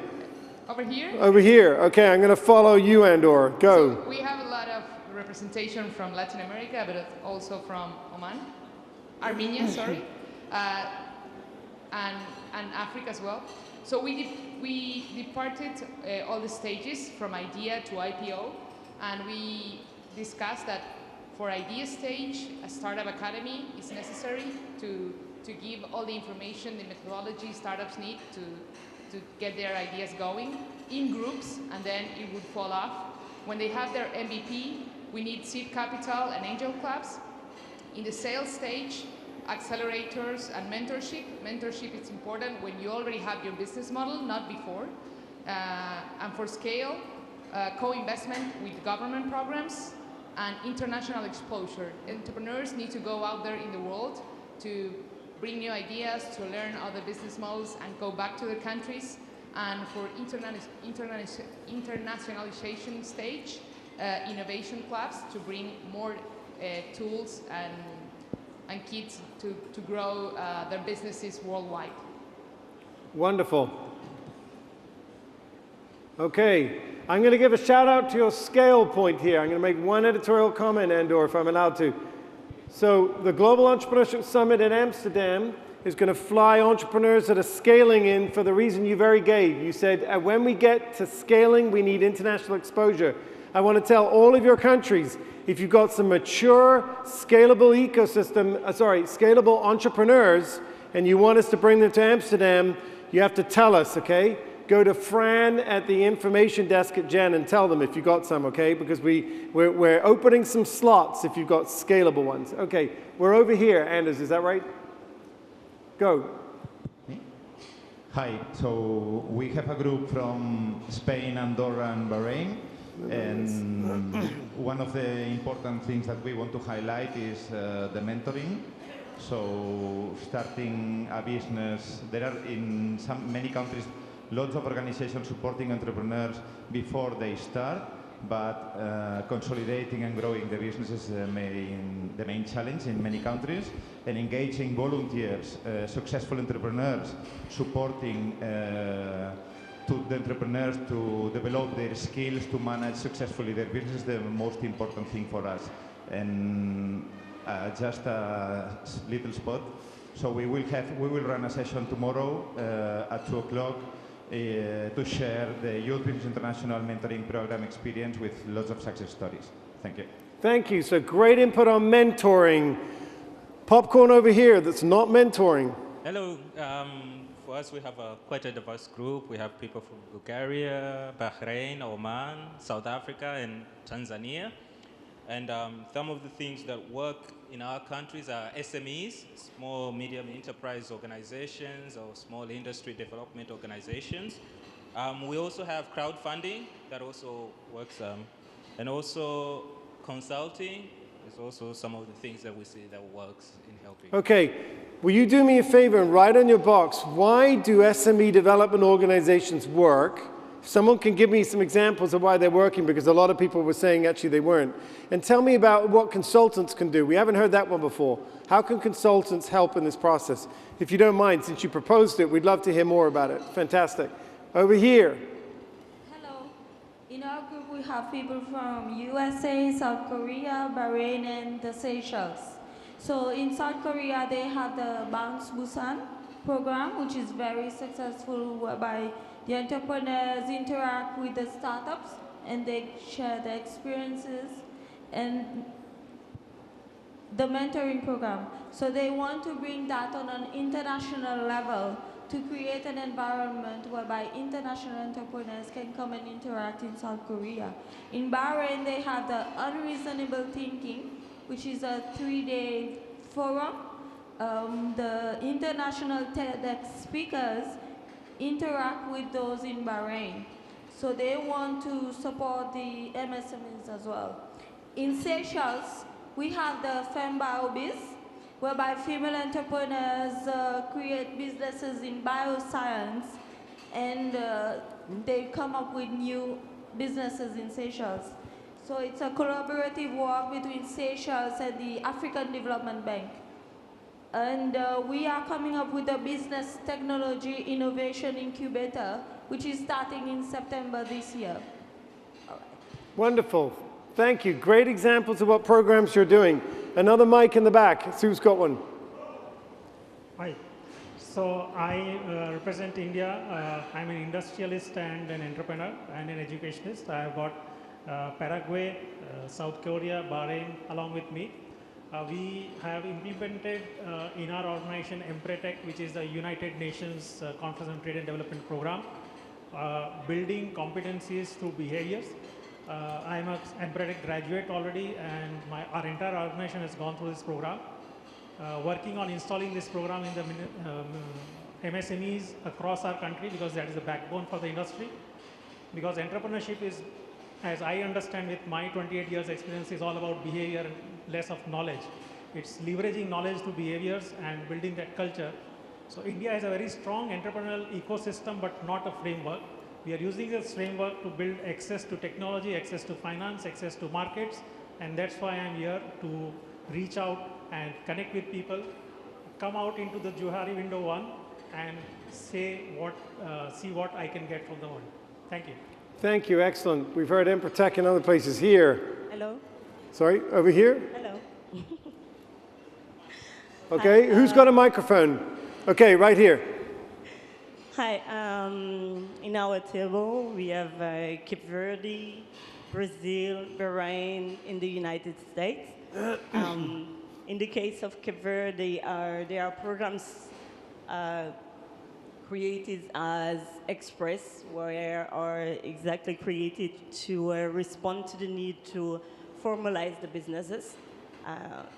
Over here? Over here. Okay, I'm going to follow you, Andor. Go. So we have a lot of representation from Latin America, but also from Oman, Armenia, sorry, and Africa as well. So we departed all the stages from idea to IPO, and we discussed that for idea stage, a startup academy is necessary to give all the information, the methodology startups need to get their ideas going in groups, and then it would fall off. When they have their MVP, we need seed capital and angel clubs. In the sales stage, accelerators and mentorship. Mentorship is important when you already have your business model, not before. And for scale, co-investment with government programs and international exposure. Entrepreneurs need to go out there in the world to bring new ideas, to learn other business models and go back to their countries. And for internationalization stage, innovation clubs to bring more tools and kids to grow their businesses worldwide. Wonderful. Okay, I'm going to give a shout out to your scale point here. I'm going to make one editorial comment, Andor, if I'm allowed to. So the Global Entrepreneurship Summit in Amsterdam is going to fly entrepreneurs that are scaling in for the reason you very gave. You said, when we get to scaling, we need international exposure. I want to tell all of your countries, if you've got some mature, scalable ecosystem, scalable entrepreneurs, and you want us to bring them to Amsterdam, you have to tell us, okay? Go to Fran at the information desk at Jen and tell them if you got some, okay? Because we're opening some slots if you've got scalable ones. Okay, we're over here, Anders, is that right? Go. Hi, so we have a group from Spain, Andorra, and Bahrain. And one of the important things that we want to highlight is the mentoring. So starting a business, there are in many countries lots of organizations supporting entrepreneurs before they start, but consolidating and growing the business is the main challenge in many countries, and engaging volunteers, successful entrepreneurs, supporting to the entrepreneurs to develop their skills to manage successfully their business is the most important thing for us. And just a little spot. So we will run a session tomorrow at 2 o'clock to share the Youth Business International Mentoring Program experience with lots of success stories. Thank you. Thank you. So great input on mentoring. Popcorn over here that's not mentoring. Hello. For us, we have quite a diverse group. We have people from Bulgaria, Bahrain, Oman, South Africa, and Tanzania. And some of the things that work in our countries are SMEs, small, medium enterprise organizations, or small industry development organizations. We also have crowdfunding that also works, and also consulting is also some of the things that we see that works in helping. Okay, will you do me a favor and write on your box, why do SME development organizations work? Someone can give me some examples of why they're working, because a lot of people were saying actually they weren't. And tell me about what consultants can do. We haven't heard that one before. How can consultants help in this process? If you don't mind, since you proposed it, we'd love to hear more about it. Fantastic. Over here. Hello. In our group, we have people from USA, South Korea, Bahrain, and the Seychelles. So in South Korea, they have the Bounce Busan program, which is very successful, whereby the entrepreneurs interact with the startups and they share their experiences, and the mentoring program. So they want to bring that on an international level to create an environment whereby international entrepreneurs can come and interact in South Korea. In Bahrain, they have the Unreasonable Thinking, which is a 3-day forum. The international TEDx speakers interact with those in Bahrain. So they want to support the MSMEs as well. In Seychelles, we have the FemBioBiz, whereby female entrepreneurs create businesses in bioscience, and they come up with new businesses in Seychelles. So it's a collaborative work between Seychelles and the African Development Bank. And we are coming up with a business technology innovation incubator, which is starting in September this year. All right. Wonderful. Thank you. Great examples of what programs you're doing. Another mic in the back. Sue's got one. Hi. So I represent India. I'm an industrialist and an entrepreneur and an educationist. I've got Paraguay, South Korea, Bahrain along with me. We have implemented in our organization Empretech, which is the United Nations Conference on Trade and Development Program, building competencies through behaviors. I'm an Empretech graduate already, and our entire organization has gone through this program, working on installing this program in the MSMEs across our country, because that is the backbone for the industry. Because entrepreneurship is, as I understand with my 28 years experience, is all about behavior and less of knowledge. It's leveraging knowledge to behaviors and building that culture. So India has a very strong entrepreneurial ecosystem, but not a framework. We are using this framework to build access to technology, access to finance, access to markets, and that's why I'm here to reach out and connect with people, come out into the Johari window one, and say see what I can get from the world. Thank you. Thank you. Excellent. We've heard Empretech in other places. Here. Hello. Sorry, over here? Hello. Okay, who's got a microphone? Okay, right here. Hi. In our table, we have Cape Verde, Brazil, Bahrain, in the United States. In the case of Cape Verde, there are programs created as Express, where are exactly created to respond to the need to formalize the businesses.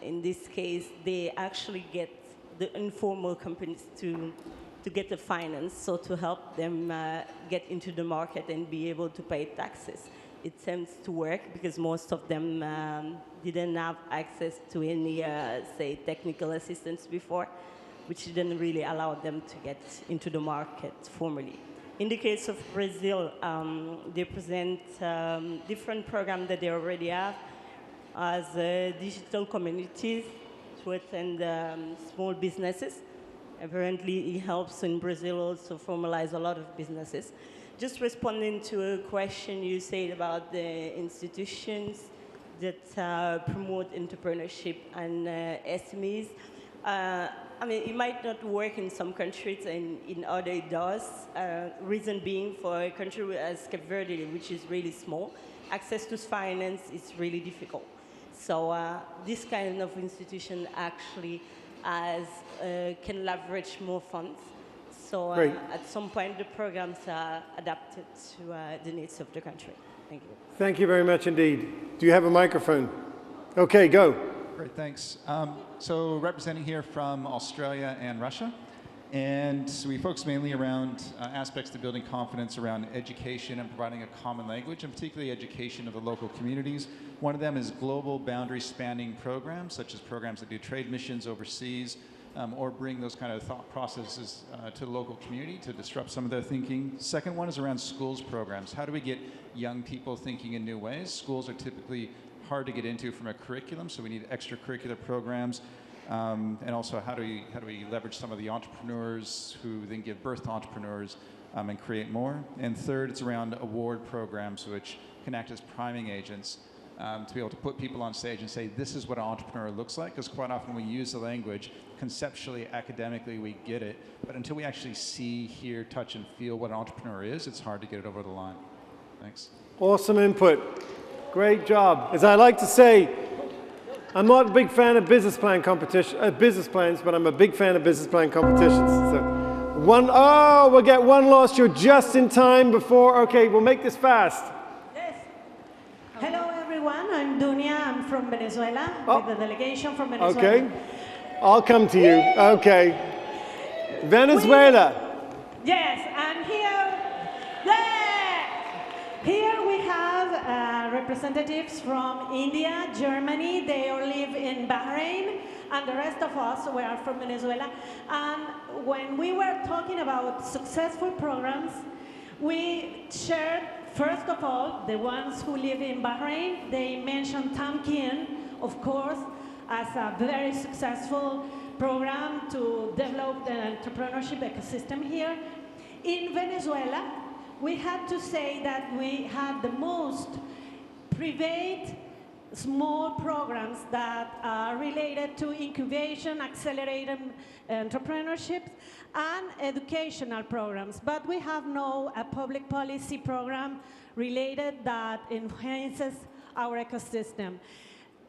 In this case, they actually get the informal companies to get the finance, so to help them get into the market and be able to pay taxes. it seems to work because most of them didn't have access to any, say, technical assistance before, which didn't really allow them to get into the market formally. In the case of Brazil, they present different programs that they already have as digital communities to attend small businesses. Apparently, it helps in Brazil also formalize a lot of businesses. Just responding to a question you said about the institutions that promote entrepreneurship and SMEs. I mean, it might not work in some countries, and in other it does. Reason being, for a country as Cape Verde, which is really small, access to finance is really difficult. So this kind of institution actually can leverage more funds. So at some point, the programs are adapted to the needs of the country. Thank you. Thank you very much indeed. Do you have a microphone? Okay, go. Great, thanks. So representing here from Australia and Russia, and so we focus mainly around aspects to building confidence around education and providing a common language, and particularly education of the local communities. One of them is global boundary spanning programs, such as programs that do trade missions overseas, or bring those kind of thought processes to the local community to disrupt some of their thinking. Second one is around schools programs. How do we get young people thinking in new ways? Schools are typically hard to get into from a curriculum, so we need extracurricular programs. And also, how do we leverage some of the entrepreneurs who then give birth to entrepreneurs and create more? And third, it's around award programs, which can act as priming agents to be able to put people on stage and say, this is what an entrepreneur looks like, because quite often we use the language, conceptually, academically, we get it, but until we actually see, hear, touch, and feel what an entrepreneur is, it's hard to get it over the line. Thanks. Awesome input. Great job. As I like to say, I'm not a big fan of business plans, but I'm a big fan of business plan competitions. So we'll get one lost. You're just in time before. Okay, we'll make this fast. Yes. Hello, everyone. I'm Dunia. I'm from Venezuela, with the delegation from Venezuela. Okay. I'll come to you. Okay. Venezuela. Yes, and here we have representatives from India, Germany. They all live in Bahrain, and the rest of us, we are from Venezuela. And when we were talking about successful programs, we shared, first of all, the ones who live in Bahrain. They mentioned Tamkin, of course, as a very successful program to develop the entrepreneurship ecosystem here. In Venezuela, we had to say that we had the most private small programs that are related to incubation, accelerated entrepreneurship, and educational programs. But we have no public policy program related that enhances our ecosystem.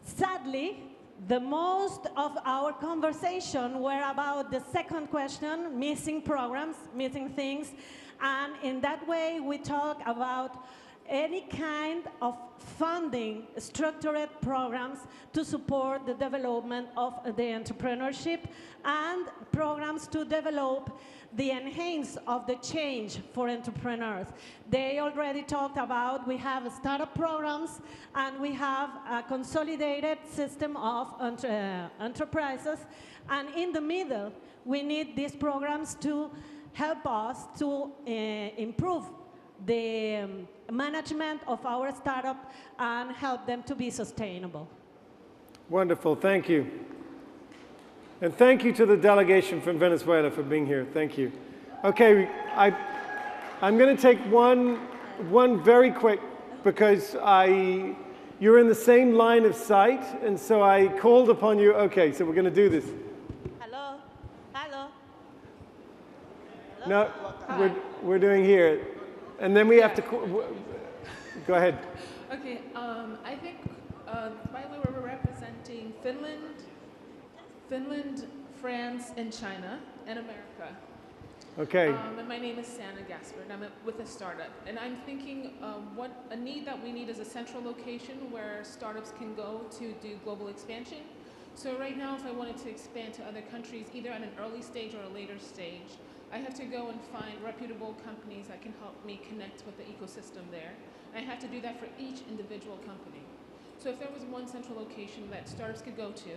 Sadly, the most of our conversation were about the second question, missing programs, missing things. And in that way, we talk about any kind of funding, structured programs to support the development of the entrepreneurship and programs to develop the enhance of the change for entrepreneurs. They already talked about, we have startup programs and we have a consolidated system of enterprises. And in the middle, we need these programs to help us to improve the management of our startup and help them to be sustainable. Wonderful, thank you. And thank you to the delegation from Venezuela for being here, thank you. Okay, I'm going to take one very quick, because you're in the same line of sight, and so I called upon you. Okay, so we're going to do this. Hello? Hello? No, we're doing here. And then we have to, go ahead. Okay, I think finally we're representing Finland, France, and China, and America. Okay. And my name is Santa Gasper, and I'm with a startup. And I'm thinking what a need that we need is a central location where startups can go to do global expansion. So right now, if I wanted to expand to other countries, either at an early stage or a later stage, I have to go and find reputable companies that can help me connect with the ecosystem there. I have to do that for each individual company. So if there was one central location that startups could go to,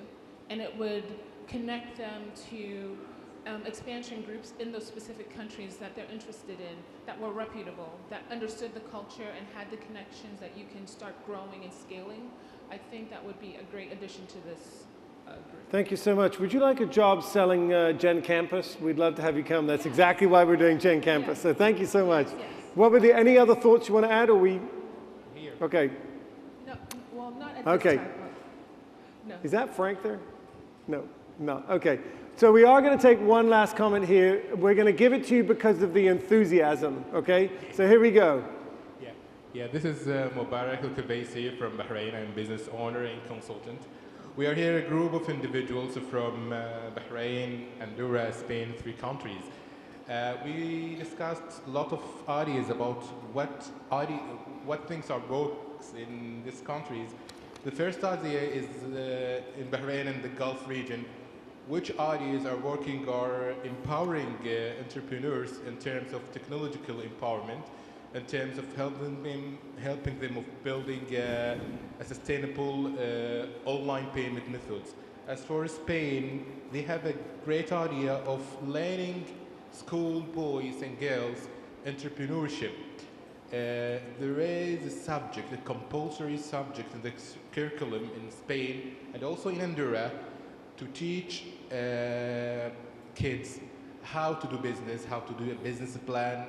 and it would connect them to expansion groups in those specific countries that they're interested in, that were reputable, that understood the culture and had the connections that you can start growing and scaling, I think that would be a great addition to this group. Thank you so much. Would you like a job selling Gen Campus? We'd love to have you come. That's exactly why we're doing Gen Campus. So thank you so much. Yes. What were the any other thoughts you want to add, or we? Here. Okay. No, well, not at Okay. this time. No. Is that Frank there? No, no. Okay. So we are going to take one last comment here. We're going to give it to you because of the enthusiasm. Okay. So here we go. Yeah, this is Mubarak Al-Kabaisi from Bahrain. I'm a business owner and consultant. We are here a group of individuals from Bahrain, Andorra, Spain, 3 countries. We discussed a lot of ideas about what things are works in these countries. The first idea is in Bahrain and the Gulf region, which ideas are working or empowering entrepreneurs in terms of technological empowerment, in terms of helping them of building a sustainable online payment methods. As for Spain, they have a great idea of learning school boys and girls entrepreneurship. There is a subject, a compulsory subject in the curriculum in Spain and also in Andorra to teach kids how to do business, how to do a business plan,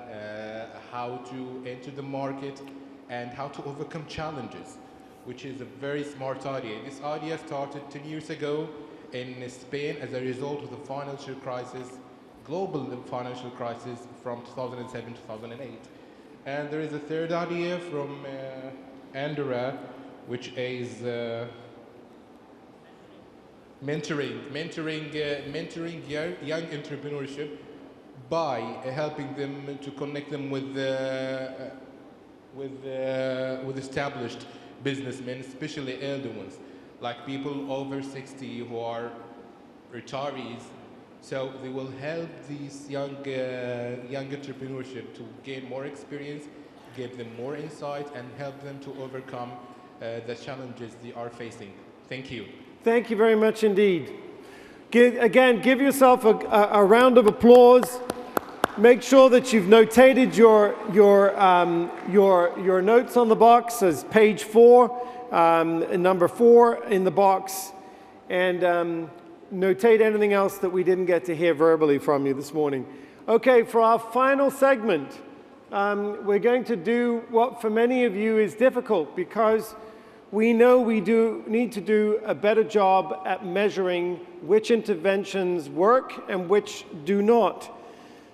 how to enter the market, and how to overcome challenges, which is a very smart idea. This idea started 10 years ago in Spain as a result of the financial crisis, global financial crisis from 2007 to 2008. And there is a third idea from Andorra, which is mentoring young entrepreneurship by helping them to connect them with established businessmen, especially elder ones, like people over 60 who are retirees. So they will help these young entrepreneurship to gain more experience, give them more insight, and help them to overcome the challenges they are facing. Thank you. Thank you very much indeed. Give yourself a round of applause. Make sure that you've notated your notes on the box as page 4, number 4 in the box, and notate anything else that we didn't get to hear verbally from you this morning. Okay, for our final segment, we're going to do what for many of you is difficult, because we know we need to do a better job at measuring which interventions work and which do not.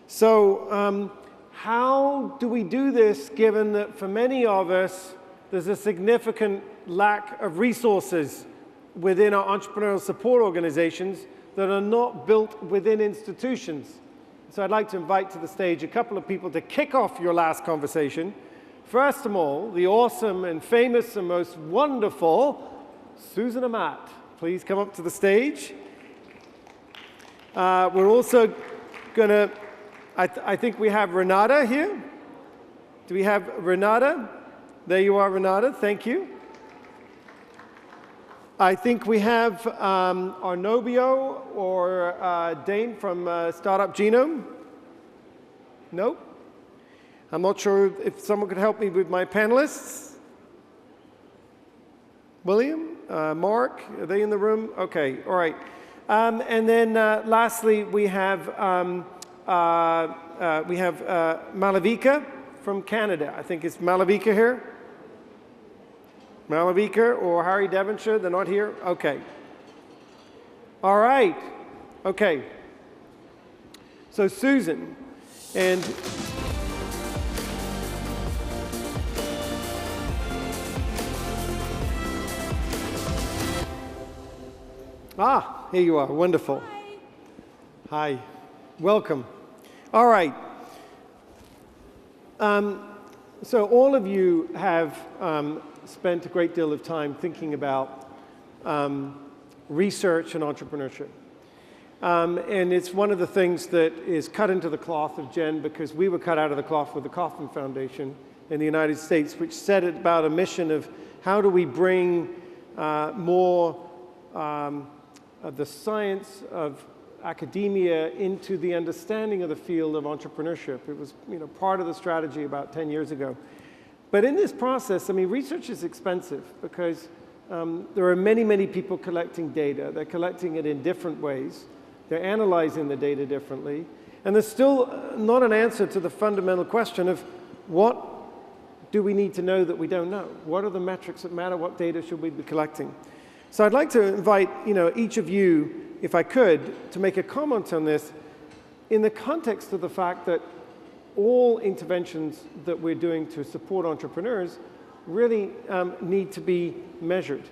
So how do we do this, given that for many of us, there's a significant lack of resources within our entrepreneurial support organizations that are not built within institutions? So I'd like to invite to the stage a couple of people to kick off your last conversation. First of all, the awesome and famous and most wonderful Susan Amat. Please come up to the stage. We're also going to, I think we have Renata here. Do we have Renata? There you are, Renata. Thank you. I think we have Arnobio or Dane from Startup Genome. Nope. I'm not sure if someone could help me with my panelists. William, Mark, are they in the room? Okay, all right. And then lastly, we have Malavika from Canada. I think it's Malavika here. Malavika or Harry Devonshire, they're not here? Okay. All right. Okay. So Susan, and here you are. Wonderful. Hi. Welcome. All right. So all of you have spent a great deal of time thinking about research and entrepreneurship. And it's one of the things that is cut into the cloth of Jen, because we were cut out of the cloth with the Kauffman Foundation in the United States, which set about a mission of how do we bring more of the science of academia into the understanding of the field of entrepreneurship. It was, part of the strategy about 10 years ago. But in this process, I mean, research is expensive because there are many, many people collecting data. They're collecting it in different ways. They're analyzing the data differently. And there's still not an answer to the fundamental question of what do we need to know that we don't know? What are the metrics that matter? What data should we be collecting? So I'd like to invite, each of you, if I could, to make a comment on this in the context of the fact that all interventions that we're doing to support entrepreneurs really need to be measured.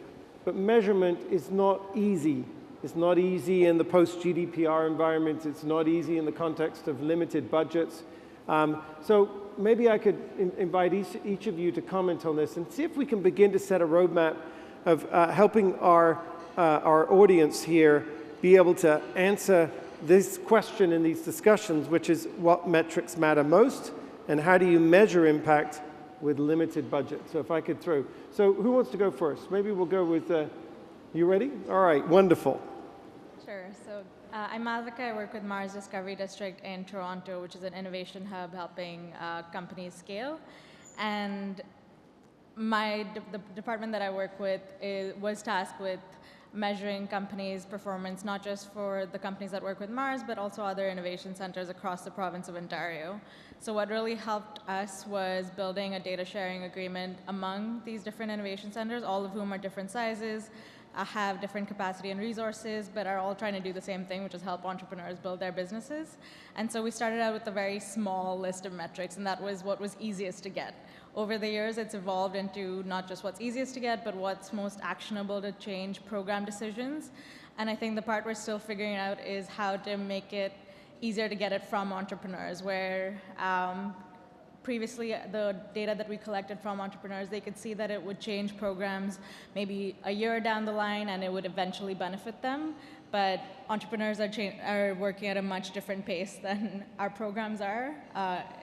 But measurement is not easy. It's not easy in the post-GDPR environment. It's not easy in the context of limited budgets. So maybe I could invite each of you to comment on this and see if we can begin to set a roadmap of helping our audience here be able to answer this question in these discussions, which is what metrics matter most and how do you measure impact with limited budget. So if I could throw. So who wants to go first? Maybe we'll go with, you ready? All right, wonderful. Sure. So I'm Malvika. I work with Mars Discovery District in Toronto, which is an innovation hub helping companies scale. And the department that I work with was tasked with measuring companies' performance, not just for the companies that work with Mars, but also other innovation centers across the province of Ontario. So what really helped us was building a data sharing agreement among these different innovation centers, all of whom are different sizes, have different capacity and resources, but are all trying to do the same thing, which is help entrepreneurs build their businesses. And so we started out with a very small list of metrics, and that was what was easiest to get. Over the years, it's evolved into not just what's easiest to get, but what's most actionable to change program decisions. And I think the part we're still figuring out is how to make it easier to get it from entrepreneurs, where previously the data that we collected from entrepreneurs, they could see that it would change programs maybe a year down the line and it would eventually benefit them. But entrepreneurs are working at a much different pace than our programs are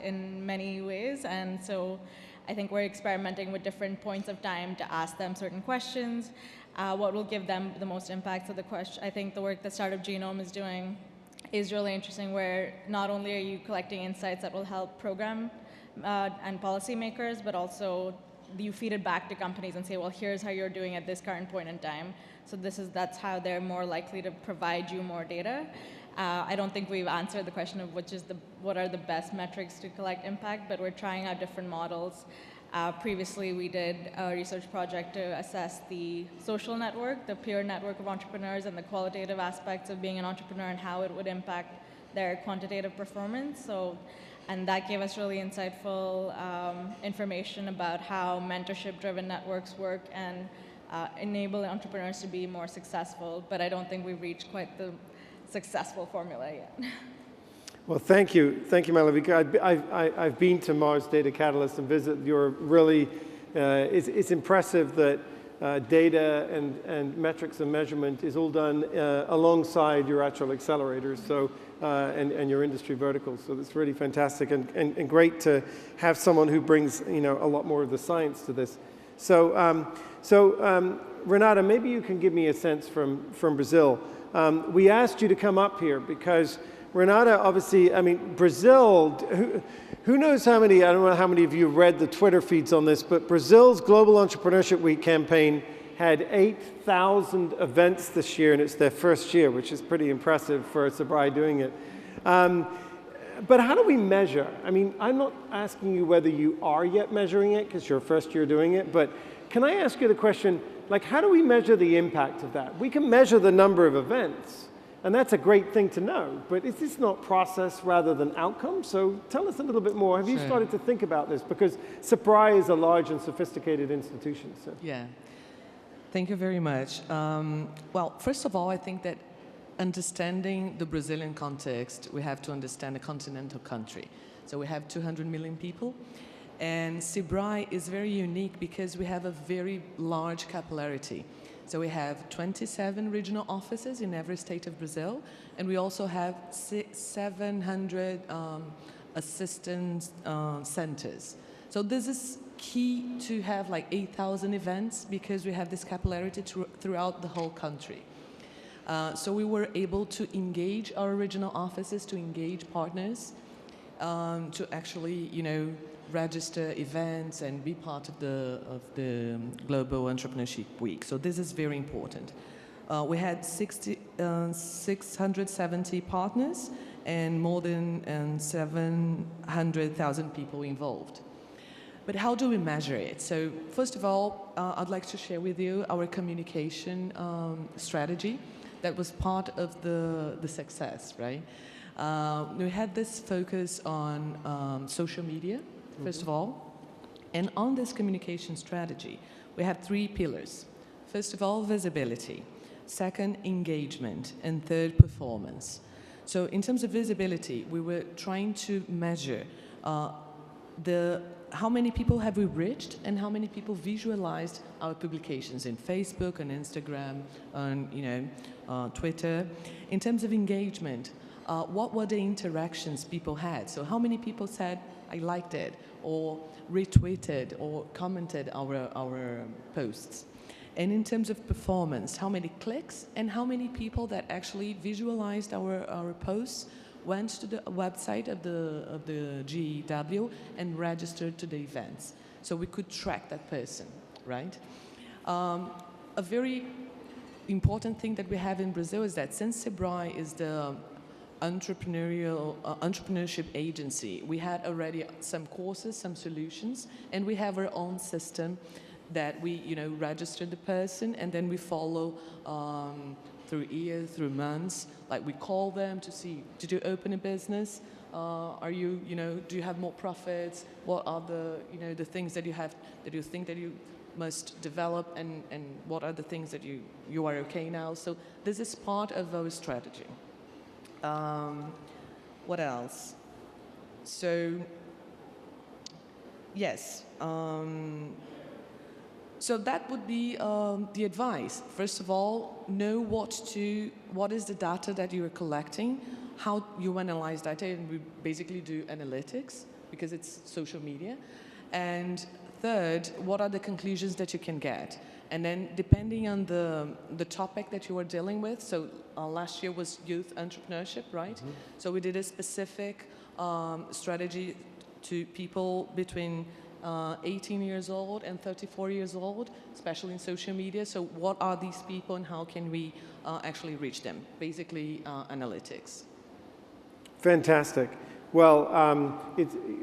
in many ways. And so I think we're experimenting with different points of time to ask them certain questions, what will give them the most impact. So I think the work that Startup Genome is doing is really interesting, where not only are you collecting insights that will help program and policymakers, but also you feed it back to companies and say, well, here's how you're doing at this current point in time. So that's how they're more likely to provide you more data. I don't think we've answered the question of what are the best metrics to collect impact, but we're trying out different models. Previously, we did a research project to assess the social network, the peer network of entrepreneurs, and the qualitative aspects of being an entrepreneur and how it would impact their quantitative performance. And that gave us really insightful information about how mentorship-driven networks work and enable entrepreneurs to be more successful. But I don't think we've reached quite the successful formula yet. Well, thank you, Malavika. I've been to Mars Data Catalyst and visited your really. It's impressive that data and metrics and measurement is all done alongside your actual accelerators. So. And your industry verticals. So it's really fantastic and great to have someone who brings a lot more of the science to this. So, Renata, maybe you can give me a sense from Brazil. We asked you to come up here because Renata, obviously, Brazil, who knows how many, I don't know how many of you read the Twitter feeds on this, but Brazil's Global Entrepreneurship Week campaign had 8,000 events this year, and it's their first year, which is pretty impressive for a Sabrai doing it. But how do we measure? I'm not asking you whether you are yet measuring it, because you're first year doing it, but can I ask you the question, how do we measure the impact of that? We can measure the number of events, and that's a great thing to know, but is this not process rather than outcome? So tell us a little bit more. Have you started to think about this? Because Sabrai is a large and sophisticated institution. So. Yeah. Thank you very much. Well, first of all, I think that understanding the Brazilian context, we have to understand a continental country. So we have 200 million people, and Sabrai is very unique because we have a very large capillarity. So we have 27 regional offices in every state of Brazil, and we also have 700 assistance centers. So this is key to have like 8,000 events because we have this capillarity throughout the whole country. So we were able to engage our regional offices, to engage partners, to actually, register events and be part of the Global Entrepreneurship Week. So this is very important. We had 670 partners and more than 700,000 people involved. But how do we measure it? So first of all, I'd like to share with you our communication strategy that was part of the success, right? We had this focus on social media, first of all. And on this communication strategy, we have 3 pillars. First of all, visibility. Second, engagement. And third, performance. So in terms of visibility, we were trying to measure how many people have we reached and how many people visualized our publications in Facebook, on Instagram, on Twitter. In terms of engagement, what were the interactions people had? So how many people said, I liked it, or retweeted, or commented our posts? And in terms of performance, how many clicks and how many people that actually visualized our posts went to the website of the GEW and registered to the events. So we could track that person, right? A very important thing that we have in Brazil is that since Sebrae is the entrepreneurship agency, we had already some courses, some solutions, and we have our own system that we, register the person, and then we follow through years, through months. Like we call them to see, did you open a business? Are you, do you have more profits? What are the, the things that you have, that you think that you must develop, and what are the things that you are okay now? So this is part of our strategy. What else? So, yes. So that would be the advice. First of all, know what is the data that you are collecting, how you analyze data, and we basically do analytics because it's social media. And third, what are the conclusions that you can get? And then depending on the topic that you are dealing with, so last year was youth entrepreneurship, right? Mm-hmm. So we did a specific strategy to people between 18 years old and 34 years old, especially in social media. So what are these people and how can we actually reach them? Basically, analytics. Fantastic. Well,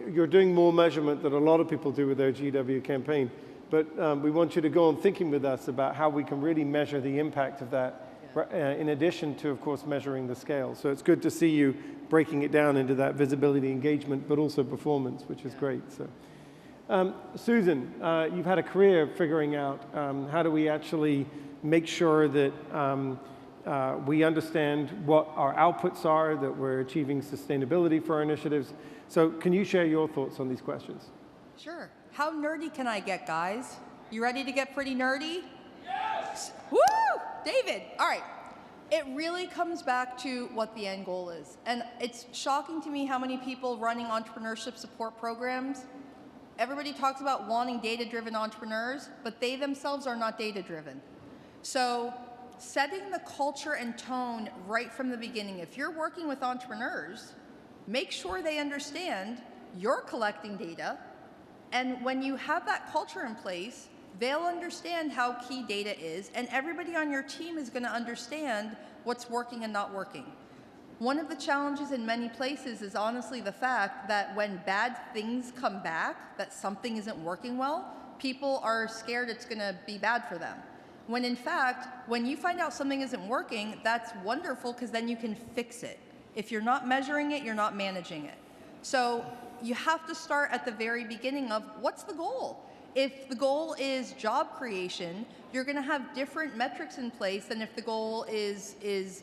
you're doing more measurement than a lot of people do with their GW campaign, but we want you to go on thinking with us about how we can really measure the impact of that, in addition to, of course, measuring the scale. So it's good to see you breaking it down into that visibility, engagement, but also performance, which is great. So. Susan, you've had a career figuring out how do we actually make sure that we understand what our outputs are, that we're achieving sustainability for our initiatives. So can you share your thoughts on these questions? Sure. How nerdy can I get, guys? You ready to get pretty nerdy? Yes! Woo! David, all right. It really comes back to what the end goal is. And it's shocking to me how many people running entrepreneurship support programs. Everybody talks about wanting data-driven entrepreneurs, but they themselves are not data-driven. So setting the culture and tone right from the beginning. If you're working with entrepreneurs, make sure they understand you're collecting data, and when you have that culture in place, they'll understand how key data is, and everybody on your team is going to understand what's working and not working. One of the challenges in many places is honestly the fact that when bad things come back, that something isn't working well, people are scared it's going to be bad for them. When in fact, when you find out something isn't working, that's wonderful because then you can fix it. If you're not measuring it, you're not managing it. So you have to start at the very beginning of what's the goal? If the goal is job creation, you're going to have different metrics in place than if the goal is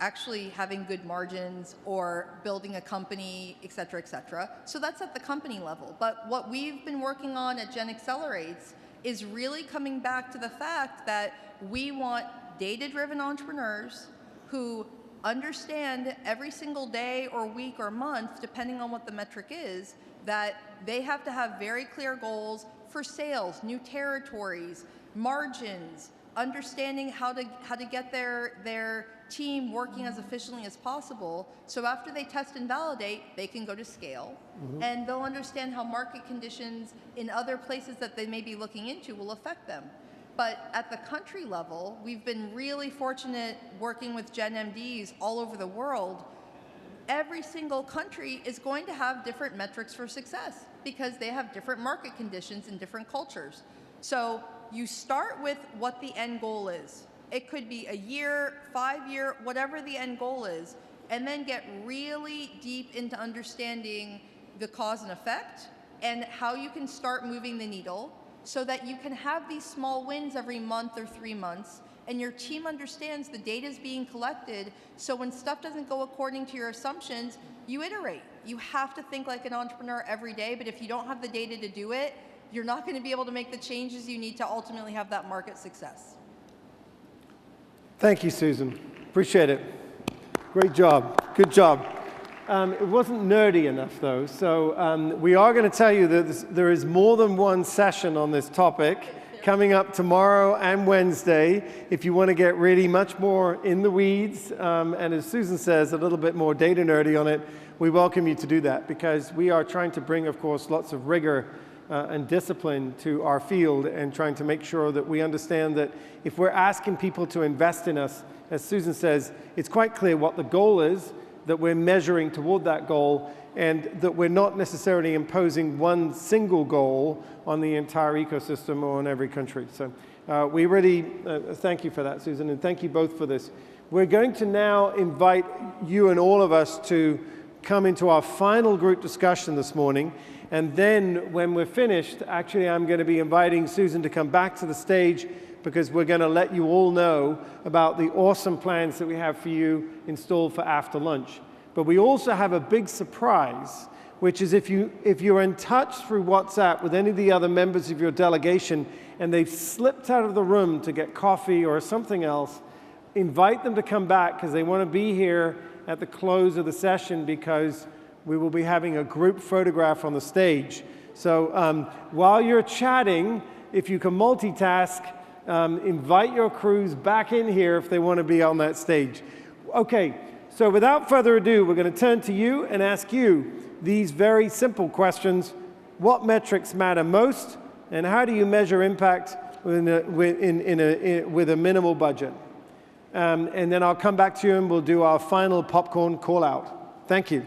actually having good margins or building a company, et cetera, et cetera. So that's at the company level. But what we've been working on at Gen Accelerates is really coming back to the fact that we want data-driven entrepreneurs who understand every single day or week or month, depending on what the metric is, that they have to have very clear goals for sales, new territories, margins, understanding how to get their team working as efficiently as possible. So after they test and validate, they can go to scale. And they'll understand how market conditions in other places that they may be looking into will affect them. But at the country level, we've been really fortunate working with Gen MDs all over the world. Every single country is going to have different metrics for success because they have different market conditions and different cultures. So you start with what the end goal is. It could be a year, 5-year, whatever the end goal is, and then get really deep into understanding the cause and effect and how you can start moving the needle so that you can have these small wins every month or 3 months, and your team understands the data is being collected, so when stuff doesn't go according to your assumptions, you iterate. You have to think like an entrepreneur every day, but if you don't have the data to do it, you're not going to be able to make the changes you need to ultimately have that market success. Thank you, Susan. Appreciate it. Great job. Good job. It wasn't nerdy enough, though, so we are going to tell you that there is more than one session on this topic coming up tomorrow and Wednesday. If you want to get really much more in the weeds, and as Susan says, a little bit more data nerdy on it, we welcome you to do that, because we are trying to bring, of course, lots of rigor and discipline to our field, and trying to make sure that we understand that if we're asking people to invest in us, as Susan says, it's quite clear what the goal is, that we're measuring toward that goal, and that we're not necessarily imposing one single goal on the entire ecosystem or on every country. So we really thank you for that, Susan, and thank you both for this. We're going to now invite you and all of us to come into our final group discussion this morning. And then when we're finished, actually I'm going to be inviting Susan to come back to the stage, because we're going to let you all know about the awesome plans that we have for you installed for after lunch. But we also have a big surprise, which is if you're in touch through WhatsApp with any of the other members of your delegation and they've slipped out of the room to get coffee or something else, invite them to come back, because they want to be here at the close of the session, because we will be having a group photograph on the stage. So while you're chatting, if you can multitask, invite your crews back in here if they want to be on that stage. Okay, so without further ado, we're going to turn to you and ask you these very simple questions. What metrics matter most, and how do you measure impact with a minimal budget? And then I'll come back to you and we'll do our final popcorn call out. Thank you.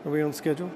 Are we on schedule?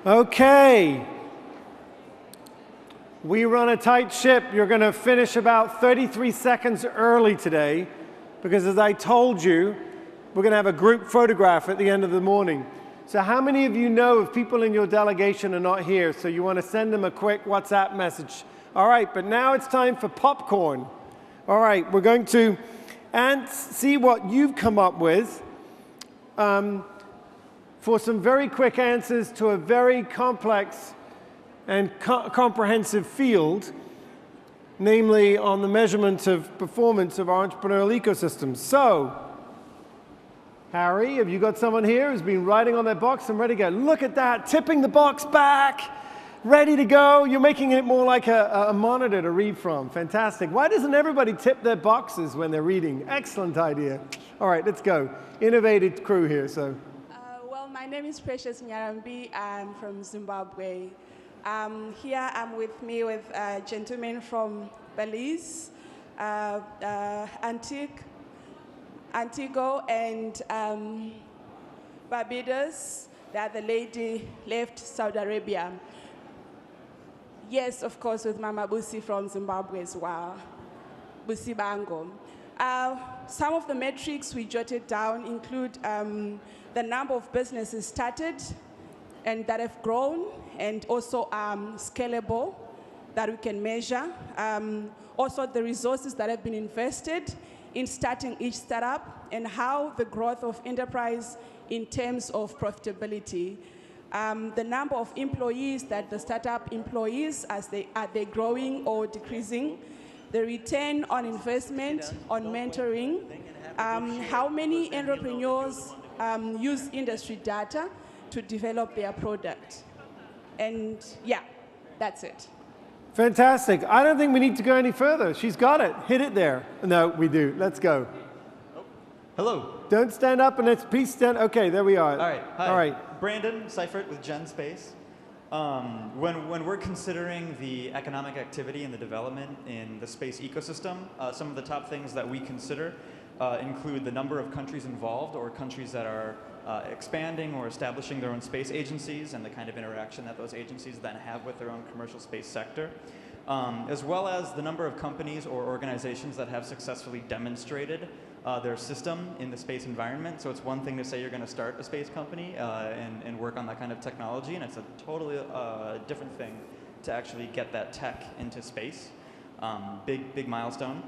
Okay. We run a tight ship. You're going to finish about 33 seconds early today because, as I told you, we're going to have a group photograph at the end of the morning. So how many of you know if people in your delegation are not here, so you want to send them a quick WhatsApp message? All right, but now it's time for popcorn. All right, we're going to see what you've come up with for some very quick answers to a very complex and comprehensive field, namely on the measurement of performance of our entrepreneurial ecosystem. So, Harry, have you got someone here who's been writing on their box and ready to go? Look at that, tipping the box back, ready to go. You're making it more like a monitor to read from. Fantastic. Why doesn't everybody tip their boxes when they're reading? Excellent idea. All right, let's go. Innovative crew here, so. Well, my name is Precious Nyarambi. I'm from Zimbabwe. Here I'm with a gentleman from Belize, Antigua, and Barbados. The other lady left Saudi Arabia. Yes, of course, with Mama Busi from Zimbabwe as well, Busi Bango. Some of the metrics we jotted down include the number of businesses started and that have grown, and also scalable that we can measure. Also the resources that have been invested in starting each startup, and how the growth of enterprise in terms of profitability. The number of employees that the startup employees, are they growing or decreasing? The return on investment, on mentoring, how many entrepreneurs use industry data to develop their product. And yeah, that's it. Fantastic. I don't think we need to go any further. She's got it. Hit it there. No, we do. Let's go. Hello. Don't stand up and it's please stand. Okay, there we are. All right. Hi. All right. Brandon Seifert with GenSpace. When we're considering the economic activity and the development in the space ecosystem, some of the top things that we consider include the number of countries involved, or countries that are expanding or establishing their own space agencies, and the kind of interaction that those agencies then have with their own commercial space sector, as well as the number of companies or organizations that have successfully demonstrated their system in the space environment. So it's one thing to say you're going to start a space company and work on that kind of technology, and it's a totally different thing to actually get that tech into space. Big milestone.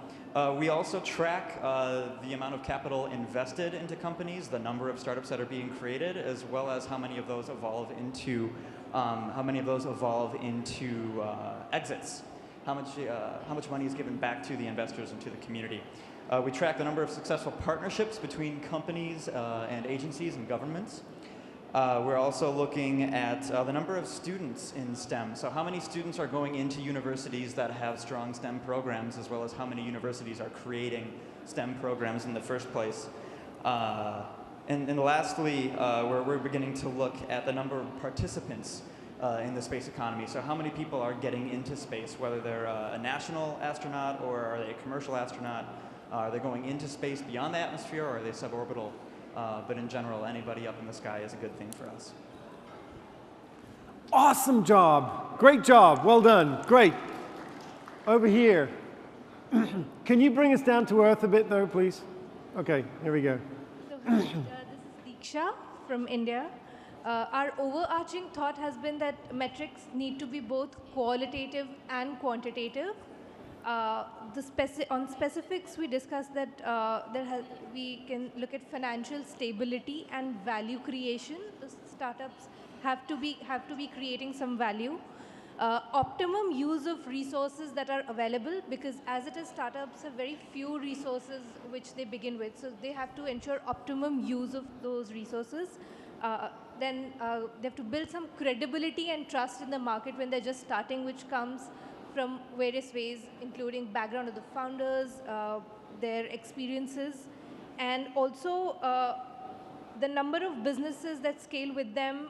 We also track the amount of capital invested into companies, the number of startups that are being created, as well as how many of those evolve into exits. How much money is given back to the investors and to the community. We track the number of successful partnerships between companies and agencies and governments. We're also looking at the number of students in STEM. So how many students are going into universities that have strong STEM programs, as well as how many universities are creating STEM programs in the first place. And lastly, we're beginning to look at the number of participants in the space economy. So how many people are getting into space, whether they're a national astronaut or are they a commercial astronaut? Are they going into space beyond the atmosphere, or are they suborbital? But in general, anybody up in the sky is a good thing for us. Awesome job. Great job. Well done. Great. Over here. Can you bring us down to earth a bit, though, please? Okay, here we go. So, this is Diksha from India. our overarching thought has been that metrics need to be both qualitative and quantitative. On specifics, we discussed that we can look at financial stability and value creation. The startups have to be creating some value. Optimum use of resources that are available, because as it is, startups have very few resources which they begin with, so they have to ensure optimum use of those resources. Then they have to build some credibility and trust in the market when they're just starting, which comes from various ways, including background of the founders, their experiences, and also the number of businesses that scale with them,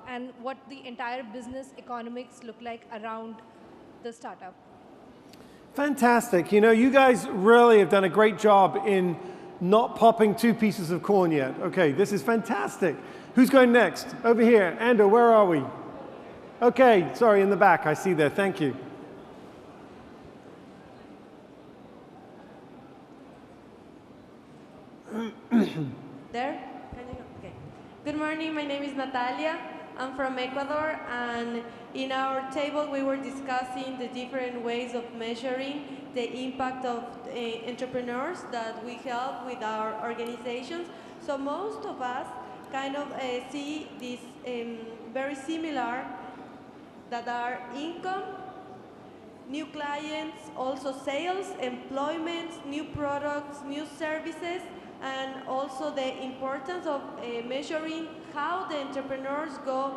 and what the entire business economics look like around the startup. Fantastic. You know, you guys really have done a great job in not popping 2 pieces of corn yet. Okay, this is fantastic. Who's going next? Over here. Ando, where are we? Okay, sorry, in the back. I see there. Thank you. There? Okay. Good morning, my name is Natalia. I'm from Ecuador, and in our table we were discussing the different ways of measuring the impact of entrepreneurs that we help with our organizations. So most of us kind of see these very similar, that are income, new clients, also sales, employment, new products, new services, and also the importance of measuring how the entrepreneurs go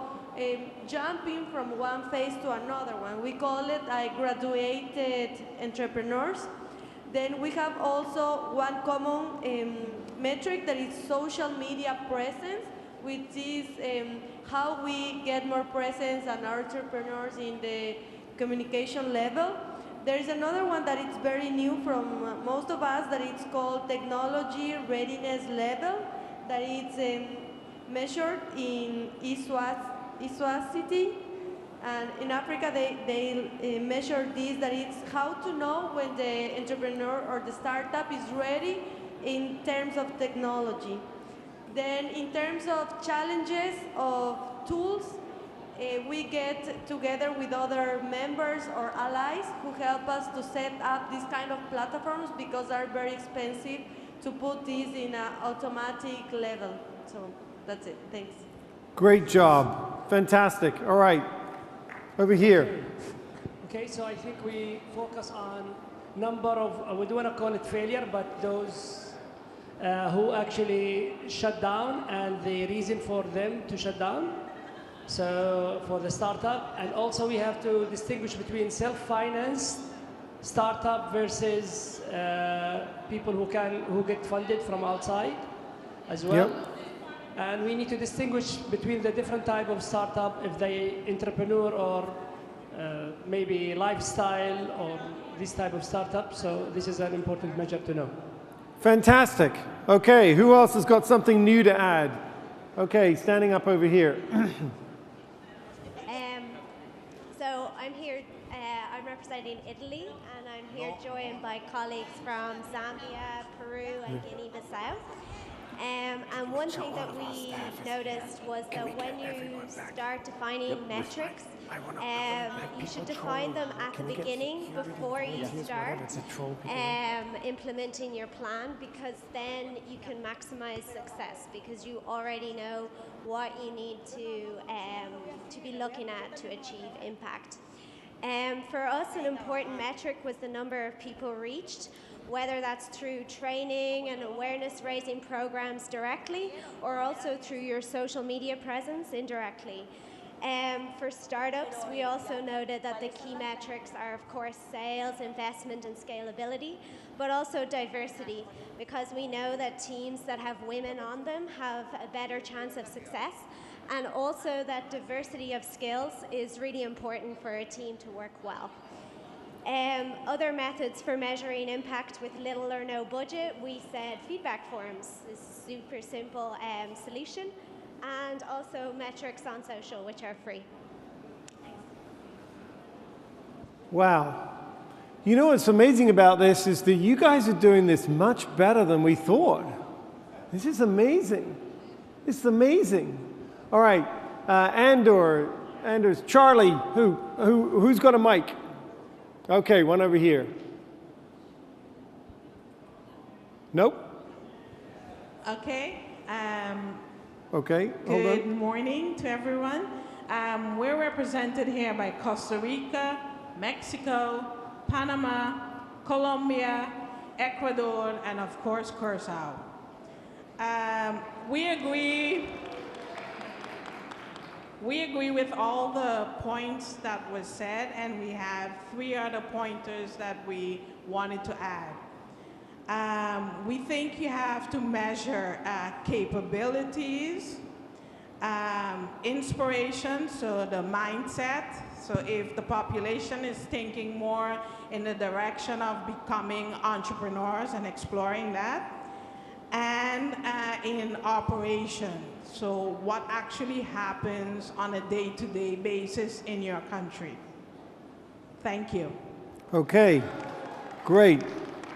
jumping from one phase to another one. We call it graduated entrepreneurs. Then we have also one common metric that is social media presence, which is how we get more presence and our entrepreneurs in the communication level. There is another one that is very new from most of us, that it's called technology readiness level, that is measured in Eswatini, and in Africa they measure this, that it's how to know when the entrepreneur or the startup is ready in terms of technology. Then in terms of challenges of tools, we get together with other members or allies who help us to set up these kind of platforms, because they're very expensive to put these in an automatic level. So that's it. Thanks. Great job. Fantastic. All right. Over here. Okay, so I think we focus on number of, we don't want to call it failure, but those who actually shut down and the reason for them to shut down. So for the startup, and also we have to distinguish between self-financed startup versus people who get funded from outside as well. Yep. And we need to distinguish between the different type of startup, if they entrepreneur or maybe lifestyle or this type of startup. So this is an important measure to know. Fantastic. Okay, who else has got something new to add? Okay, standing up over here. So I'm here, I'm representing Italy, and I'm here joined by colleagues from Zambia, Peru, and Guinea-Bissau. And one thing that we noticed was that when you start defining metrics, you should define them at the beginning before you start implementing your plan, because then you can maximize success, because you already know what you need to be looking at to achieve impact. For us, an important metric was the number of people reached, whether that's through training and awareness raising programs directly, or also through your social media presence indirectly. For startups, we also noted that the key metrics are, of course, sales, investment, and scalability, but also diversity, because we know that teams that have women on them have a better chance of success, and also that diversity of skills is really important for a team to work well. Other methods for measuring impact with little or no budget, we said feedback forms is a super simple solution, and also metrics on social, which are free. Wow. You know what's amazing about this is that you guys are doing this much better than we thought. This is amazing. It's amazing. All right, Anders, Charlie, who's got a mic? Okay, one over here. Nope. Okay. Okay, hold on. Good morning to everyone. We're represented here by Costa Rica, Mexico, Panama, Colombia, Ecuador, and of course, Curacao. We agree with all the points that was said, and we have 3 other pointers that we wanted to add. We think you have to measure capabilities, inspiration, so the mindset. So if the population is thinking more in the direction of becoming entrepreneurs and exploring that, and in operation. So what actually happens on a day-to-day basis in your country. Thank you. Okay, great.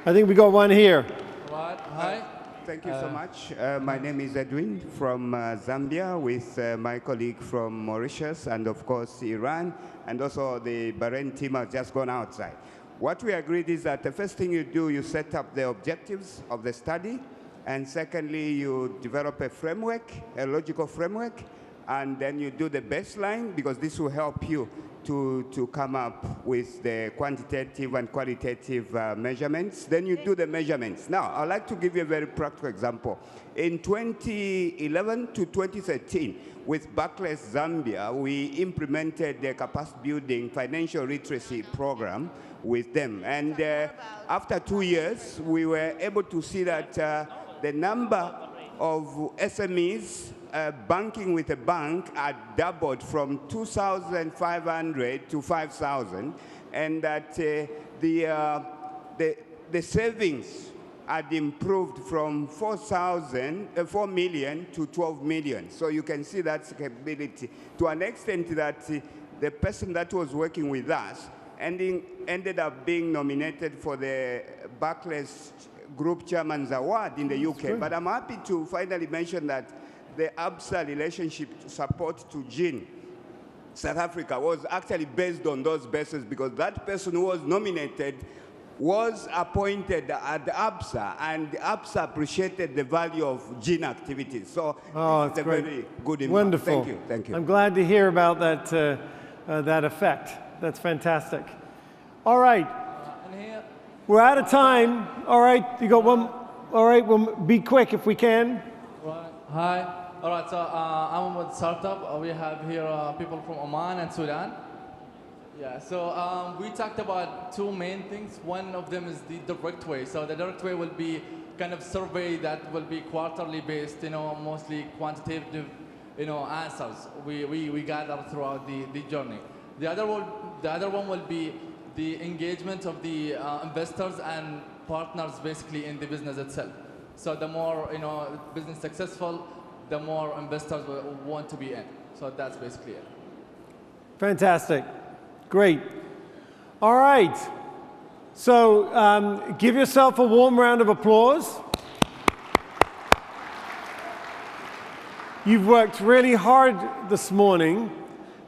I think we got one here. Hi. Thank you so much. My name is Edwin from Zambia with my colleague from Mauritius and of course Iran, and also the Bahrain team has just gone outside. What we agreed is that the first thing you do, you set up the objectives of the study, and secondly, you develop a framework, a logical framework, and then you do the baseline, because this will help you to come up with the quantitative and qualitative measurements. Then you do the measurements. Now, I'd like to give you a very practical example. In 2011 to 2013, with Barclays Zambia, we implemented the capacity building financial literacy program with them. And after 2 years, we were able to see that the number of SMEs banking with a bank had doubled from 2,500 to 5,000, and that the savings had improved from 4 million to 12 million. So you can see that's capability to an extent that the person that was working with us ended up being nominated for the Barclays Group Chairman's Award in the UK. But I'm happy to finally mention that the ABSA relationship support to GIN South Africa was actually based on those bases, because that person who was nominated was appointed at ABSA, and ABSA appreciated the value of GIN activities. So it's a very good impact. Wonderful. Thank you. Thank you. I'm glad to hear about that, that effect. That's fantastic. All right. We're out of time. All right, you got one. All right, we'll be quick if we can. Right. Hi. All right, so I'm with Startup. We have here people from Oman and Sudan. Yeah, so we talked about 2 main things. One of them is the direct way. So the direct way will be kind of survey that will be quarterly based, mostly quantitative, answers we gather throughout the journey. The other one will be the engagement of the investors and partners basically in the business itself. So the more business successful, the more investors will want to be in. So that's basically it. Fantastic. Great. All right. So give yourself a warm round of applause. You've worked really hard this morning.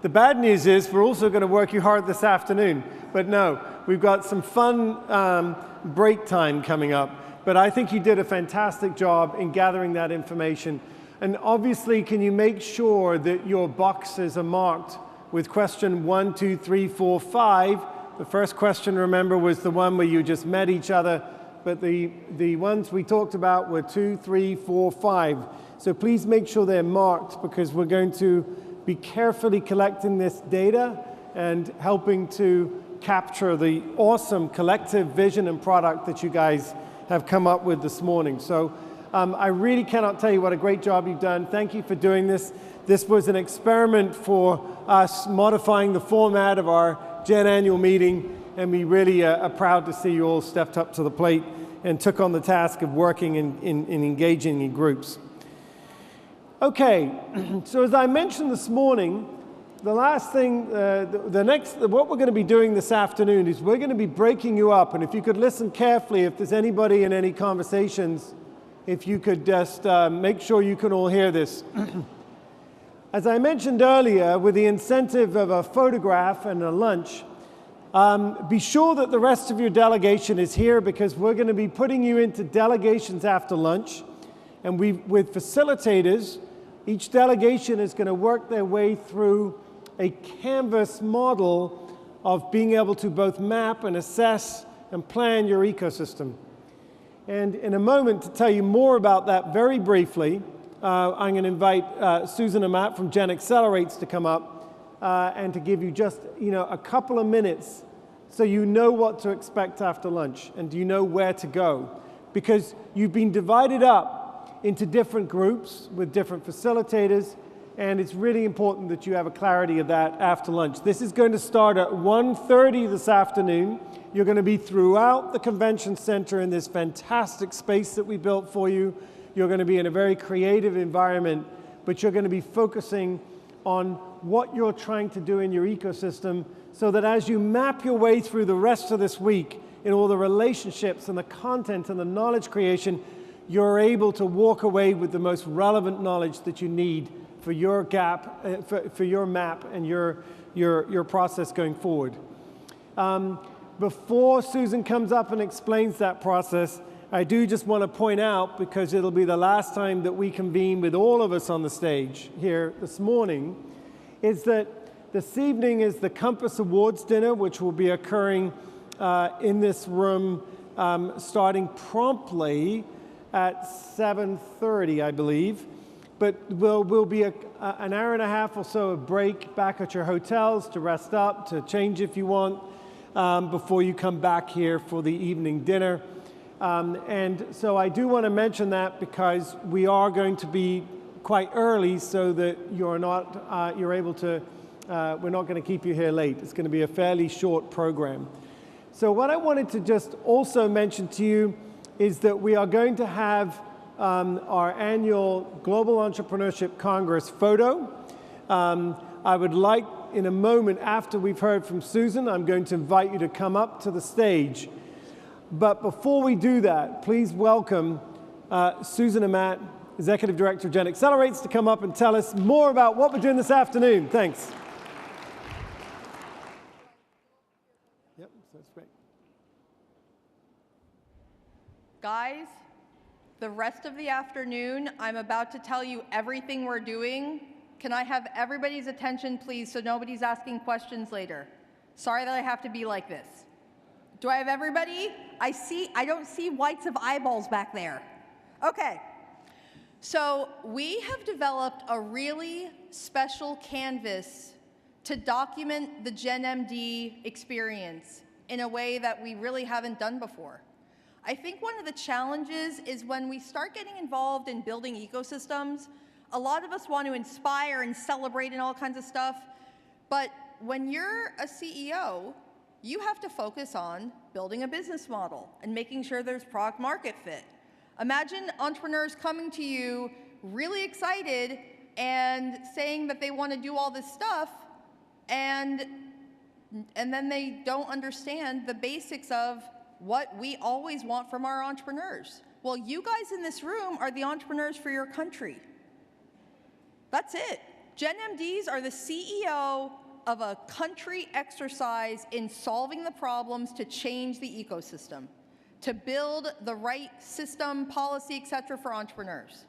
The bad news is we're also going to work you hard this afternoon. But no, we've got some fun break time coming up. But I think you did a fantastic job in gathering that information. And obviously, can you make sure that your boxes are marked with question 1, 2, 3, 4, 5? The first question, remember, was the one where you just met each other. But the ones we talked about were 2, 3, 4, 5. So please make sure they're marked, because we're going to be carefully collecting this data and helping to capture the awesome collective vision and product that you guys have come up with this morning. So I really cannot tell you what a great job you've done. Thank you for doing this. This was an experiment for us modifying the format of our Gen annual meeting, and we really are proud to see you all stepped up to the plate and took on the task of working in engaging in groups. Okay, so as I mentioned this morning, the last thing, what we're going to be doing this afternoon is we're going to be breaking you up. And if you could listen carefully, if there's anybody in any conversations, if you could just make sure you can all hear this. As I mentioned earlier, with the incentive of a photograph and a lunch, be sure that the rest of your delegation is here, because we're going to be putting you into delegations after lunch. And with facilitators, each delegation is going to work their way through a canvas model of being able to both map and assess and plan your ecosystem. And in a moment, to tell you more about that very briefly, I'm going to invite Susan and Matt from Gen Accelerates to come up and to give you just a couple of minutes so you know what to expect after lunch and you know where to go. Because you've been divided up into different groups with different facilitators, and it's really important that you have a clarity of that after lunch. This is going to start at 1:30 this afternoon. You're going to be throughout the convention center in this fantastic space that we built for you. You're going to be in a very creative environment, but you're going to be focusing on what you're trying to do in your ecosystem, so that as you map your way through the rest of this week in all the relationships and the content and the knowledge creation, you're able to walk away with the most relevant knowledge that you need for your gap, for your map and your process going forward. Before Susan comes up and explains that process, I do just want to point out, because it'll be the last time that we convene with all of us on the stage here this morning, is that this evening is the Compass Awards dinner, which will be occurring in this room starting promptly at 7:30, I believe. But will be an hour and a half or so of break back at your hotels to rest up, to change if you want, before you come back here for the evening dinner. And so I do want to mention that, because we are going to be quite early, so that you're not, you're able to, we're not going to keep you here late. It's going to be a fairly short program. So what I wanted to just also mention to you is that we are going to have our annual Global Entrepreneurship Congress photo. I would like, in a moment after we've heard from Susan, I'm going to invite you to come up to the stage. But before we do that, please welcome Susan and Matt, Executive Director of Gen Accelerates, to come up and tell us more about what we're doing this afternoon. Thanks. Yep, that's great. Guys, the rest of the afternoon, I'm about to tell you everything we're doing. Can I have everybody's attention, please, so nobody's asking questions later? Sorry that I have to be like this. Do I have everybody? I don't see whites of eyeballs back there. Okay. So we have developed a really special canvas to document the GenMD experience in a way that we really haven't done before. I think one of the challenges is when we start getting involved in building ecosystems, a lot of us want to inspire and celebrate and all kinds of stuff, but when you're a CEO, you have to focus on building a business model and making sure there's product market fit. Imagine entrepreneurs coming to you really excited and saying that they want to do all this stuff, and then they don't understand the basics of what we always want from our entrepreneurs. Well, you guys in this room are the entrepreneurs for your country. That's it. GenMDs are the CEO of a country exercise in solving the problems to change the ecosystem, to build the right system, policy, et cetera, for entrepreneurs.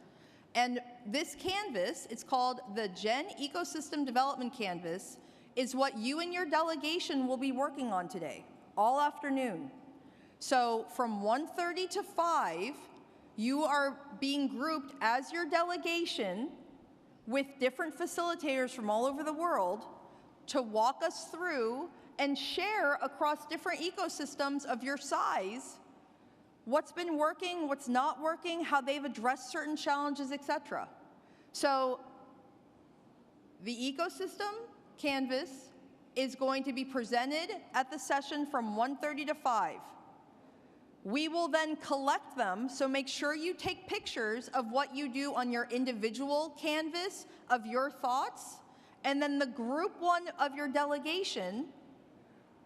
And this canvas, it's called the Gen Ecosystem Development Canvas, is what you and your delegation will be working on today, all afternoon. So from 1:30 to 5, you are being grouped as your delegation with different facilitators from all over the world to walk us through and share across different ecosystems of your size what's been working, what's not working, how they've addressed certain challenges, etc. So the ecosystem canvas is going to be presented at the session from 1:30 to 5. We will then collect them, so make sure you take pictures of what you do on your individual canvas of your thoughts, and then the group one of your delegation,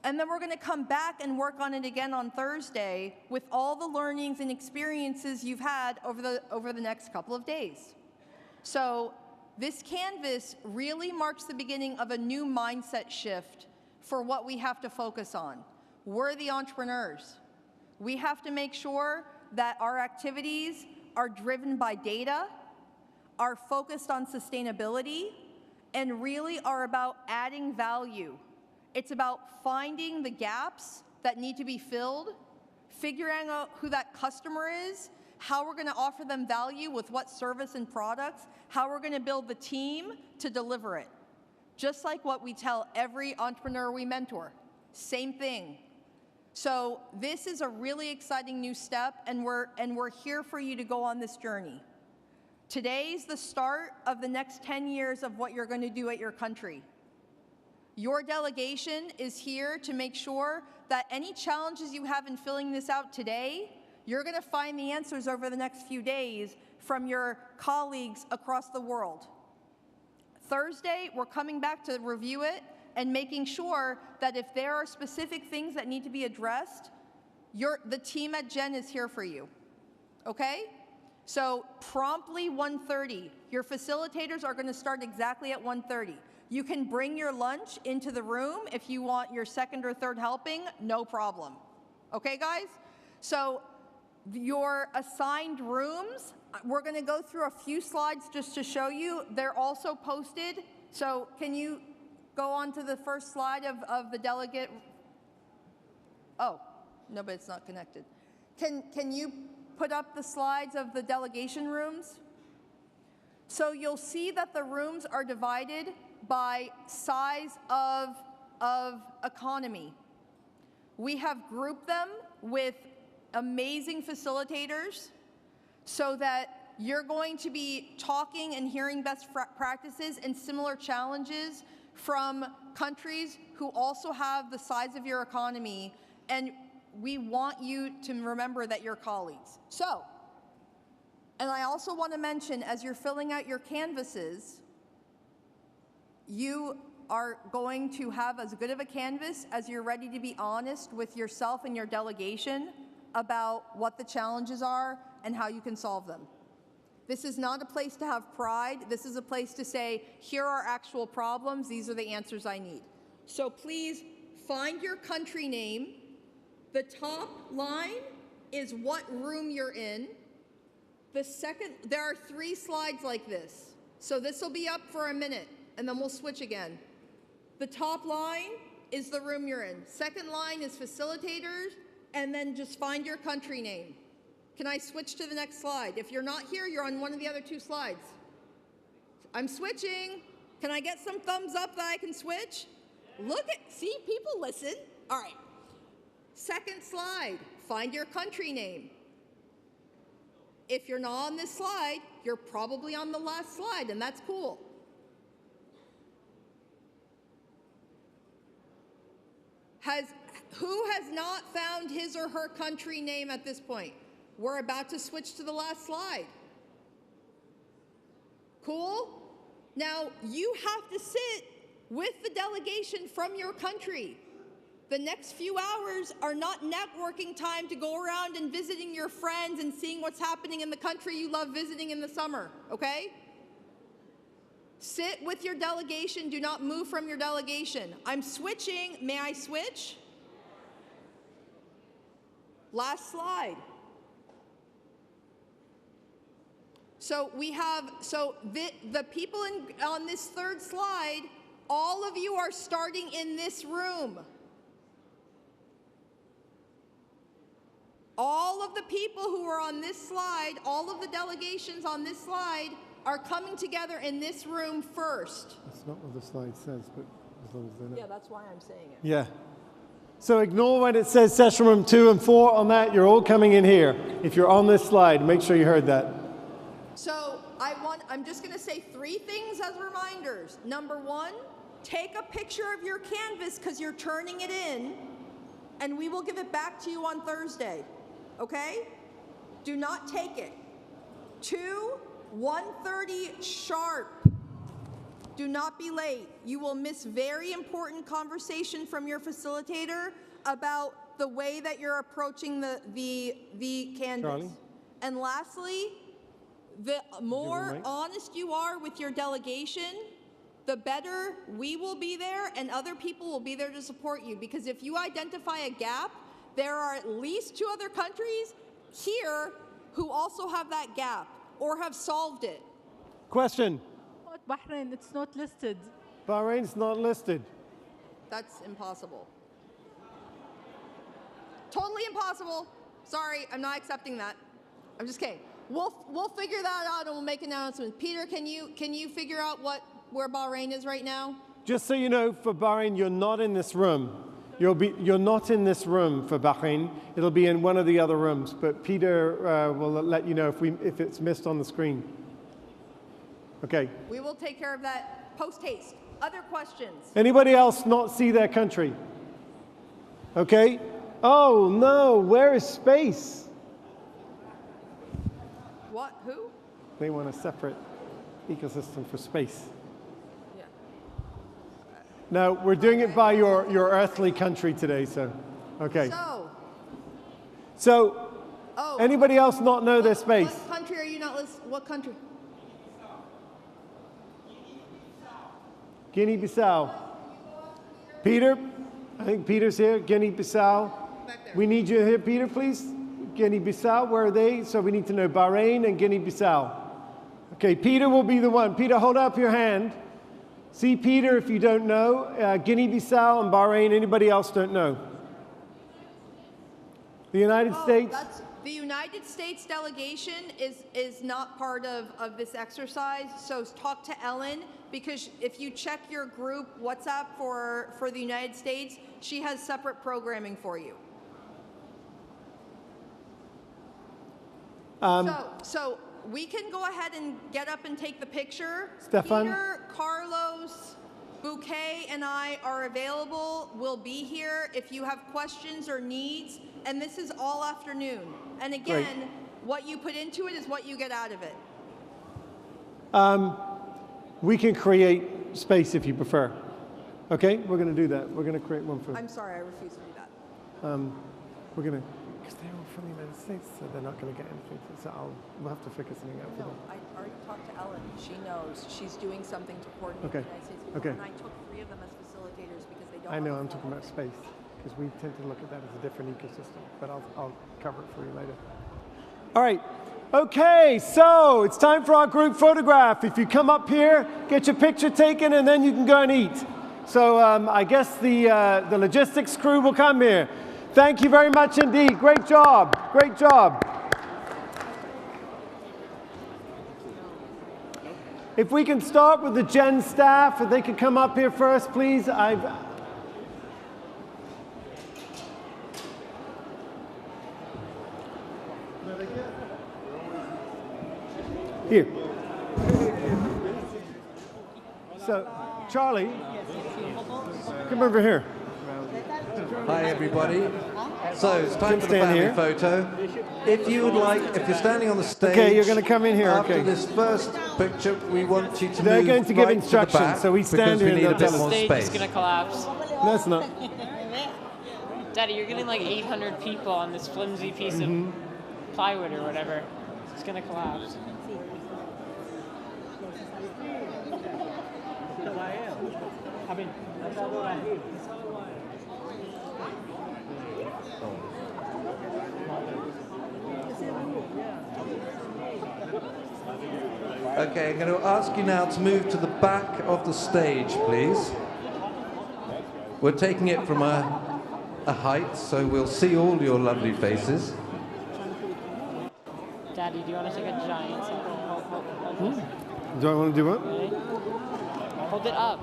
and then we're going to come back and work on it again on Thursday with all the learnings and experiences you've had over the next couple of days. So this canvas really marks the beginning of a new mindset shift for what we have to focus on. We're the entrepreneurs. We have to make sure that our activities are driven by data, are focused on sustainability, and really are about adding value. It's about finding the gaps that need to be filled, figuring out who that customer is, how we're going to offer them value with what service and products, how we're going to build the team to deliver it. Just like what we tell every entrepreneur we mentor. Same thing. So this is a really exciting new step, and we're here for you to go on this journey. Today's the start of the next 10 years of what you're going to do at your country. Your delegation is here to make sure that any challenges you have in filling this out today, you're going to find the answers over the next few days from your colleagues across the world. Thursday, we're coming back to review it and making sure that if there are specific things that need to be addressed, the team at Gen is here for you, okay? So promptly 1:30, your facilitators are going to start exactly at 1:30. You can bring your lunch into the room if you want your second or third helping, no problem. Okay, guys? So your assigned rooms, we're going to go through a few slides just to show you. They're also posted. So can you go on to the first slide of the delegate? Oh, no, but it's not connected. Can you put up the slides of the delegation rooms? So you'll see that the rooms are divided by size of economy. We have grouped them with amazing facilitators so that you're going to be talking and hearing best practices and similar challenges from countries who also have the size of your economy, and we want you to remember that you're colleagues. So, and I also want to mention, as you're filling out your canvases, you are going to have as good of a canvas as you're ready to be honest with yourself and your delegation about what the challenges are and how you can solve them. This is not a place to have pride. This is a place to say, here are actual problems. These are the answers I need. So please find your country name. The top line is what room you're in. The second, there are 3 slides like this. So this will be up for a minute, and then we'll switch again. The top line is the room you're in. Second line is facilitators, and then just find your country name. Can I switch to the next slide? If you're not here, you're on one of the other 2 slides. I'm switching. Can I get some thumbs up that I can switch? See, people listen. All right. Second slide, find your country name. If you're not on this slide, you're probably on the last slide, and that's cool. Who has not found his or her country name at this point? We're about to switch to the last slide. Cool? Now, you have to sit with the delegation from your country. The next few hours are not networking time to go around and visiting your friends and seeing what's happening in the country you love visiting in the summer, okay? Sit with your delegation. Do not move from your delegation. I'm switching. May I switch? Last slide. So we have, the people on this third slide, all of you are starting in this room. All of the people who are on this slide, all of the delegations on this slide are coming together in this room first. That's not what the slide says, but as long as they're not. Yeah, that's why I'm saying it. Yeah. So ignore when it says session room 2 and 4 on that. You're all coming in here. If you're on this slide, make sure you heard that. So I'm just going to say 3 things as reminders. Number 1, take a picture of your canvas because you're turning it in, and we will give it back to you on Thursday. Okay? Do not take it. 2, 1:30 sharp. Do not be late. You will miss very important conversation from your facilitator about the way that you're approaching the canvas. Charlie? And lastly, the more honest you are with your delegation, the better we will be there and other people will be there to support you. Because if you identify a gap, there are at least 2 other countries here who also have that gap or have solved it. Question. Bahrain, it's not listed. Bahrain's not listed. That's impossible. Totally impossible. Sorry, I'm not accepting that. I'm just kidding. We'll figure that out and we'll make an announcement. Peter, can you figure out where Bahrain is right now? Just so you know, for Bahrain, you're not in this room. You're not in this room for Bahrain. It'll be in one of the other rooms, but Peter will let you know if it's missed on the screen. Okay. We will take care of that post-haste. Other questions? Anybody else not see their country? Okay. Oh no, where is space? What? Who? They want a separate ecosystem for space. Yeah. No, we're doing it by your earthly country today, so, okay. So, anybody else not know their space? What country are you not listening? What country? Guinea-Bissau. Peter, I think Peter's here. Guinea-Bissau. We need you here, Peter, please. Guinea-Bissau, where are they? So we need to know Bahrain and Guinea-Bissau. Okay, Peter will be the one. Peter, hold up your hand. See Peter if you don't know. Guinea-Bissau and Bahrain, anybody else don't know? The United States? The United States delegation is not part of this exercise, so talk to Ellen, because if you check your group WhatsApp for the United States, she has separate programming for you. So we can go ahead and get up and take the picture. Stefan? Peter, Carlos, Bouquet, and I are available. We'll be here if you have questions or needs. And this is all afternoon. And again, what you put into it is what you get out of it. We can create space if you prefer. Okay, we're going to do that. We're going to create one for. I'm sorry, I refuse to do that. We're going to, because they're all from the United States, so they're not going to get anything. So we'll have to figure something out for them. I already talked to Ellen. She knows. She's doing something to coordinate Okay. the United States people. Okay. And I took 3 of them as facilitators because they don't. I know, have a I'm talking about space, because we tend to look at that as a different ecosystem, but I'll cover it for you later. All right. Okay, so it's time for our group photograph. If you come up here, get your picture taken, and then you can go and eat. So I guess the logistics crew will come here. Thank you very much indeed. Great job. Great job. If we can start with the Gen staff, if they could come up here first, please. Here. So, Charlie, come over here. Hi, everybody. So it's time for the family photo. If you would like, if you're standing on the stage, okay, you're going to come in here. After Okay. this first picture, we want you to They're move going to give right instructions, to the back so we stand because here we and need a bit they'll more tell us. space. It's gonna collapse. No, it's not. Daddy, you're getting like 800 people on this flimsy piece of plywood or whatever. It's gonna collapse. Okay, I'm going to ask you now to move to the back of the stage, please. We're taking it from a height, so we'll see all your lovely faces. Daddy, do you want to take a giant selfie? Hold this. Do I want to do what? Ready? Hold it up.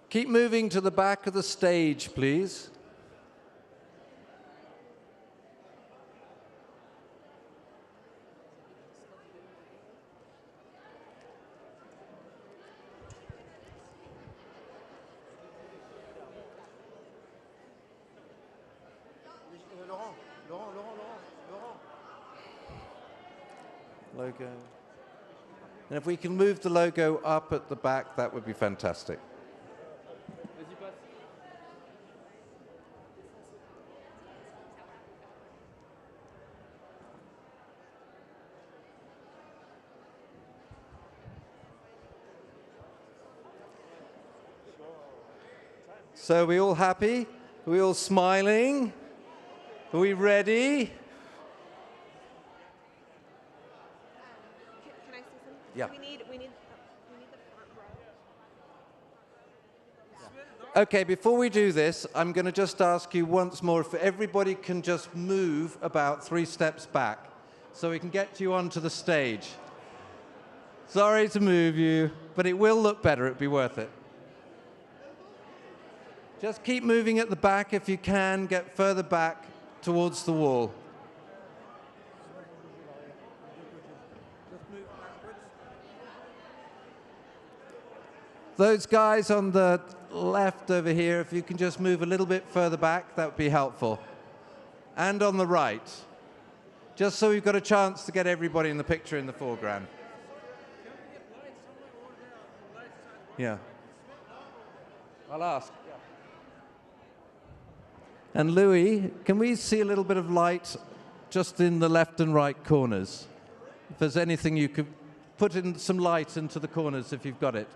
Keep moving to the back of the stage, please. logo. And if we can move the logo up at the back, that would be fantastic. So are we all happy? Are we all smiling? Are we ready? Can I say something? Yeah. We need the front row. Okay, before we do this, I'm going to just ask you once more if everybody can just move about 3 steps back so we can get you onto the stage. Sorry to move you, but it will look better. It'll be worth it. Just keep moving at the back if you can. Get further back towards the wall. Those guys on the left over here, if you can just move a little bit further back, that would be helpful. And on the right, just so we've got a chance to get everybody in the picture in the foreground. Yeah. I'll ask. And Louis, can we see a little bit of light just in the left and right corners? If there's anything you could put in some light into the corners if you've got it.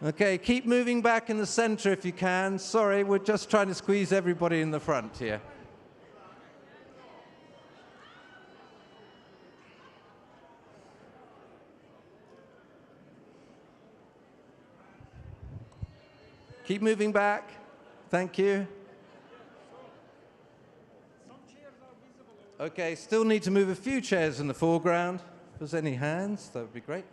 Okay, keep moving back in the center if you can. Sorry, we're just trying to squeeze everybody in the front here. Keep moving back. Thank you. Okay, still need to move a few chairs in the foreground. If there's any hands, that would be great.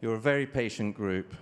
You're a very patient group.